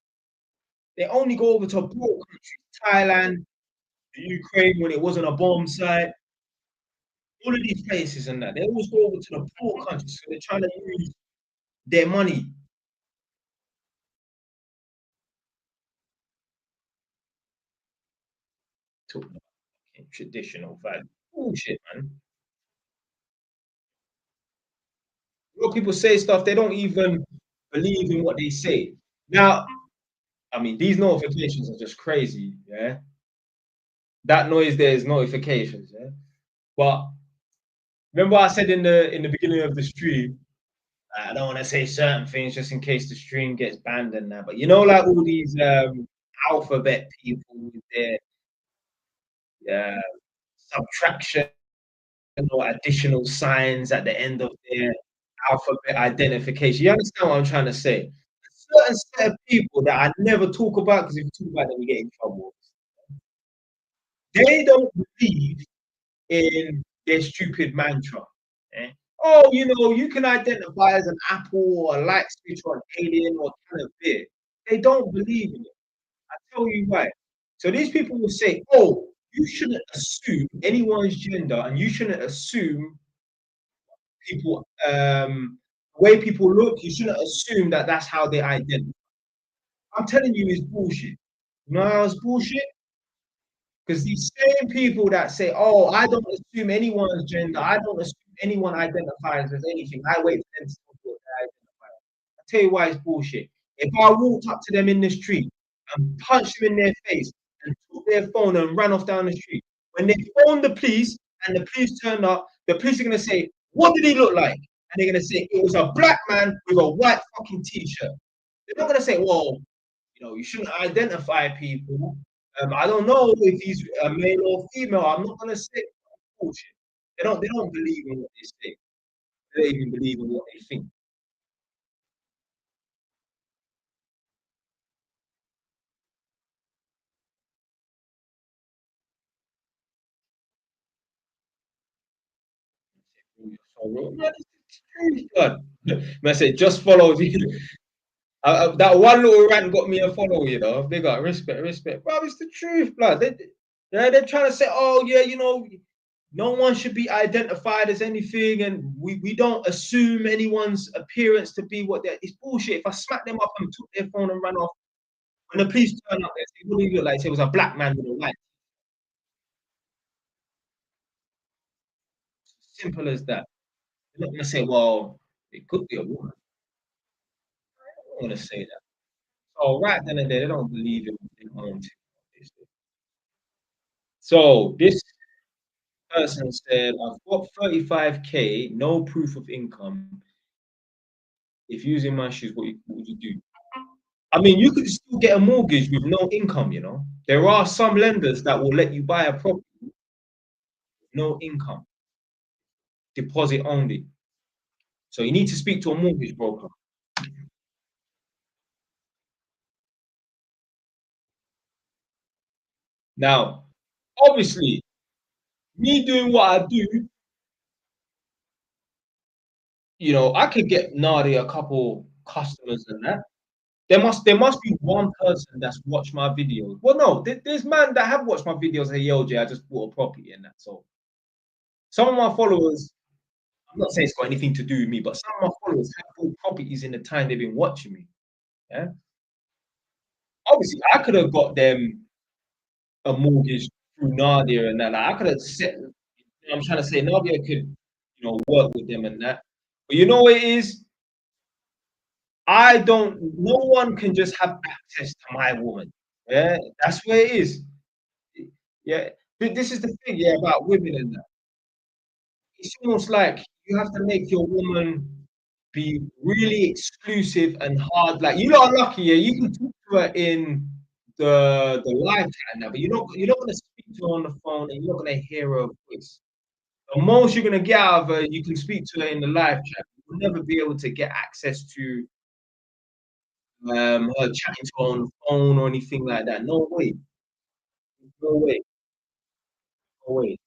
They only go over to poor countries, Thailand, the Ukraine when it wasn't a bomb site. All of these places and that. They always go over to the poor countries. So they're trying to use their money. Talking about traditional value. Bullshit, man. A lot of people say stuff, they don't even believe in what they say. Now, I mean, these notifications are just crazy, yeah. That noise there is notifications, yeah. But remember I said in the beginning of the stream, I don't want to say certain things just in case the stream gets banned and that. But you know, like all these alphabet people with their uh, subtraction or additional signs at the end of their alphabet identification. You understand what I'm trying to say? Certain set of people that I never talk about because if you talk about them, we get in trouble. They don't believe in their stupid mantra. Eh? Oh, you know, you can identify as an apple or a light switch or an alien or a can of beer. They don't believe in it. I tell you why. So these people will say, oh, you shouldn't assume anyone's gender and you shouldn't assume people the way people look, you shouldn't assume that that's how they identify. I'm telling you, it's bullshit. You know how it's bullshit? Because these same people that say, "Oh, I don't assume anyone's gender. I don't assume anyone identifies as anything. I wait for them to talk what they identify." I tell you why it's bullshit. If I walked up to them in the street and punched them in their face and took their phone and ran off down the street, when they phoned the police and the police turned up, the police are gonna say, "What did he look like?" And they're gonna say, "It was a black man with a white fucking t-shirt." They're not gonna say, "Well, you know, you shouldn't identify people. I don't know if he's a male or female. I'm not gonna say bullshit." They don't believe in what they say. They don't even believe in what they think. So, man, it's true, blood. Man, I said just follow you. That one little rant got me a follow, you know. Big up, respect, respect. Bro, it's the truth, blood. They're trying to say, oh yeah, you know, no one should be identified as anything, and we don't assume anyone's appearance to be what they're. It's bullshit. If I smack them up and took their phone and ran off, when the police turn up, they say, "What do you look like?" Say it was a black man with a white. Simple as that. They're not gonna say, "Well, it could be a woman." I don't want to say that. So right then and there, they don't believe in their own technology. So this person said, "I've got 35K, no proof of income. If using my shoes, what would you do?" I mean, you could still get a mortgage with no income, you know. There are some lenders that will let you buy a property with no income, deposit only. So you need to speak to a mortgage broker. Now, obviously, me doing what I do, you know, I could get Nadia a couple customers and that. There must be one person that's watched my videos. Well, no, there's man that have watched my videos and say, yo, Jay, I just bought a property and that. So some of my followers, I'm not saying it's got anything to do with me, but some of my followers have bought properties in the time they've been watching me. Yeah. Obviously, I could have got them a mortgage through Nadia and that. Like, I could have set. I'm trying to say Nadia could, you know, work with them and that. But you know what it is? No one can just have access to my woman. Yeah, that's where it is. Yeah. But this is the thing, yeah, about women and that. It's almost like you have to make your woman be really exclusive and hard. Like you lot are lucky, yeah. You can talk to her in the live chat now, but you're not gonna speak to her on the phone and you're not gonna hear her voice. The most you're gonna get out of her, you can speak to her in the live chat. You'll never be able to get access to her chatting to her on the phone or anything like that. No way. No way. No way.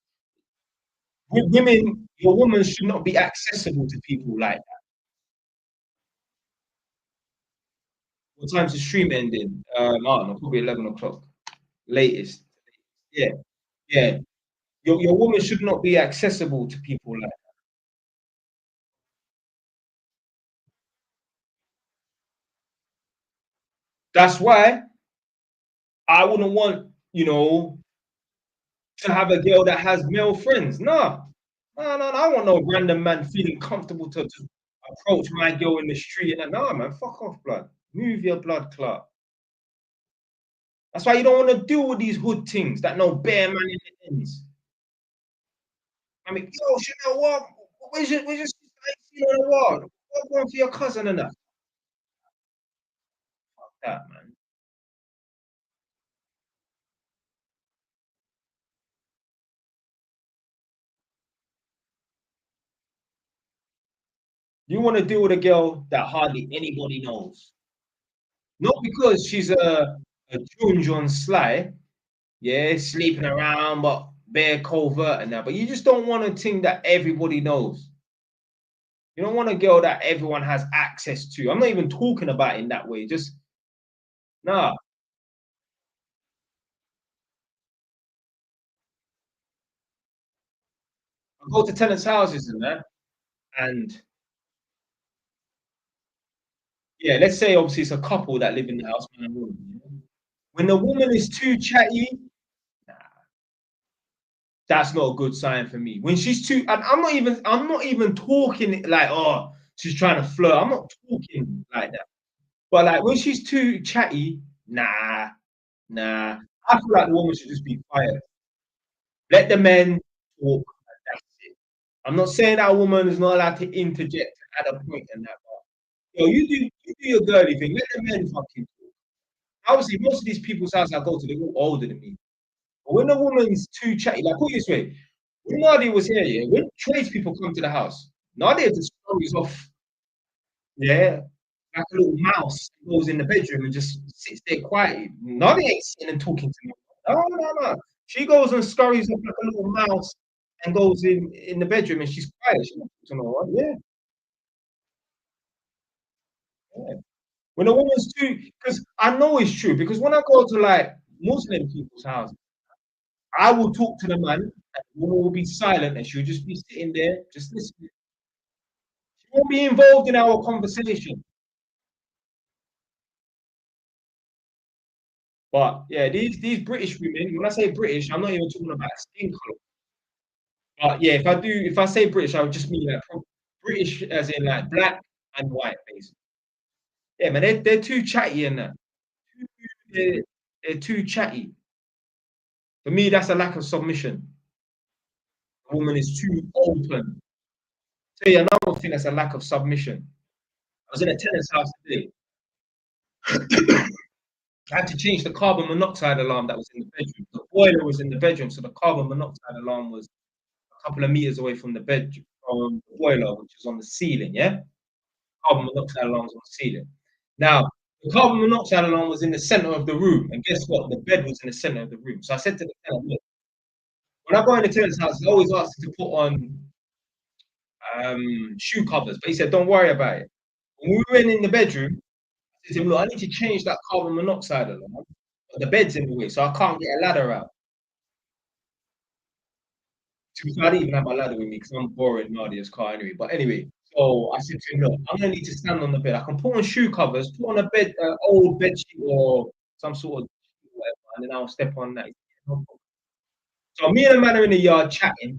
Women, your woman should not be accessible to people like that. What time's the stream ending? I don't know, probably 11 o'clock. Latest. Yeah. Yeah. Your woman should not be accessible to people like that. That's why I wouldn't want, to have a girl that has male friends. No. No, no, no. I want no random man feeling comfortable to approach my girl in the street and nah, man, fuck off, blood. Move your blood clot. That's why you don't want to deal with these hood things that no bare man in the ends. I mean, yo, Chanel, what? Where's your sister? I ain't seen her in a while. What going for your cousin and that? Fuck that, man. You want to deal with a girl that hardly anybody knows. Not because she's a June John Sly, yeah, sleeping around, but bare covert and that. But you just don't want a thing that everybody knows. You don't want a girl that everyone has access to. I'm not even talking about in that way. Just nah. I go to tenants' houses and that, and yeah, let's say obviously it's a couple that live in the house, man and woman. Yeah? When the woman is too chatty, nah, that's not a good sign for me. When she's too, and I'm not even talking like, oh, she's trying to flirt. I'm not talking like that. But like when she's too chatty, nah, nah. I feel like the woman should just be quiet. Let the men talk. And that's it. I'm not saying that a woman is not allowed to interject at a point and that. But, yo, you do your girly thing. Let the men fucking talk. Obviously, most of these people's houses I go to, they're all older than me. But when a woman's too chatty, like put it this way, when Nadia was here, yeah, when tradespeople come to the house, Nadia just throws off, yeah, like a little mouse goes in the bedroom and just sits there quietly. Nadia ain't sitting and talking to me. No, no, no. She goes and scurries off like a little mouse and goes in the bedroom and she's quiet. She don't talk to no one. Yeah, yeah. When a woman's too, because I know it's true, because when I go to like Muslim people's houses, I will talk to the man, and the woman will be silent, and she'll just be sitting there, just listening. She won't be involved in our conversation. But yeah, these British women, when I say British, I'm not even talking about skin color. But yeah, if I say British, I would just mean like British as in like black and white, basically. Yeah, man, they're too chatty and that. They're, they're too chatty. For me, that's a lack of submission. A woman is too open. Tell you another thing that's a lack of submission. I was in a tenant's house today. I had to change the carbon monoxide alarm that was in the bedroom. The boiler was in the bedroom, so the carbon monoxide alarm was a couple of meters away from the bedroom, from the boiler, which is on the ceiling. Yeah, carbon monoxide alarm was on the ceiling. Now, the carbon monoxide alarm was in the center of the room, and guess what? The bed was in the center of the room. So I said to the tenant, look, when I go in the tenant's house, I always ask him to put on shoe covers, but he said, don't worry about it. When we went in the bedroom, I said to him, look, I need to change that carbon monoxide alarm. But the bed's in the way, so I can't get a ladder out. To be fair, I didn't even have my ladder with me because I'm borrowing Nadia's car anyway. But anyway, so I said to him, look, I'm gonna need to stand on the bed. I can put on shoe covers, put on a bed, old bed sheet or some sort of whatever, and then I'll step on that. So me and the man are in the yard chatting.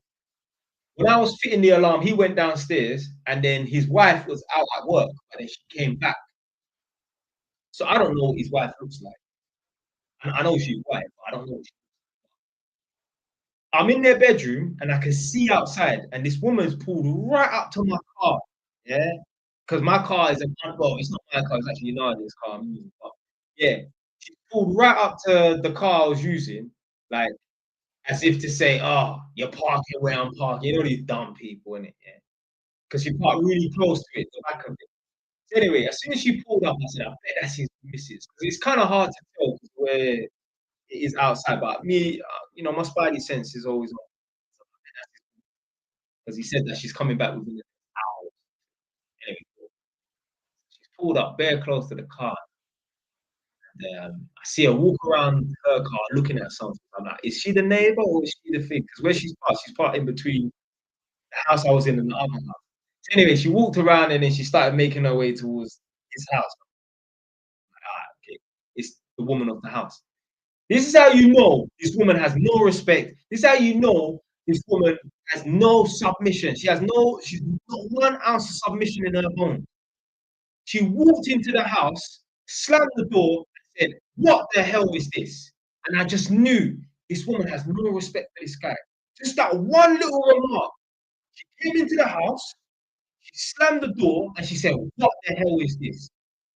When I was fitting the alarm, he went downstairs, and then his wife was out at work, and then she came back. So I don't know what his wife looks like. And I know she's white, but I don't know. I'm in their bedroom, and I can see outside, and this woman's pulled right up to my car. Yeah, because my car is well, it's not my car, it's actually Nadia's car. I'm using, but yeah, she pulled right up to the car I was using, like as if to say, "Oh, you're parking where I'm parking." You know these dumb people, innit? Yeah, because she parked really close to it, the back of it. So anyway, as soon as she pulled up, I said, "I bet that's his missus," because it's kind of hard to tell where it is outside. But me, you know, my spidey sense is always on, because he said that she's coming back within an hour. Anyway, she's pulled up very close to the car. I see her walk around her car looking at something. I'm like, is she the neighbor or is she the thing? Because where she's parked in between the house I was in and the other house. So anyway, she walked around and then she started making her way towards his house. Okay, it's the woman of the house. This is how you know this woman has no respect. This is how you know this woman has no submission. She's not 1 ounce of submission in her home. She walked into the house, slammed the door, and said, "What the hell is this?" And I just knew this woman has no respect for this guy. Just that one little remark. She came into the house, she slammed the door, and she said, "What the hell is this?"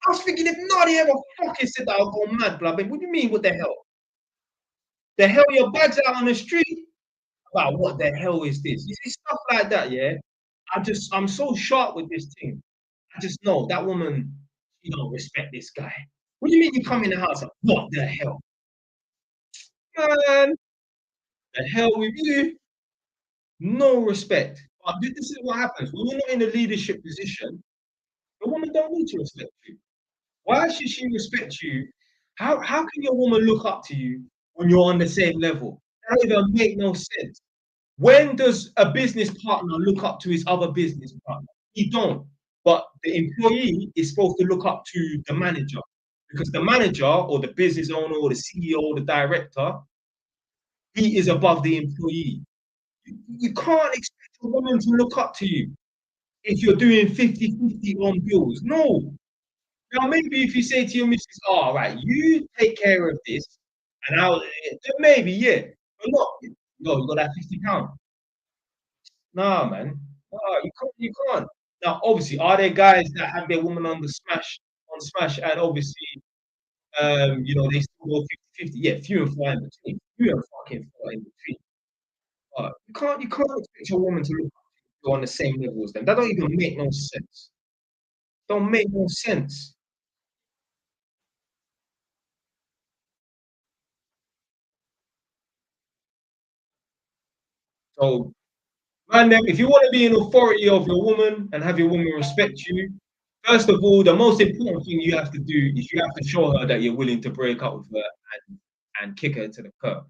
I was thinking, if nobody ever fucking said that, I'll go mad, blood. What do you mean, what the hell? The hell, your bag's out on the street? About what the hell is this? You see, stuff like that, yeah? I'm so sharp with this thing. I just know that woman, she don't respect this guy. What do you mean you come in the house? Like, what the hell? Man, the hell with you? No respect. But this is what happens. When you're not in a leadership position, the woman don't need to respect you. Why should she respect you? How can your woman look up to you when you're on the same level? That don't even make no sense. When does a business partner look up to his other business partner? He don't. But the employee is supposed to look up to the manager, because the manager or the business owner or the CEO or the director, he is above the employee. You can't expect a woman to look up to you if you're doing 50-50 on bills. No. Now, maybe if you say to your missus, "Oh, right, you take care of this," and then maybe, yeah. But not, no, you got that £50. Nah, man. Nah, you can't. Now, obviously, are there guys that have their woman on the smash, and obviously, you know, they still go 50-50? Yeah, few and far in between. Few and fucking far in between. But you can't expect your woman to look at you on the same level as them. That don't even make no sense. Don't make no sense. So, man, then, if you want to be an authority of your woman and have your woman respect you, first of all, the most important thing you have to do is you have to show her that you're willing to break up with her and kick her to the curb.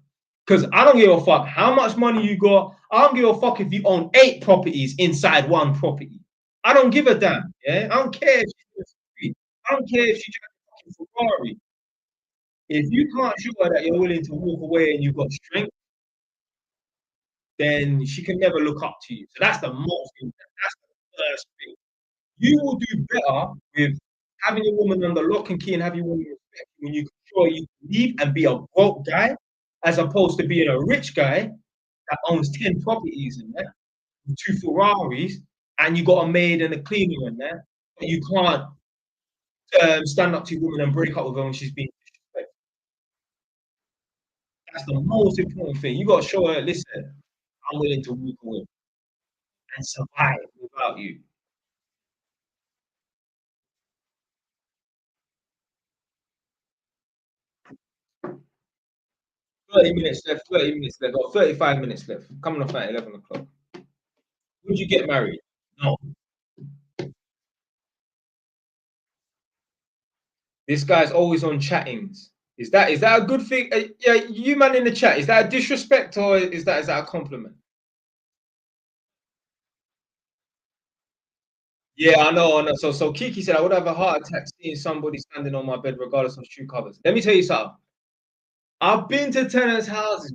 Because I don't give a fuck how much money you got. I don't give a fuck if you own 8 properties inside one property. I don't give a damn. Yeah, I don't care if she's free. I don't care if she drives a Ferrari. If you can't show her that you're willing to walk away and you've got strength, then she can never look up to you. So that's the most important. That's the first thing. You will do better with having your woman under lock and key and having your woman respect you when you can show her you can leave and be a broke guy, as opposed to being a rich guy that owns 10 properties in there, 2 Ferraris, and you got a maid and a cleaner in there, but you can't stand up to your woman and break up with her when she's being disrespectful. That's the most important thing. You got to show her, listen, I'm willing to walk away and survive without you. 30 minutes left, 30 minutes left, or 35 minutes left. Coming off at 11 o'clock. Would you get married? No. This guy's always on chattings. Is that a good thing? Yeah, you man in the chat. Is that a disrespect or is that a compliment? Yeah, I know, I know. So Kiki said I would have a heart attack seeing somebody standing on my bed regardless of shoe covers. Let me tell you something. I've been to tenants' houses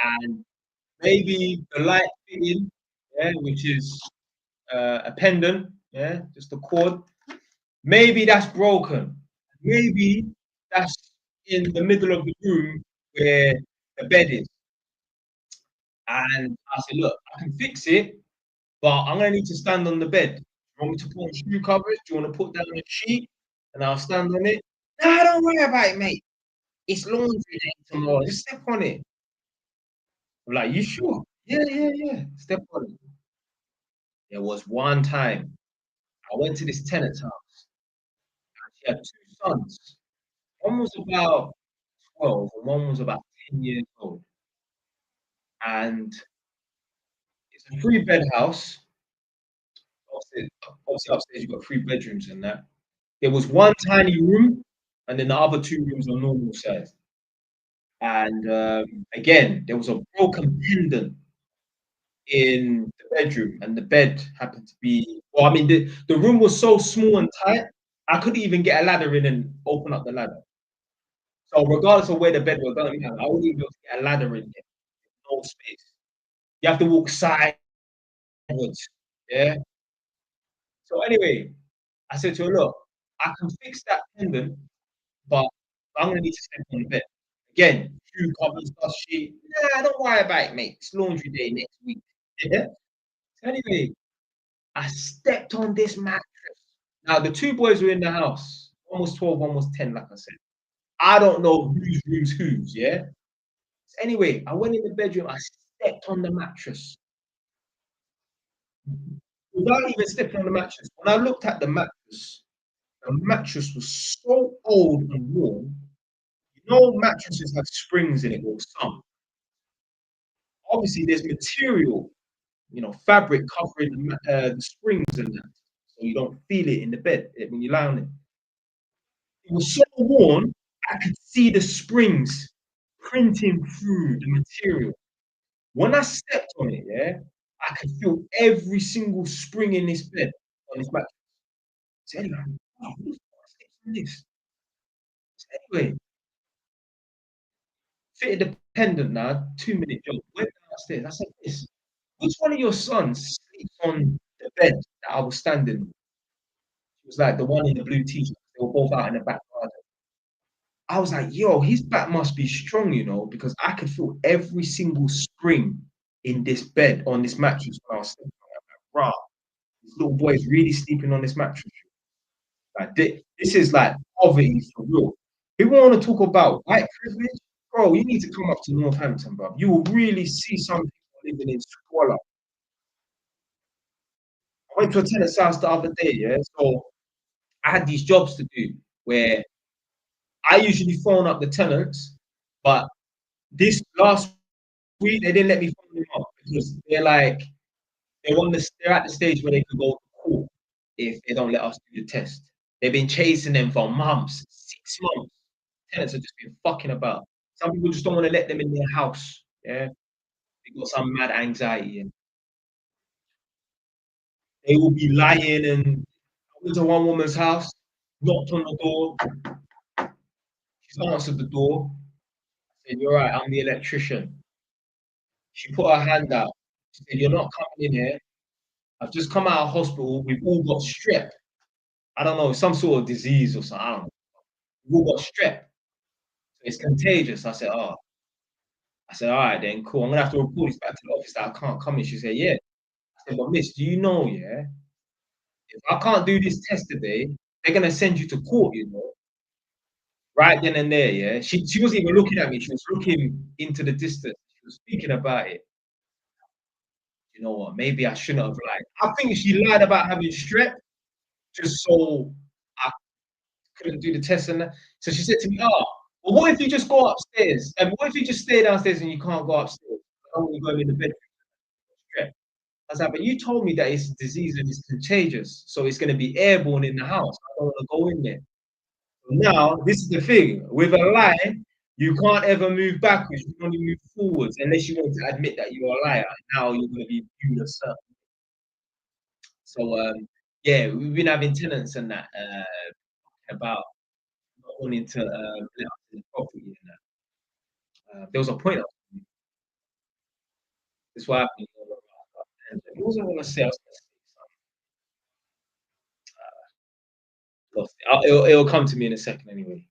and maybe the light fitting, yeah, which is a pendant, yeah, just a cord. Maybe that's broken. Maybe that's in the middle of the room where the bed is. And I said, look, I can fix it, but I'm gonna need to stand on the bed. You want me to put on shoe covers? Do you want to put down a sheet and I'll stand on it? No, don't worry about it, mate. It's laundry day tomorrow. Just step on it. I'm like, you sure? Yeah, yeah, yeah. Step on it. There was one time I went to this tenant's house. She had two sons. One was about 12 and one was about 10 years old. And it's a three-bed house. Obviously, upstairs you've got three bedrooms in that. There was one tiny room, and then the other two rooms are normal size. And again, there was a broken pendant in the bedroom, and the bed happened to be. Well, I mean, the room was so small and tight, I couldn't even get a ladder in and open up the ladder. So regardless of where the bed was, I wouldn't even be able to get a ladder in there. No space. You have to walk sideways. Yeah. So anyway, I said to her, look, I can fix that pendant, but I'm gonna need to step on the bed. Again, shoe covers, dust sheet. Nah, don't worry about it, mate. It's laundry day next week. Yeah. So anyway, I stepped on this mattress. Now the two boys were in the house. One was 12, one was 10, like I said. I don't know whose room's whose, yeah. So anyway, I went in the bedroom, I stepped on the mattress. Without even stepping on the mattress. When I looked at the mattress was so old and worn. You know, mattresses have springs in it, or some. Obviously, there's material, fabric covering the springs and that, so you don't feel it in the bed when you lie on it. It was so worn, I could see the springs printing through the material. When I stepped on it, yeah, I could feel every single spring in this bed, on this mattress. So anyway, wow, who the fuck stepped on this? So anyway, fitted the pendant now, 2-minute job. Went downstairs. I said, this, which one of your sons sleeps on the bed that I was standing on? It was like the one in the blue t-shirt. They were both out in the back garden. I was like, yo, his back must be strong, because I could feel every single spring in this bed, on this mattress when I was sleeping. I'm like, rah, this little boy is really sleeping on this mattress. Like, this is like poverty for real. People want to talk about white privilege. Bro, you need to come up to Northampton, bro. You will really see some people living in squalor. I went to a tenant's house the other day, yeah. So I had these jobs to do where I usually phone up the tenants, but this last week they didn't let me phone them up because they're at the stage where they could go to court if they don't let us do the test. They've been chasing them for months, 6 months. Tenants have just been fucking about. Some people just don't want to let them in their house. Yeah, they got some mad anxiety, and they will be lying. And I went to one woman's house, knocked on the door. She's answered the door. I said, "You're right. I'm the electrician." She put her hand out. She said, "You're not coming in here. I've just come out of hospital. We've all got strep. I don't know, some sort of disease or something. I don't know. We've all got strep. So it's contagious." I said, "Oh." I said, "All right, then, cool. I'm gonna have to report this back to the office that I can't come in." She said, "Yeah." I said, "But miss, do you know, yeah, if I can't do this test today, they're gonna send you to court, you know." Right then and there, yeah. She wasn't even looking at me, she was looking into the distance. She was thinking about it. You know what? Maybe I shouldn't have lied. I think she lied about having strep just so I couldn't do the test and that. So she said to me, "Oh, well, what if you just go upstairs? And what if you just stay downstairs and you can't go upstairs? I don't want you going in the bedroom." Strep. I was like, "But you told me that it's a disease and it's contagious, so it's going to be airborne in the house. I don't want to go in there." Now, this is the thing with a lie, you can't ever move backwards, you can only move forwards unless you want to admit that you're a liar. Now you're going to be viewed as certain. So, yeah, we've been having tenants and that about not wanting to let us in the property and that. There was a point. This is what happened. What was I gonna say? I was gonna say something. Lost it. It'll come to me in a second anyway.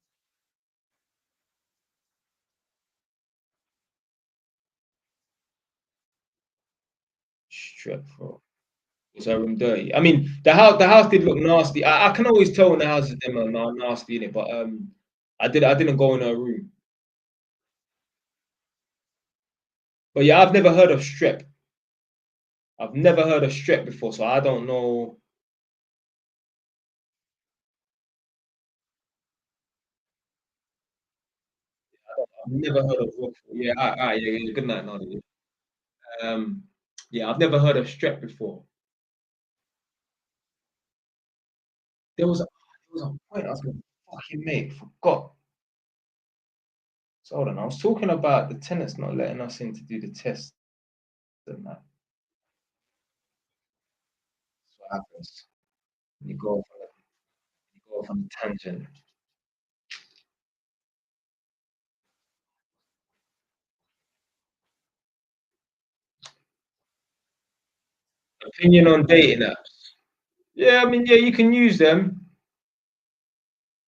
Strep throat. Was her room dirty? I mean, the house did look nasty. I can always tell when the houses them are nasty in it, but I didn't go in her room. But yeah, I've never heard of strep. I've never heard of strep before, so I don't know. I've never heard of rock. Yeah, yeah, yeah. Good night, Nadia. Um, yeah, I've never heard of strep before. There was a point I was gonna fucking make. Forgot. So hold on. I was talking about the tenants not letting us in to do the test and that. That's what happens. You go off on a, you go off on a tangent. Opinion on dating apps. Yeah, I mean, yeah, you can use them,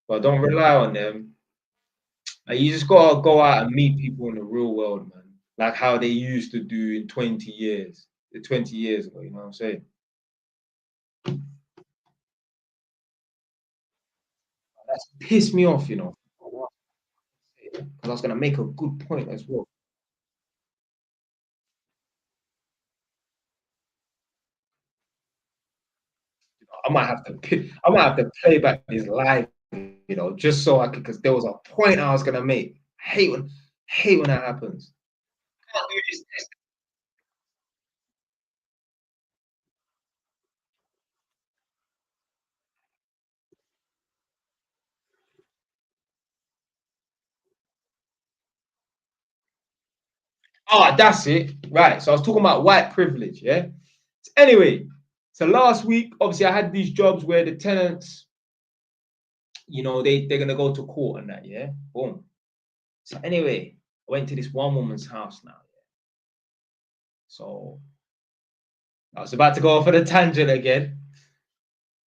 but don't rely on them. Like, you just gotta go out and meet people in the real world, man. Like how they used to do in 20 years, 20 years ago. You know what I'm saying? That's pissed me off, you know. Because I was gonna make a good point as well. I might have to play back this live, you know, just so I could, because there was a point I was gonna make. I hate when that happens. Can't do this. Ah, that's it. Right. So I was talking about white privilege, yeah. So anyway, so last week, obviously, I had these jobs where the tenants, you know, they're gonna go to court and that, yeah. Boom. So anyway, I went to this one woman's house now. Yeah? So I was about to go off on a tangent again.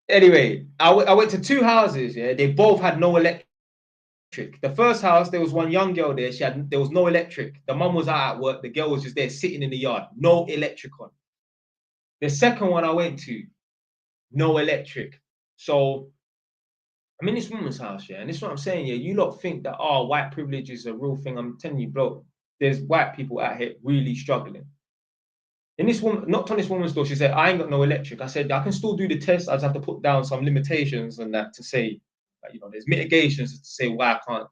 Anyway, I went to two houses. Yeah, they both had no electric. The first house, there was one young girl there. There was no electric. The mum was out at work. The girl was just there sitting in the yard, no electric on. The second one I went to, no electric. So I'm in this woman's house, yeah, and this is what I'm saying, yeah. You lot think that white privilege is a real thing. I'm telling you, bro, there's white people out here really struggling. In this woman, knocked on this woman's door. She said, "I ain't got no electric." I said, "I can still do the test. I just have to put down some limitations and that to say, like, you know, there's mitigations to say why I can't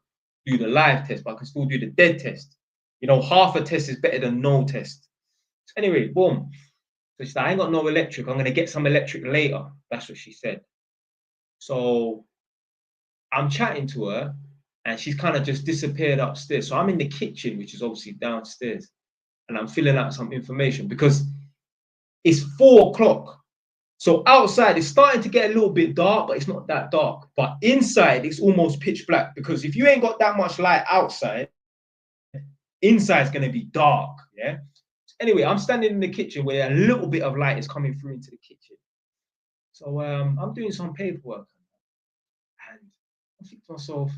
do the live test, but I can still do the dead test. You know, half a test is better than no test." So anyway, boom. So she said, "I ain't got no electric. I'm gonna get some electric later." That's what she said. So I'm chatting to her, and she's kind of just disappeared upstairs. So I'm in the kitchen, which is obviously downstairs, and I'm filling out some information because it's 4 o'clock. So outside it's starting to get a little bit dark, but it's not that dark. But inside it's almost pitch black because if you ain't got that much light outside, inside's gonna be dark. Yeah. Anyway, I'm standing in the kitchen where a little bit of light is coming through into the kitchen. So I'm doing some paperwork, and I think to myself,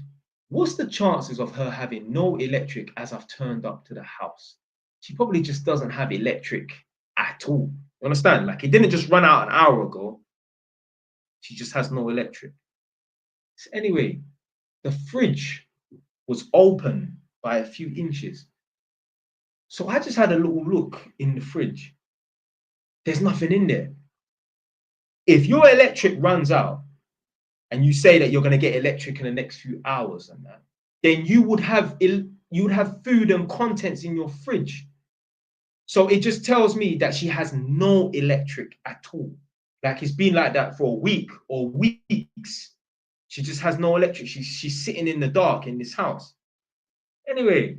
what's the chances of her having no electric as I've turned up to the house? She probably just doesn't have electric at all. You understand? Like, it didn't just run out an hour ago. She just has no electric. So anyway, the fridge was open by a few inches. So I just had a little look in the fridge. There's nothing in there. If your electric runs out and you say that you're going to get electric in the next few hours and that, then you would have food and contents in your fridge. So it just tells me that she has no electric at all. Like, it's been like that for a week or weeks. She just has no electric. She's sitting in the dark in this house. Anyway,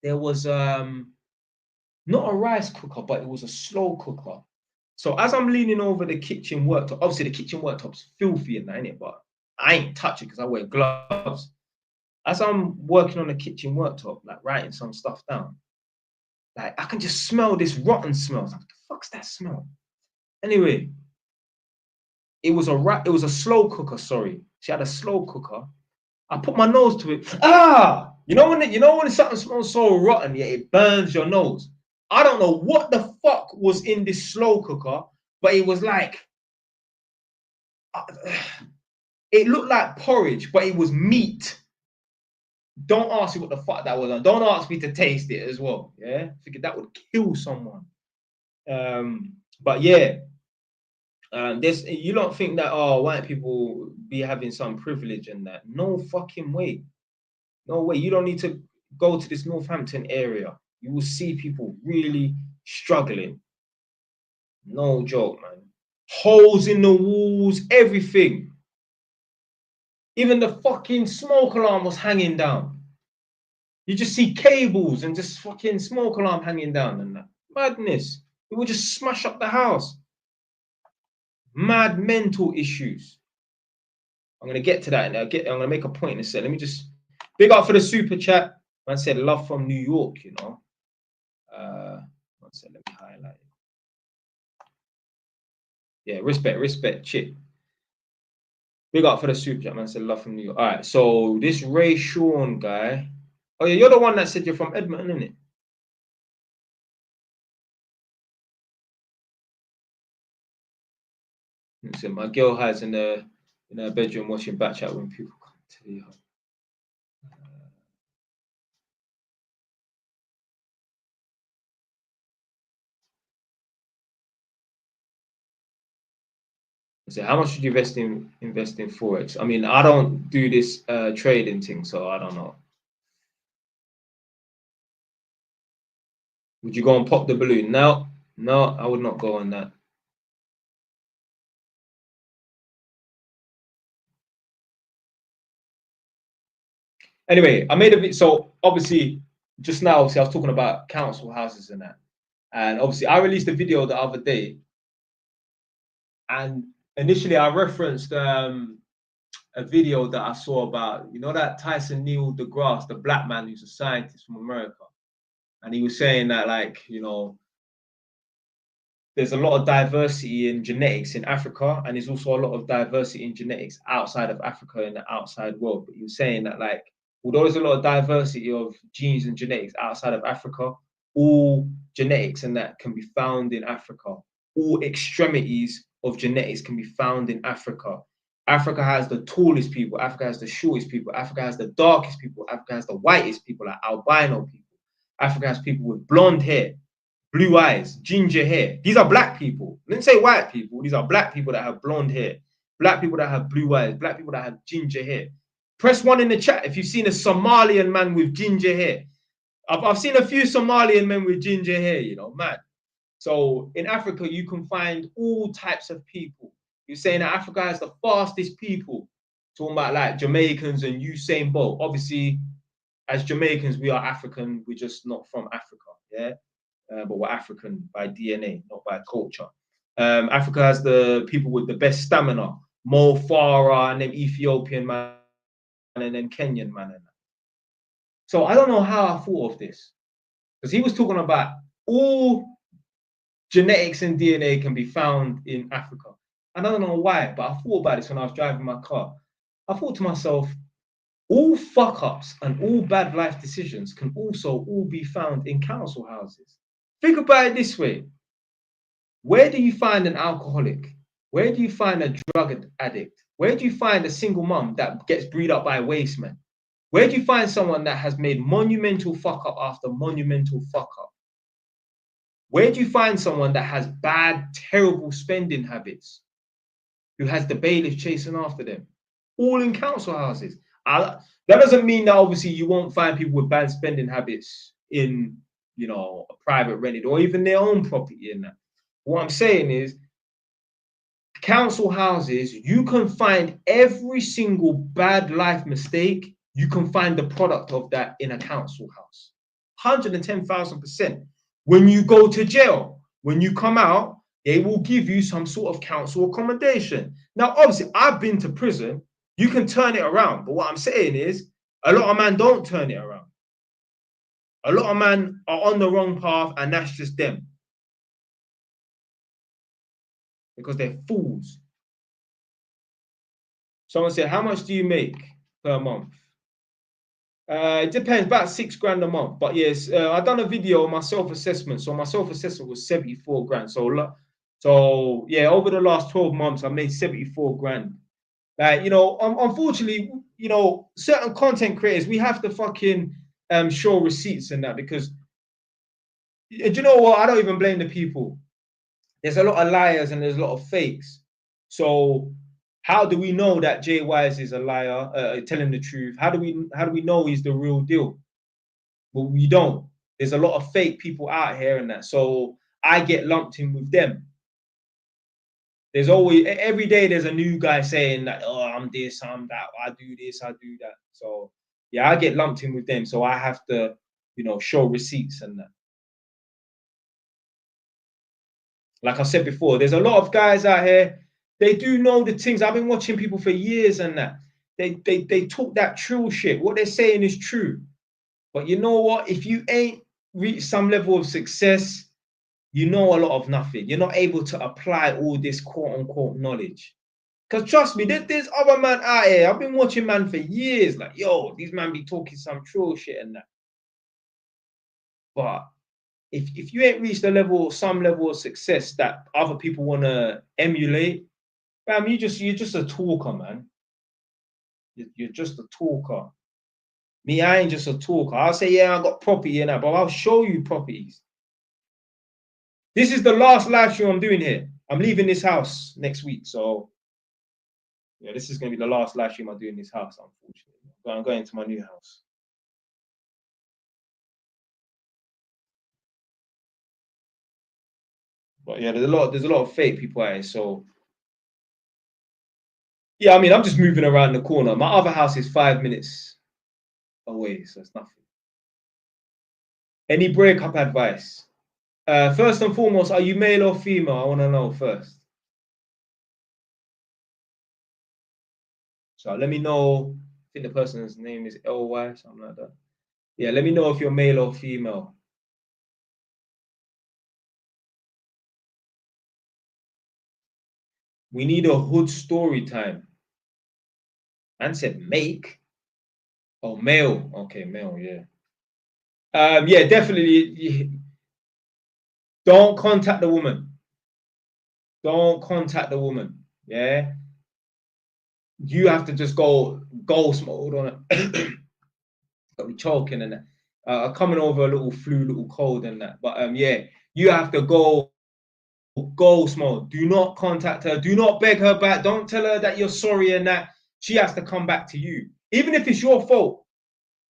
there was not a rice cooker, but it was a slow cooker. So as I'm leaning over the kitchen worktop, obviously the kitchen worktop's filthy and that, innit? But I ain't touch it because I wear gloves. As I'm working on the kitchen worktop, like writing some stuff down, like I can just smell this rotten smell. Like, what the fuck's that smell? Anyway, it was a slow cooker, sorry. She had a slow cooker. I put my nose to it. Ah! You know when something smells so rotten, yeah, it burns your nose. I don't know what the fuck was in this slow cooker, but it was like it looked like porridge, but it was meat. Don't ask me what the fuck that was on. Don't ask me to taste it as well. Yeah, figured that would kill someone. But yeah, this you don't think that white people be having some privilege and that? No fucking way. No way. You don't need to go to this Northampton area. You will see people really struggling. No joke, man. Holes in the walls, everything. Even the fucking smoke alarm was hanging down. You just see cables and just fucking smoke alarm hanging down and that. Madness. It would just smash up the house. Mad mental issues. I'm going to get to that and I'm going to make a point in a second. Let me just big up for the super chat. Man said love from New York, you know. One second, let me highlight it. Yeah, respect, chip. Big up for the super chat, man said love from New York. All right, so this Ray Sean guy. Oh yeah, you're the one that said you're from Edmonton, isn't it? So my girl hides in her bedroom watching Backchat when people come to the house. So how much should you invest in Forex? I mean, I don't do this trading thing, so I don't know. Would you go and pop the balloon? No, I would not go on that. Anyway, I made a bit. So obviously, just now, obviously, I was talking about council houses and that, and obviously, I released a video the other day, and initially, I referenced a video that I saw about, you know, that Tyson Neil deGrasse, the black man who's a scientist from America, and he was saying that, like, you know, there's a lot of diversity in genetics in Africa, and there's also a lot of diversity in genetics outside of Africa in the outside world. But he was saying that, like, although there's a lot of diversity of genes and genetics outside of Africa, all genetics and that can be found in Africa. All extremities of genetics can be found in Africa. Africa has the tallest people. Africa has the shortest people. Africa has the darkest people. Africa has the whitest people, like albino people. Africa has people with blonde hair, blue eyes, ginger hair. These are black people. I didn't say white people. These are black people that have blonde hair, black people that have blue eyes, black people that have ginger hair. Press 1 in the chat if you've seen a Somalian man with ginger hair. I've seen a few Somalian men with ginger hair, you know, man. So in Africa, you can find all types of people. You're saying that Africa has the fastest people. Talking about like Jamaicans and Usain Bolt. Obviously, as Jamaicans, we are African. We're just not from Africa, yeah? But we're African by DNA, not by culture. Africa has the people with the best stamina. Mo Farah and them Ethiopian man and then Kenyan man. So I don't know how I thought of this, because he was talking about all genetics and DNA can be found in Africa. And I don't know why, but I thought about this when I was driving my car. I thought to myself, all fuck-ups and all bad life decisions can also all be found in council houses. Think about it this way. Where do you find an alcoholic? Where do you find a drug addict? Where do you find a single mum that gets breed up by waste men? Where do you find someone that has made monumental fuck up after monumental fuck up? Where do you find someone that has bad, terrible spending habits, who has the bailiff chasing after them? All in council houses. That doesn't mean that obviously you won't find people with bad spending habits in, you know, a private rented or even their own property in that. What I'm saying is, council houses, you can find every single bad life mistake. You can find the product of that in a council house. 110,000%. When you go to jail, when you come out, they will give you some sort of council accommodation. Now, obviously, I've been to prison. You can turn it around. But what I'm saying is, a lot of men don't turn it around. A lot of men are on the wrong path, and that's just them. because they're fools. Someone said, how much do you make per month? It depends, about £6 a month. But yes, I've done a video on my self-assessment. So my self-assessment was 74 grand. So yeah, over the last 12 months, I made 74 grand. Like, you know, unfortunately, you know, certain content creators, we have to fucking show receipts and that, because do you know what? I don't even blame the people. There's a lot of liars and there's a lot of fakes. So how do we know that Jay Wise is a liar, telling the truth? How do we know he's the real deal? Well, we don't. There's a lot of fake people out here and that. So I get lumped in with them. There's always, every day there's a new guy saying that, oh, I'm this, I'm that, I do this, I do that. So yeah, I get lumped in with them. So I have to, you know, show receipts and that. Like I said before, there's a lot of guys out here, they do know the things. I've been watching people for years and that. They talk that true shit. What they're saying is true. But you know what? If you ain't reached some level of success, you know a lot of nothing. You're not able to apply all this quote unquote knowledge. Because trust me, there's other man out here. I've been watching man for years. Like, yo, these man be talking some true shit and that. But if you ain't reached some level of success that other people want to emulate, fam, you're just a talker, man. You're just a talker. Me, I ain't just a talker. I'll say, yeah, I got property and that, but I'll show you properties. This is the last live stream I'm doing here. I'm leaving this house next week. So, yeah, this is going to be the last live stream I do in this house, unfortunately. I'm going to my new house. But yeah, there's a lot of fake people out here. So, yeah, I mean, I'm just moving around the corner. My other house is 5 minutes away, so it's nothing. Any breakup advice? First and foremost, are you male or female? I want to know first. So let me know. I think the person's name is LY, something like that. Yeah, let me know if you're male or female. We need a hood story time. And said make. Oh, male. Okay, male, yeah. Yeah, definitely. Don't contact the woman. Don't contact the woman. Yeah. You have to just go ghost mode on it. Got me choking and that. Coming over a little flu, little cold and that. But yeah, you have to go ghost mode. Do not contact her. Do not beg her back. Don't tell her that you're sorry and that. She has to come back to you. Even if it's your fault.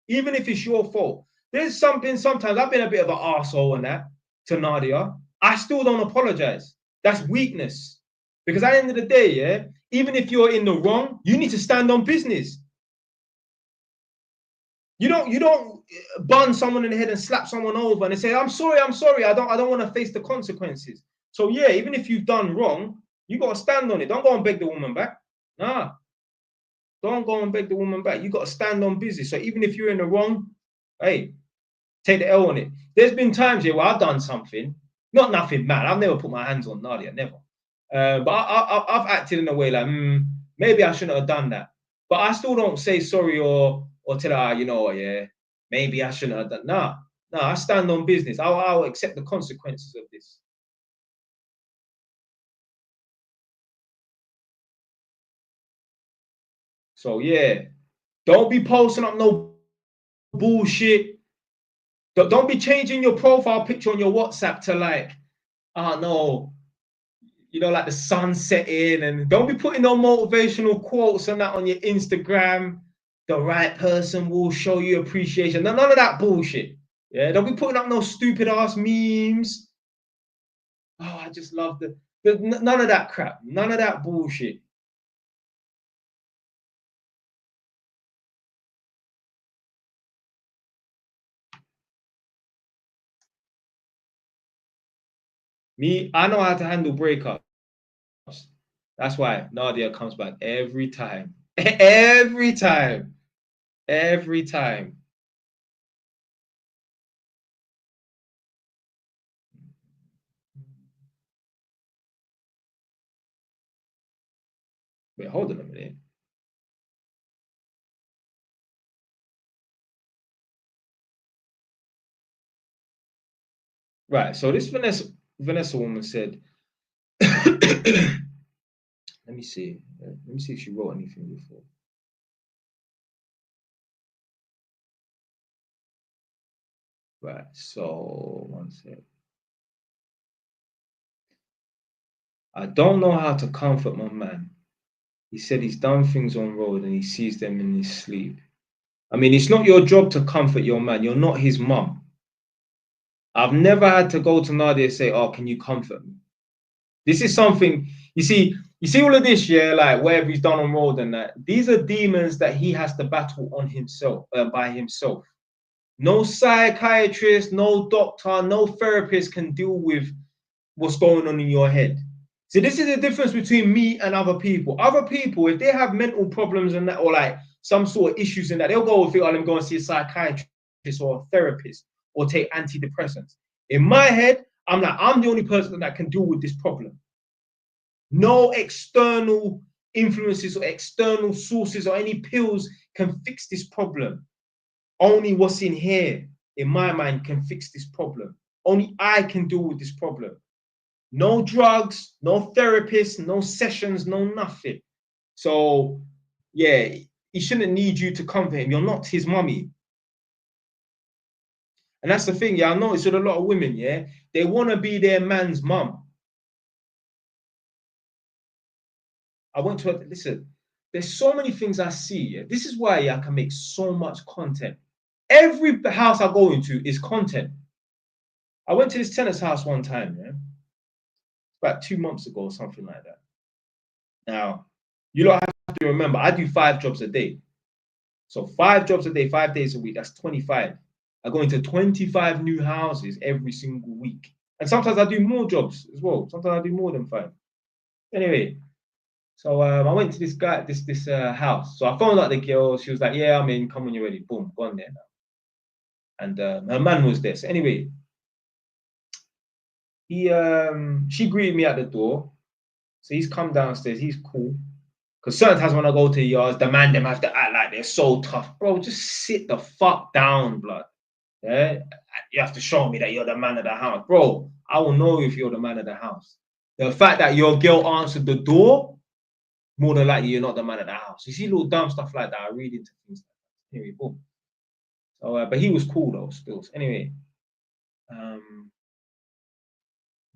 Even if it's your fault. There's something, sometimes I've been a bit of an arsehole on that to Nadia. I still don't apologize. That's weakness. Because at the end of the day, yeah, even if you're in the wrong, you need to stand on business. You don't bun someone in the head and slap someone over and say, I'm sorry, I don't want to face the consequences. So yeah, even if you've done wrong, you got to stand on it. Don't go and beg the woman back. Nah. Don't go and beg the woman back. You got to stand on business. So even if you're in the wrong, hey, take the L on it. There's been times here where I've done something, not nothing mad. I've never put my hands on Nadia, never. But I've acted in a way like, maybe I shouldn't have done that. But I still don't say sorry or tell her, you know, yeah, maybe I shouldn't have done. Nah, I stand on business. I'll accept the consequences of this. So yeah, don't be posting up no bullshit. Don't be changing your profile picture on your WhatsApp to like, I don't know, you know, like the sun setting, and don't be putting no motivational quotes and that on your Instagram. The right person will show you appreciation. None of that bullshit. Yeah, don't be putting up no stupid ass memes. Oh, I just love none of that crap. None of that bullshit. Me, I know how to handle breakups. That's why Nadia comes back every time. Every time. Every time. Wait, hold on a minute. Right, so this Vanessa woman said, let me see. Let me see if she wrote anything before. Right, so one sec. I don't know how to comfort my man. He said he's done things on road and he sees them in his sleep. I mean, it's not your job to comfort your man. You're not his mum. I've never had to go to Nadia and say, oh, can you comfort me? This is something, you see all of this, yeah, like whatever he's done on road and that. These are demons that he has to battle on himself, by himself. No psychiatrist, no doctor, no therapist can deal with what's going on in your head. See, this is the difference between me and other people. Other people, if they have mental problems and that, or like some sort of issues in that, they'll go and think, oh, I'm going to see a psychiatrist or a therapist or take antidepressants. In my head, I'm like, I'm the only person that can deal with this problem. No external influences or external sources or any pills can fix this problem. Only what's in here, in my mind, can fix this problem. Only I can deal with this problem. No drugs, no therapists, no sessions, no nothing. So, yeah, he shouldn't need you to comfort him. You're not his mummy. And that's the thing, yeah, I noticed with a lot of women, yeah, they want to be their man's mum. I went to, listen, there's so many things I see, yeah. This is why I can make so much content. Every house I go into is content. I went to this tenant's house one time, yeah, about 2 months ago or something like that. Now, you don't have to remember, I do 5 jobs a day. So 5 jobs a day, 5 days a week, that's 25. I go into 25 new houses every single week. And sometimes I do more jobs as well. Sometimes I do more than 5. Anyway, so I went to this guy, this house. So I phoned up the girl. She was like, yeah, I'm in, come when you're ready. Boom, gone there now. And her man was there. So anyway, she greeted me at the door. So he's come downstairs. He's cool. Because certain times when I go to the yards, the man them have to act like they're so tough. Bro, just sit the fuck down, blood. Yeah? You have to show me that you're the man of the house. Bro, I will know if you're the man of the house. The fact that your girl answered the door, more than likely you're not the man of the house. You see little dumb stuff like that, I read into things like that. Anyway, boom. So, but he was cool though, still. So anyway,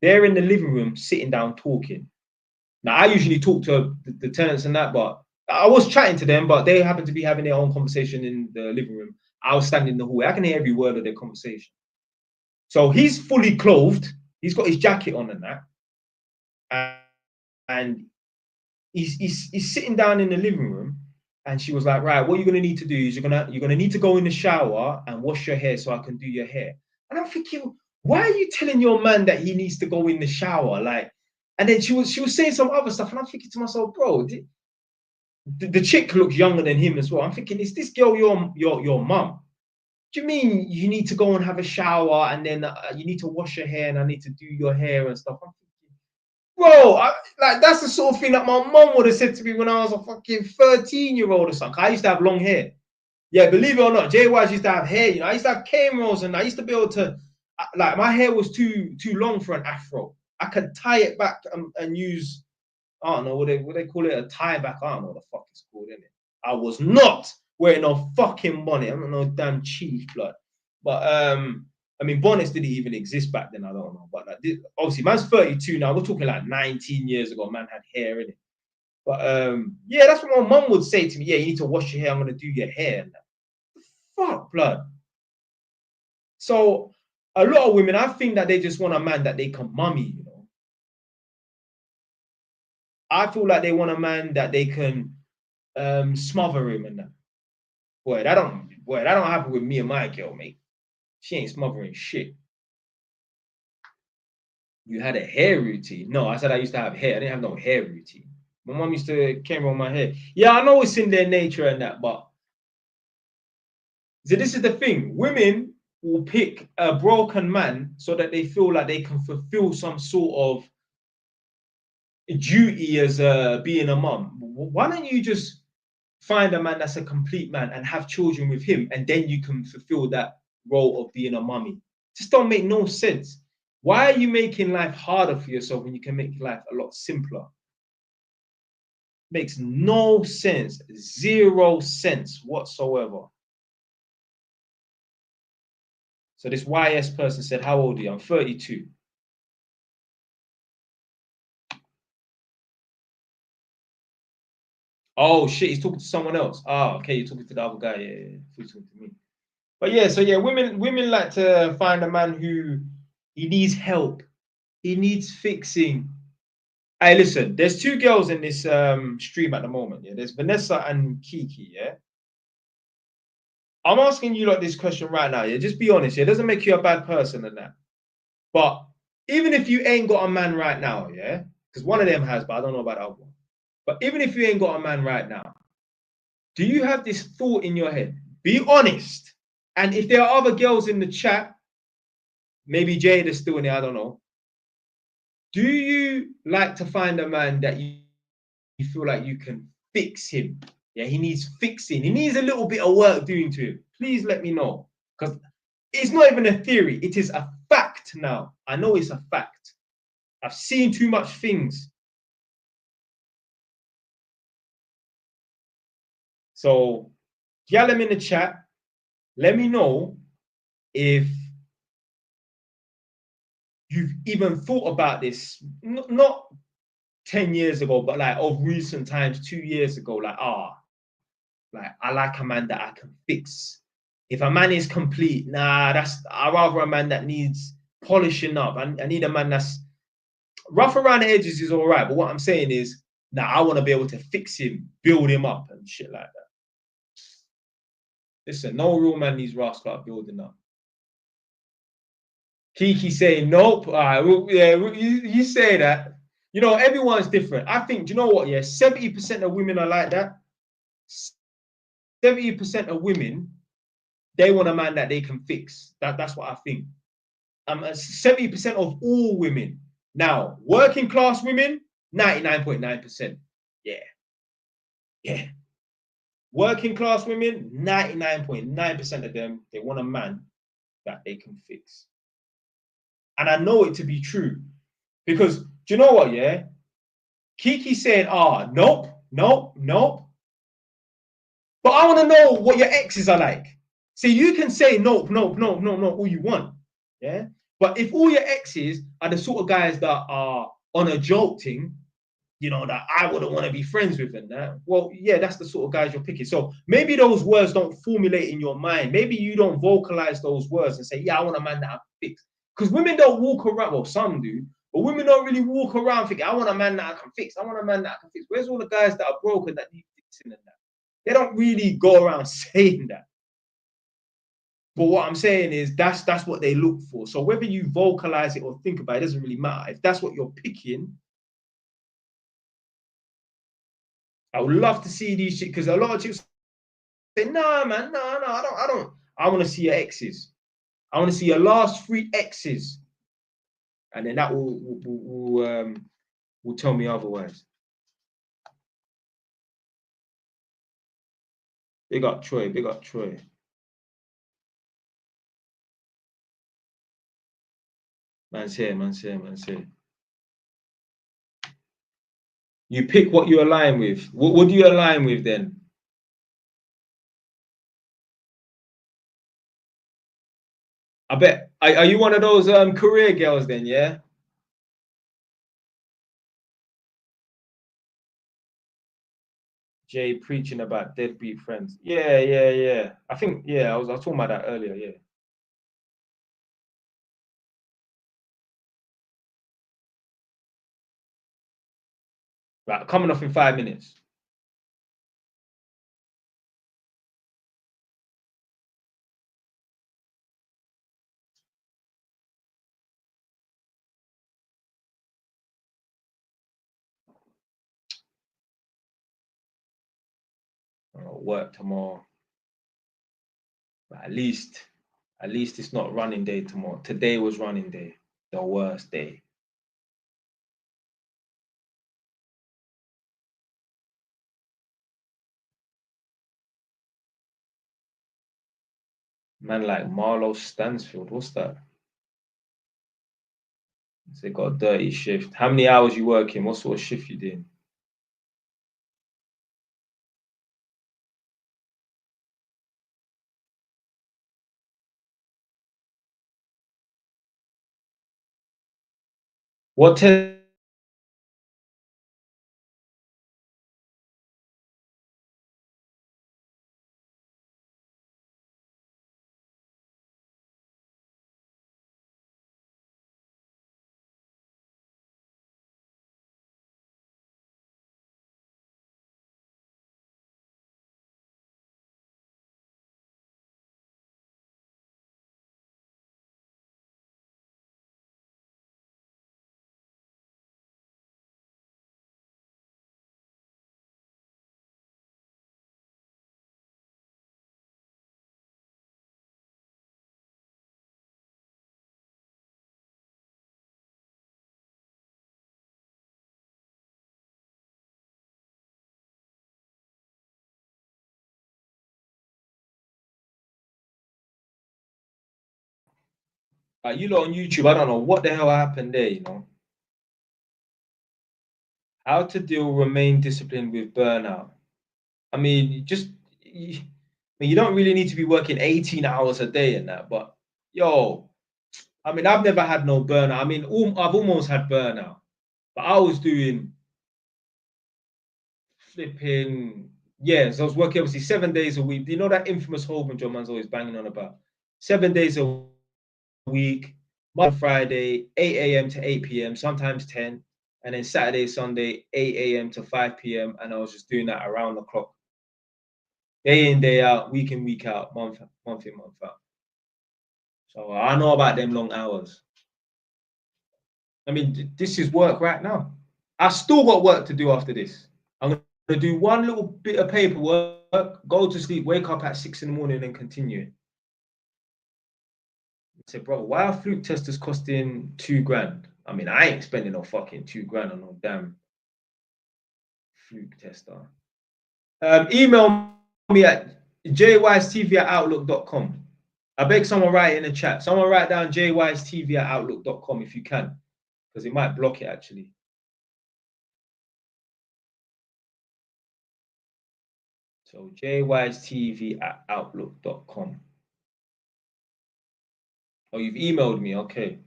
they're in the living room, sitting down, talking. Now, I usually talk to the tenants and that, but I was chatting to them, but they happened to be having their own conversation in the living room. I was standing in the hallway. I can hear every word of their conversation. So he's fully clothed. He's got his jacket on and that. And he's sitting down in the living room. And she was like, right, what you're going to need to do is you're gonna need to go in the shower and wash your hair so I can do your hair. And I'm thinking, why are you telling your man that he needs to go in the shower? Like, and then she was saying some other stuff, and I'm thinking to myself, bro, the chick looks younger than him as well. I'm thinking, is this girl your mum? Do you mean you need to go and have a shower and then you need to wash your hair and I need to do your hair and stuff? I'm thinking, bro, like that's the sort of thing that my mum would have said to me when I was a fucking 13-year-old or something. I used to have long hair. Yeah, believe it or not, JY used to have hair. You know, I used to have cane rolls and I used to be able to, like, my hair was too long for an afro. I could tie it back and use, I don't know what they call it, a tie back. I don't know what the fuck it's called, innit? I was not wearing no fucking bonnet. I'm not no damn chief, blood. But I mean, bonnets didn't even exist back then. I don't know, but like, obviously, man's 32 now. We're talking like 19 years ago. Man had hair in it. But yeah, that's what my mum would say to me. Yeah, you need to wash your hair. I'm gonna do your hair. And that. Fuck, blood. So a lot of women, I think that they just want a man that they can mummy, you know. I feel like they want a man that they can smother him and that. Boy, that don't happen with me and my girl, mate. She ain't smothering shit. You had a hair routine. No, I said I used to have hair. I didn't have no hair routine. My mom used to camera on my hair. Yeah, I know it's in their nature and that, but so this is the thing. Women will pick a broken man so that they feel like they can fulfill some sort of duty as being a mum. Why don't you just find a man that's a complete man and have children with him, and then you can fulfill that role of being a mummy? Just don't make no sense. Why are you making life harder for yourself when you can make life a lot simpler? Makes no sense. 0 sense whatsoever. So this YS person said, how old are you? I'm 32. Oh shit, he's talking to someone else. Oh, okay, you're talking to the other guy. Yeah. He's talking to me. But yeah, so yeah, women like to find a man who he needs help. He needs fixing. Hey, listen, there's 2 girls in this stream at the moment. Yeah, there's Vanessa and Kiki. Yeah, I'm asking you like this question right now. Yeah, just be honest. Yeah, it doesn't make you a bad person and that. But even if you ain't got a man right now, yeah, because one of them has, but I don't know about the other one. But even if you ain't got a man right now, do you have this thought in your head? Be honest. And if there are other girls in the chat, maybe Jade is still in there, I don't know. Do you like to find a man that you feel like you can fix him? Yeah, he needs fixing. He needs a little bit of work doing to him. Please let me know. Because it's not even a theory. It is a fact now. I know it's a fact. I've seen too much things. So, yell them in the chat. Let me know if you've even thought about this. Not 10 years ago, but like of recent times, 2 years ago, like, like I like a man that I can fix. If a man is complete, nah, I rather a man that needs polishing up. I need a man that's rough around the edges is all right. But what I'm saying is, nah, I want to be able to fix him, build him up and shit like that. Listen, no real man needs rascal building up. Kiki saying nope. All right, well, yeah, you say that. You know, everyone's different. I think, do you know what? Yeah, 70% of women are like that. 70% of women, they want a man that they can fix. That's what I think. 70% of all women. Now, working class women, 99.9%. Yeah. Yeah. Working class women, 99.9% of them, they want a man that they can fix. And I know it to be true. Because, do you know what, yeah? Kiki said, nope, nope, nope. But I want to know what your exes are like. See, you can say nope, nope, nope, nope, nope, all you want. Yeah. But if all your exes are the sort of guys that are on a joke thing, you know, that I wouldn't want to be friends with and that, well, yeah, that's the sort of guys you're picking. So maybe those words don't formulate in your mind. Maybe you don't vocalize those words and say, yeah, I want a man that I can fix. Because women don't walk around, well, some do, but women don't really walk around thinking, I want a man that I can fix. I want a man that I can fix. Where's all the guys that are broken that need fixing and that? They don't really go around saying that. But what I'm saying is that's what they look for. So whether you vocalize it or think about it, it doesn't really matter. If that's what you're picking, I would love to see these shit because a lot of chicks say, nah, man, no, I don't. I want to see your exes. I want to see your last 3 exes. And then that will tell me otherwise. Big up Troy, big up Troy. Man's here, man's here, man's here. You pick what you align with. What do you align with then? I bet. Are you one of those career girls then, yeah? Jay preaching about deadbeat friends. Yeah. I think, yeah, I was talking about that earlier, yeah. Right, coming off in 5 minutes. I'll work tomorrow. But at least it's not running day tomorrow. Today was running day. The worst day. Man like Marlo Stansfield. What's that? They got a dirty shift. How many hours you working? What sort of shift you doing? What test? You lot on YouTube, I don't know what the hell happened there, you know. How to remain disciplined with burnout. I mean, you don't really need to be working 18 hours a day and that, but yo, I mean, I've never had no burnout. I mean, I've almost had burnout, but I was doing flipping, yeah, so I was working obviously 7 days a week. You know that infamous Holborn job man's always banging on about? 7 days a week, Monday, Friday, 8 a.m. to 8 p.m., sometimes 10, and then Saturday, Sunday, 8 a.m. to 5 p.m. And I was just doing that around the clock, day in, day out, week in, week out, month in, month out. So I know about them long hours. I mean, this is work right now. I still got work to do after this. I'm going to do one little bit of paperwork, go to sleep, wake up at 6 in the morning and continue. I said, bro, why are fluke testers costing $2,000? I mean, I ain't spending no fucking $2,000 on no damn fluke tester. Email me at jystv@outlook.com. I beg someone write in the chat. Someone write down jystv@outlook.com if you can, because it might block it actually. So jystv@outlook.com. Oh, you've emailed me. Okay.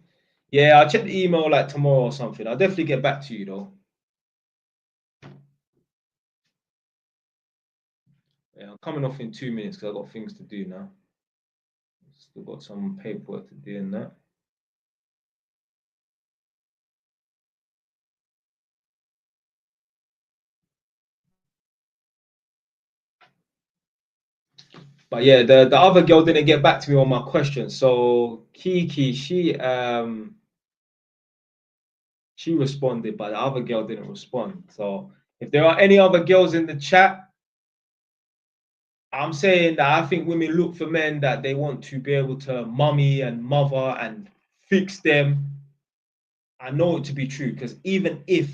Yeah, I'll check the email like tomorrow or something. I'll definitely get back to you though. Yeah, I'm coming off in 2 minutes because I've got things to do now. Still got some paperwork to do in that. But yeah, the other girl didn't get back to me on my question. So Kiki, she responded, but the other girl didn't respond. So if there are any other girls in the chat, I'm saying that I think women look for men that they want to be able to mummy and mother and fix them. I know it to be true because even if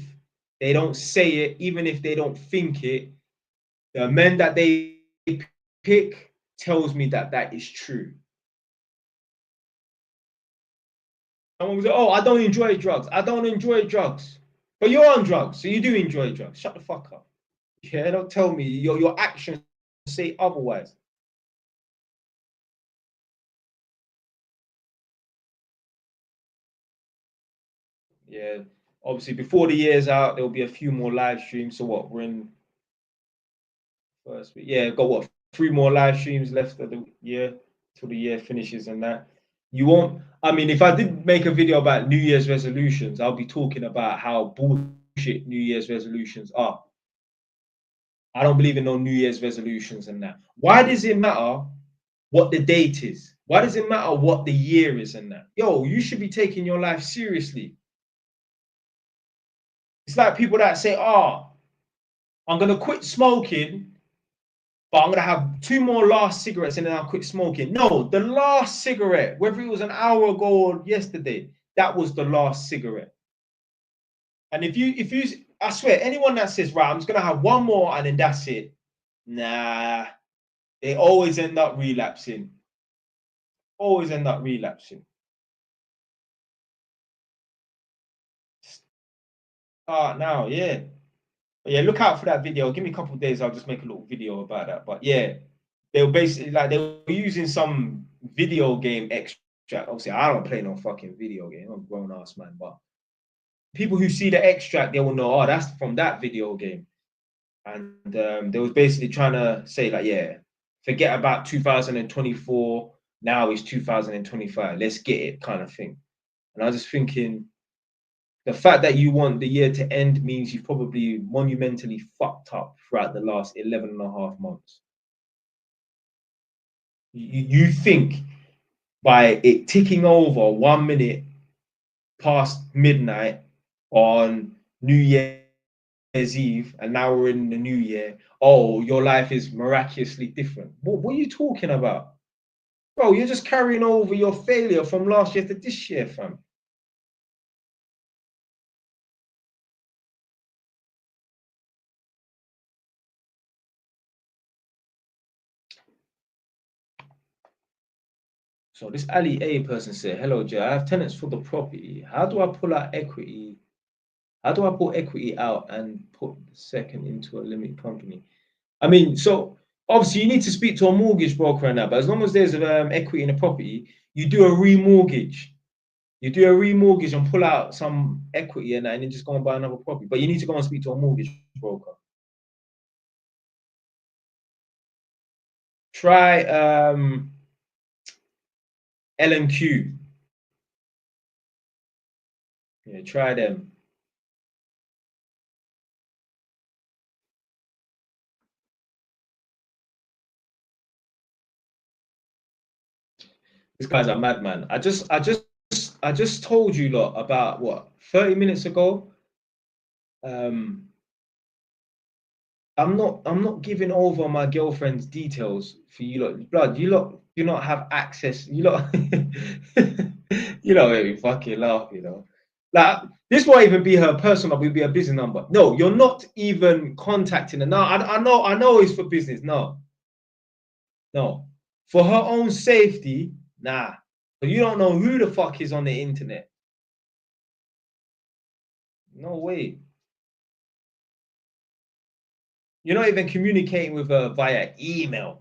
they don't say it, even if they don't think it, the men that they pick tells me that that is true. Someone was like, oh, I don't enjoy drugs. I don't enjoy drugs. But you're on drugs, so you do enjoy drugs. Shut the fuck up. Yeah, don't tell me. Your actions say otherwise. Yeah, obviously before the year's out, there'll be a few more live streams. So what, we're in first week. Yeah, got what, 3 more live streams left of the year till the year finishes and that. You won't, I mean, if I did make a video about New Year's resolutions, I'll be talking about how bullshit New Year's resolutions are. I don't believe in no New Year's resolutions and that. Why does it matter what the date is? Why does it matter what the year is and that? Yo, you should be taking your life seriously. It's like people that say, oh, I'm going to quit smoking, but I'm going to have 2 more last cigarettes and then I'll quit smoking. No, the last cigarette, whether it was an hour ago or yesterday, that was the last cigarette. And if you, I swear, anyone that says, right, I'm just going to have 1 more and then that's it. Nah, they always end up relapsing. always end up relapsing. Start now, yeah. But yeah, look out for that video. Give me a couple of days, I'll just make a little video about that. But yeah, they were basically like they were using some video game extract. Obviously, I don't play no fucking video game. I'm a grown ass man, but people who see the extract, they will know, oh, that's from that video game. And they was basically trying to say like, yeah, forget about 2024. Now it's 2025. Let's get it, kind of thing. And I was just thinking, the fact that you want the year to end means you've probably monumentally fucked up throughout the last 11 and a half months. You think by it ticking over 1 minute past midnight on New Year's Eve, and now we're in the new year, oh, your life is miraculously different. What are you talking about? Bro, you're just carrying over your failure from last year to this year, fam. So this Ali A person said, hello, Jay, I have tenants for the property. How do I pull out equity? How do I pull equity out and put the second into a limited company? I mean, so obviously you need to speak to a mortgage broker and that, but as long as there's equity in the property, you do a remortgage. You do a remortgage and pull out some equity and then just go and buy another property. But you need to go and speak to a mortgage broker. Try L&Q. Yeah, try them. This guy's a madman. I just told you lot about what 30 minutes ago. I'm not giving over my girlfriend's details for you lot. Blood, you lot do not have access. You lot, you know, make me fucking laugh. You know, like this won't even be her personal. Will be a business number. No, you're not even contacting her. No, I know it's for business. No, no, for her own safety. Nah, but you don't know who the fuck is on the internet. No way. You're not even communicating with her via email.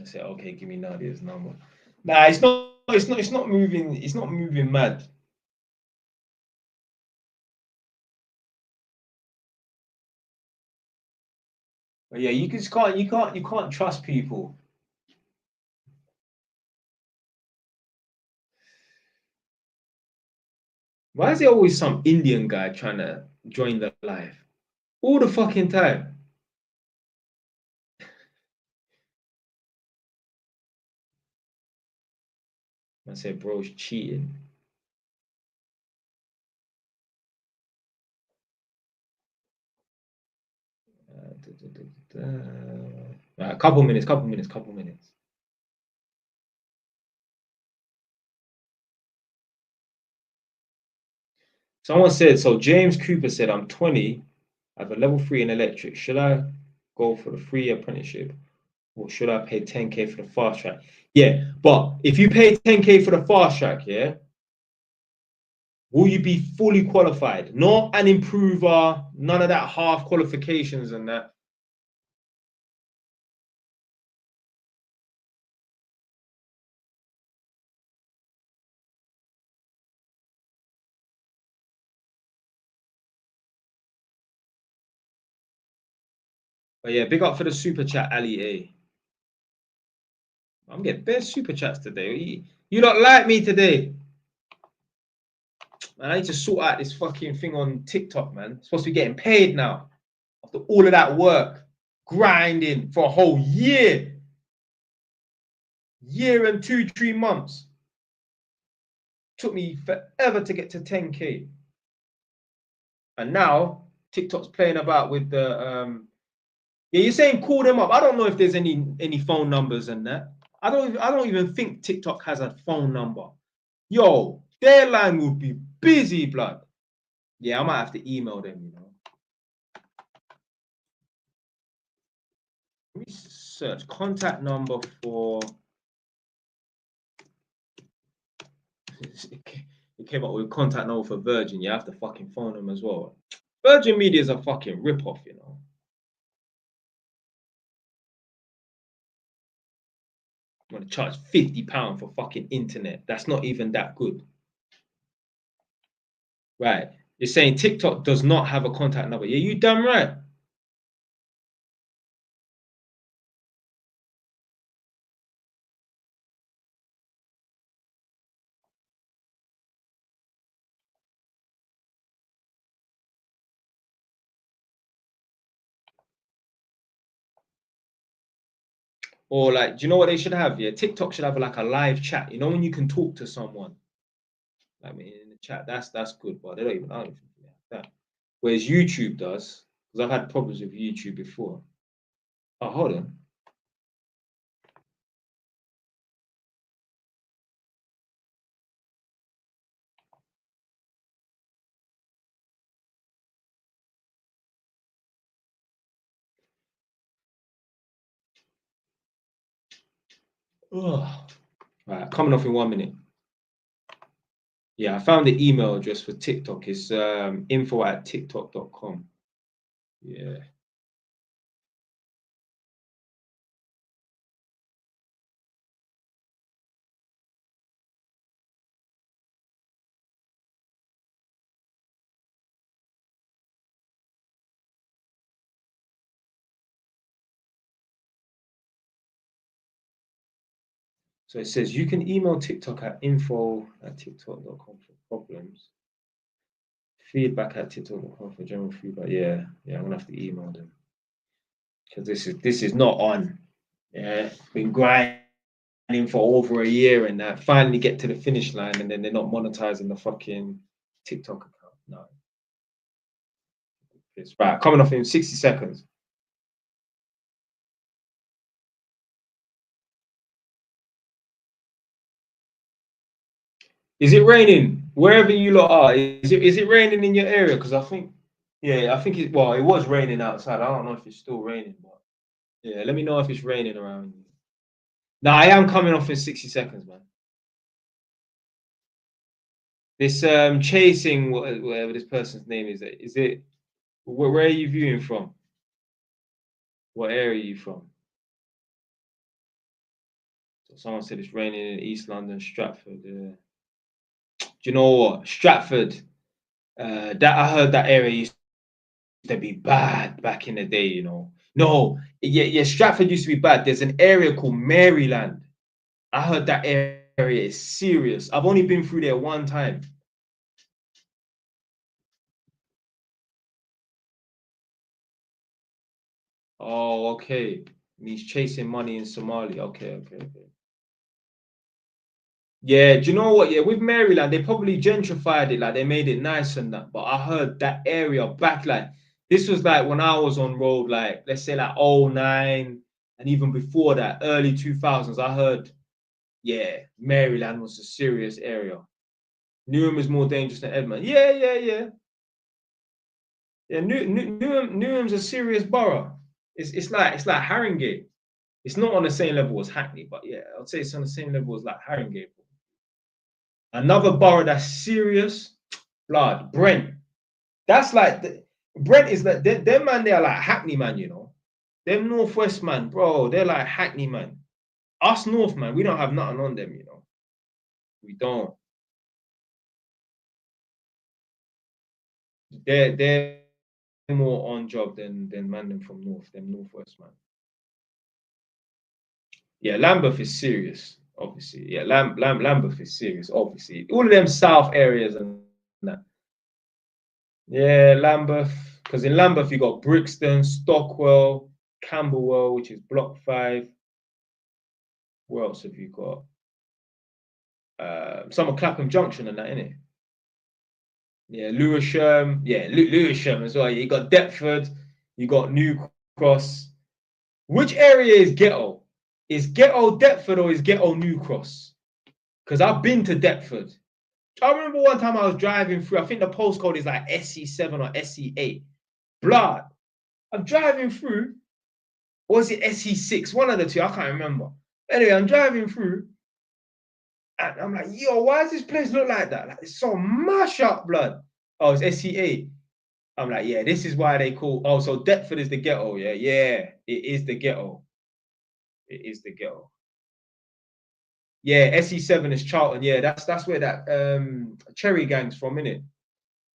I say, okay, give me Nadia's number. Nah, it's not moving. It's not moving mad. But yeah, you just can't trust people. Why is there always some Indian guy trying to join the live all the fucking time? I said, bro's cheating. Right, couple minutes. Someone said, so James Cooper said, I'm 20, I have a level 3 in electric. Should I go for the free apprenticeship or should I pay 10K for the fast track? Yeah, but if you pay 10K for the fast track, yeah, will you be fully qualified? Not an improver, none of that half qualifications and that. But yeah, big up for the super chat, Ali A. I'm getting best super chats today. You don't like me today. Man, I need to sort out this fucking thing on TikTok, man. I'm supposed to be getting paid now. After all of that work, grinding for a whole year. Year and 2-3 months. Took me forever to get to 10K. And now TikTok's playing about with the Yeah, you're saying call them up. I don't know if there's any phone numbers and that. I don't even think TikTok has a phone number. Yo, their line would be busy, blood. Yeah, I might have to email them, you know. Let me search contact number for. It came up with contact number for Virgin. You have to fucking phone them as well. Virgin Media is a fucking rip-off, you know. I'm gonna charge £50 for fucking internet. That's not even that good. Right. You're saying TikTok does not have a contact number. Yeah, you damn right. Or like, do you know what they should have? Yeah, TikTok should have like a live chat. You know, when you can talk to someone. I mean, in the chat, that's good, but they don't even have that. Whereas YouTube does, because I've had problems with YouTube before. Oh, hold on. Oh. Right, coming off in 1 minute. Yeah, I found the email address for TikTok. It's info@tiktok.com. Yeah. So it says you can email TikTok at info@tiktok.com for problems. Feedback at tiktok.com for general feedback. Yeah, I'm gonna have to email them. Because this is not on. Yeah. Been grinding for over a year and that. Finally get to the finish line and then they're not monetizing the fucking TikTok account. No. It's right. Coming off in 60 seconds. Is it raining wherever you lot are? Is it raining in your area? Because I think, yeah, I think it was raining outside. I don't know if it's still raining, but yeah, let me know if it's raining around you. Now I am coming off in 60 seconds, man. This chasing whatever this person's name is it where are you viewing from? What area are you from? So someone said it's raining in East London, Stratford. Do you know what? Stratford, that I heard that area used to be bad back in the day, you know. No, yeah, Stratford used to be bad. There's an area called Maryland. I heard that area is serious. I've only been through there one time. Oh, okay. He's chasing money in Somalia. Okay. Yeah, do you know what? Yeah, with Maryland, they probably gentrified it, like they made it nice and that. But I heard that area back, like this was like when I was on road, like let's say like '09 and even before that, early 2000s. I heard, yeah, Maryland was a serious area. Newham is more dangerous than Edmund. Yeah. Newham's a serious borough. It's like Haringey. It's not on the same level as Hackney, but yeah, I'd say it's on the same level as like Haringey. Another borough that's serious, blood, Brent. That's like Brent is like them man. They are like Hackney man, you know. Them Northwest man, bro. They're like Hackney man. Us North man, we don't have nothing on them, you know. We don't. They're more on job than man them from North, them Northwest man. Yeah, Lambeth is serious, obviously. Yeah, Lambeth is serious, obviously. All of them South areas and that. Yeah, Lambeth, because in Lambeth you got Brixton, Stockwell, Camberwell, which is Block 5. Where else have you got? Some of Clapham Junction and that, innit? Yeah, Lewisham. Yeah, Lewisham as well. You got Deptford, you got New Cross. Which area is ghetto? Is ghetto Deptford or is ghetto New Cross? Because I've been to Deptford. I remember one time I was driving through, I think the postcode is like SC7 or SC8. Blood. I'm driving through, or is it SC6? One of the two, I can't remember. Anyway, I'm driving through, and I'm like, yo, why does this place look like that? Like, it's so mash up, blood. Oh, it's SC8. I'm like, yeah, this is why they call, oh, so Deptford is the ghetto, yeah? Yeah, it is the ghetto. It is the ghetto. Yeah, SE7 is Charlton. Yeah, that's where that Cherry Gang's from, innit?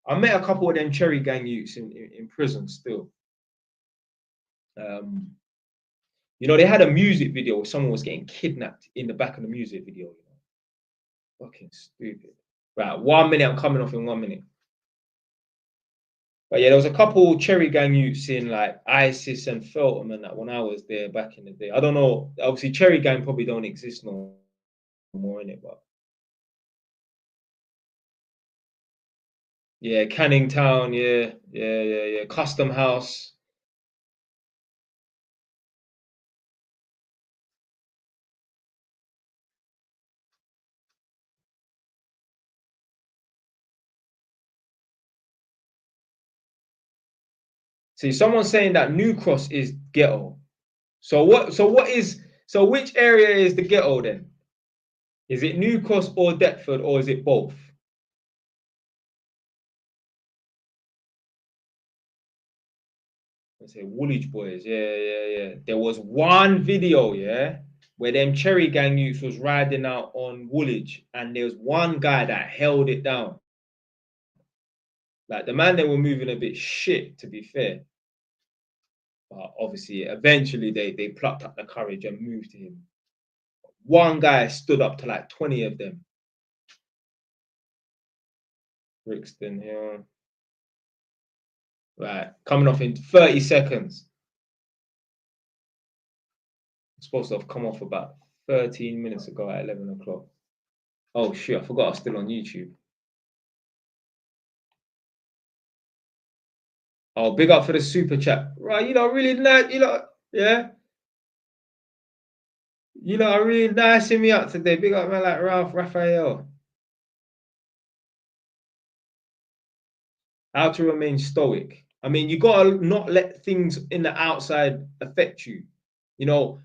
I met a couple of them Cherry Gang youths in prison still. You know, they had a music video where someone was getting kidnapped in the back of the music video. You know? Fucking stupid. Right, 1 minute, I'm coming off in 1 minute. But yeah, there was a couple Cherry Gang youths in like ISIS and Feltham and that when I was there back in the day. I don't know. Obviously, Cherry Gang probably don't exist no more in it, but yeah, Canning Town, yeah. Custom House. See, someone's saying that New Cross is ghetto. So which area is the ghetto then? Is it New Cross or Deptford, or is it both? I say Woolwich boys, yeah. There was one video, yeah, where them Cherry Gang youths was riding out on Woolwich, and there was one guy that held it down. Like the man, they were moving a bit shit, to be fair. But obviously, eventually they plucked up the courage and moved to him. One guy stood up to like 20 of them. Brixton here. Right, coming off in 30 seconds. I'm supposed to have come off about 13 minutes ago at 11 o'clock. Oh shit, I forgot I was still on YouTube. Oh, big up for the super chat. Right, you know, really nice, you know, yeah. You know, really nicing me up today. Big up man like Raphael. How to remain stoic. I mean, you gotta not let things in the outside affect you. You know,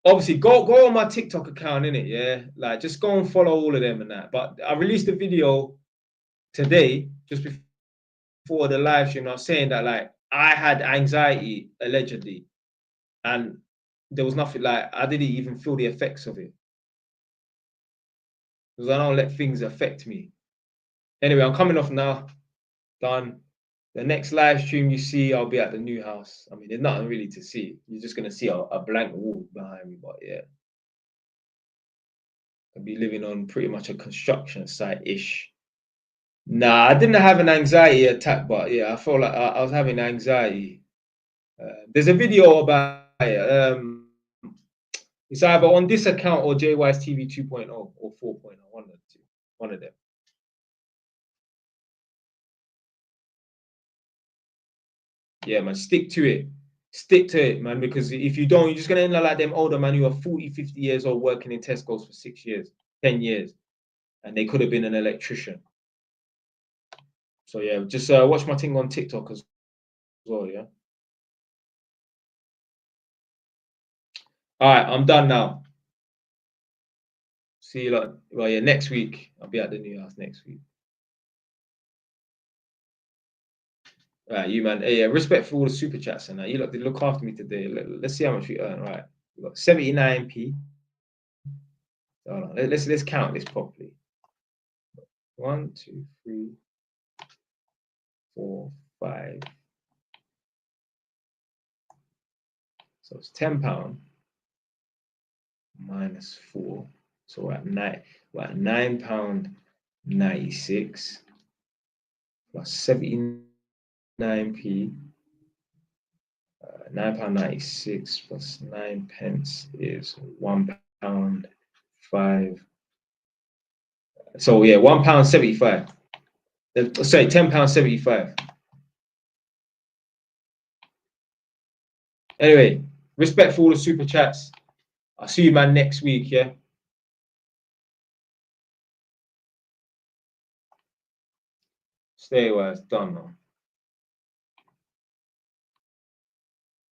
obviously go on my TikTok account, innit? Yeah. Like just go and follow all of them and that. But I released a video today, just before the live stream. I was saying that like I had anxiety allegedly, and there was nothing, like I didn't even feel the effects of it. Because I don't let things affect me. Anyway, I'm coming off now. Done. The next live stream you see, I'll be at the new house. I mean, there's nothing really to see. You're just gonna see a blank wall behind me, but yeah. I'll be living on pretty much a construction site-ish. Nah, I didn't have an anxiety attack, but yeah, I felt like I was having anxiety. There's a video about it. It's either on this account or JY's TV 2.0 or 4.0, one of them. Yeah, man, stick to it. Stick to it, man, because if you don't, you're just going to end up like them older man who are 40, 50 years old working in Tesco's for 6 years, 10 years, and they could have been an electrician. So yeah, just watch my thing on TikTok as well, yeah? All right, I'm done now. See you lot. Well, yeah, next week. I'll be at the new house next week. All right, you man. Hey, yeah, respect for all the super chats and that. You lot did look after me today. Let's see how much we earn. Right, we got 79p. Hold on. Let's count this properly. 1, 2, 3, 4, 5. So it's £10 minus 4. So we're at £9.96 plus 79p. £9.96 plus 9 pence is £1.05. So yeah, £1.75. Sorry, £10.75. Anyway, Respect for all the super chats. I'll see you, man, next week, yeah? Stay where it's done, man.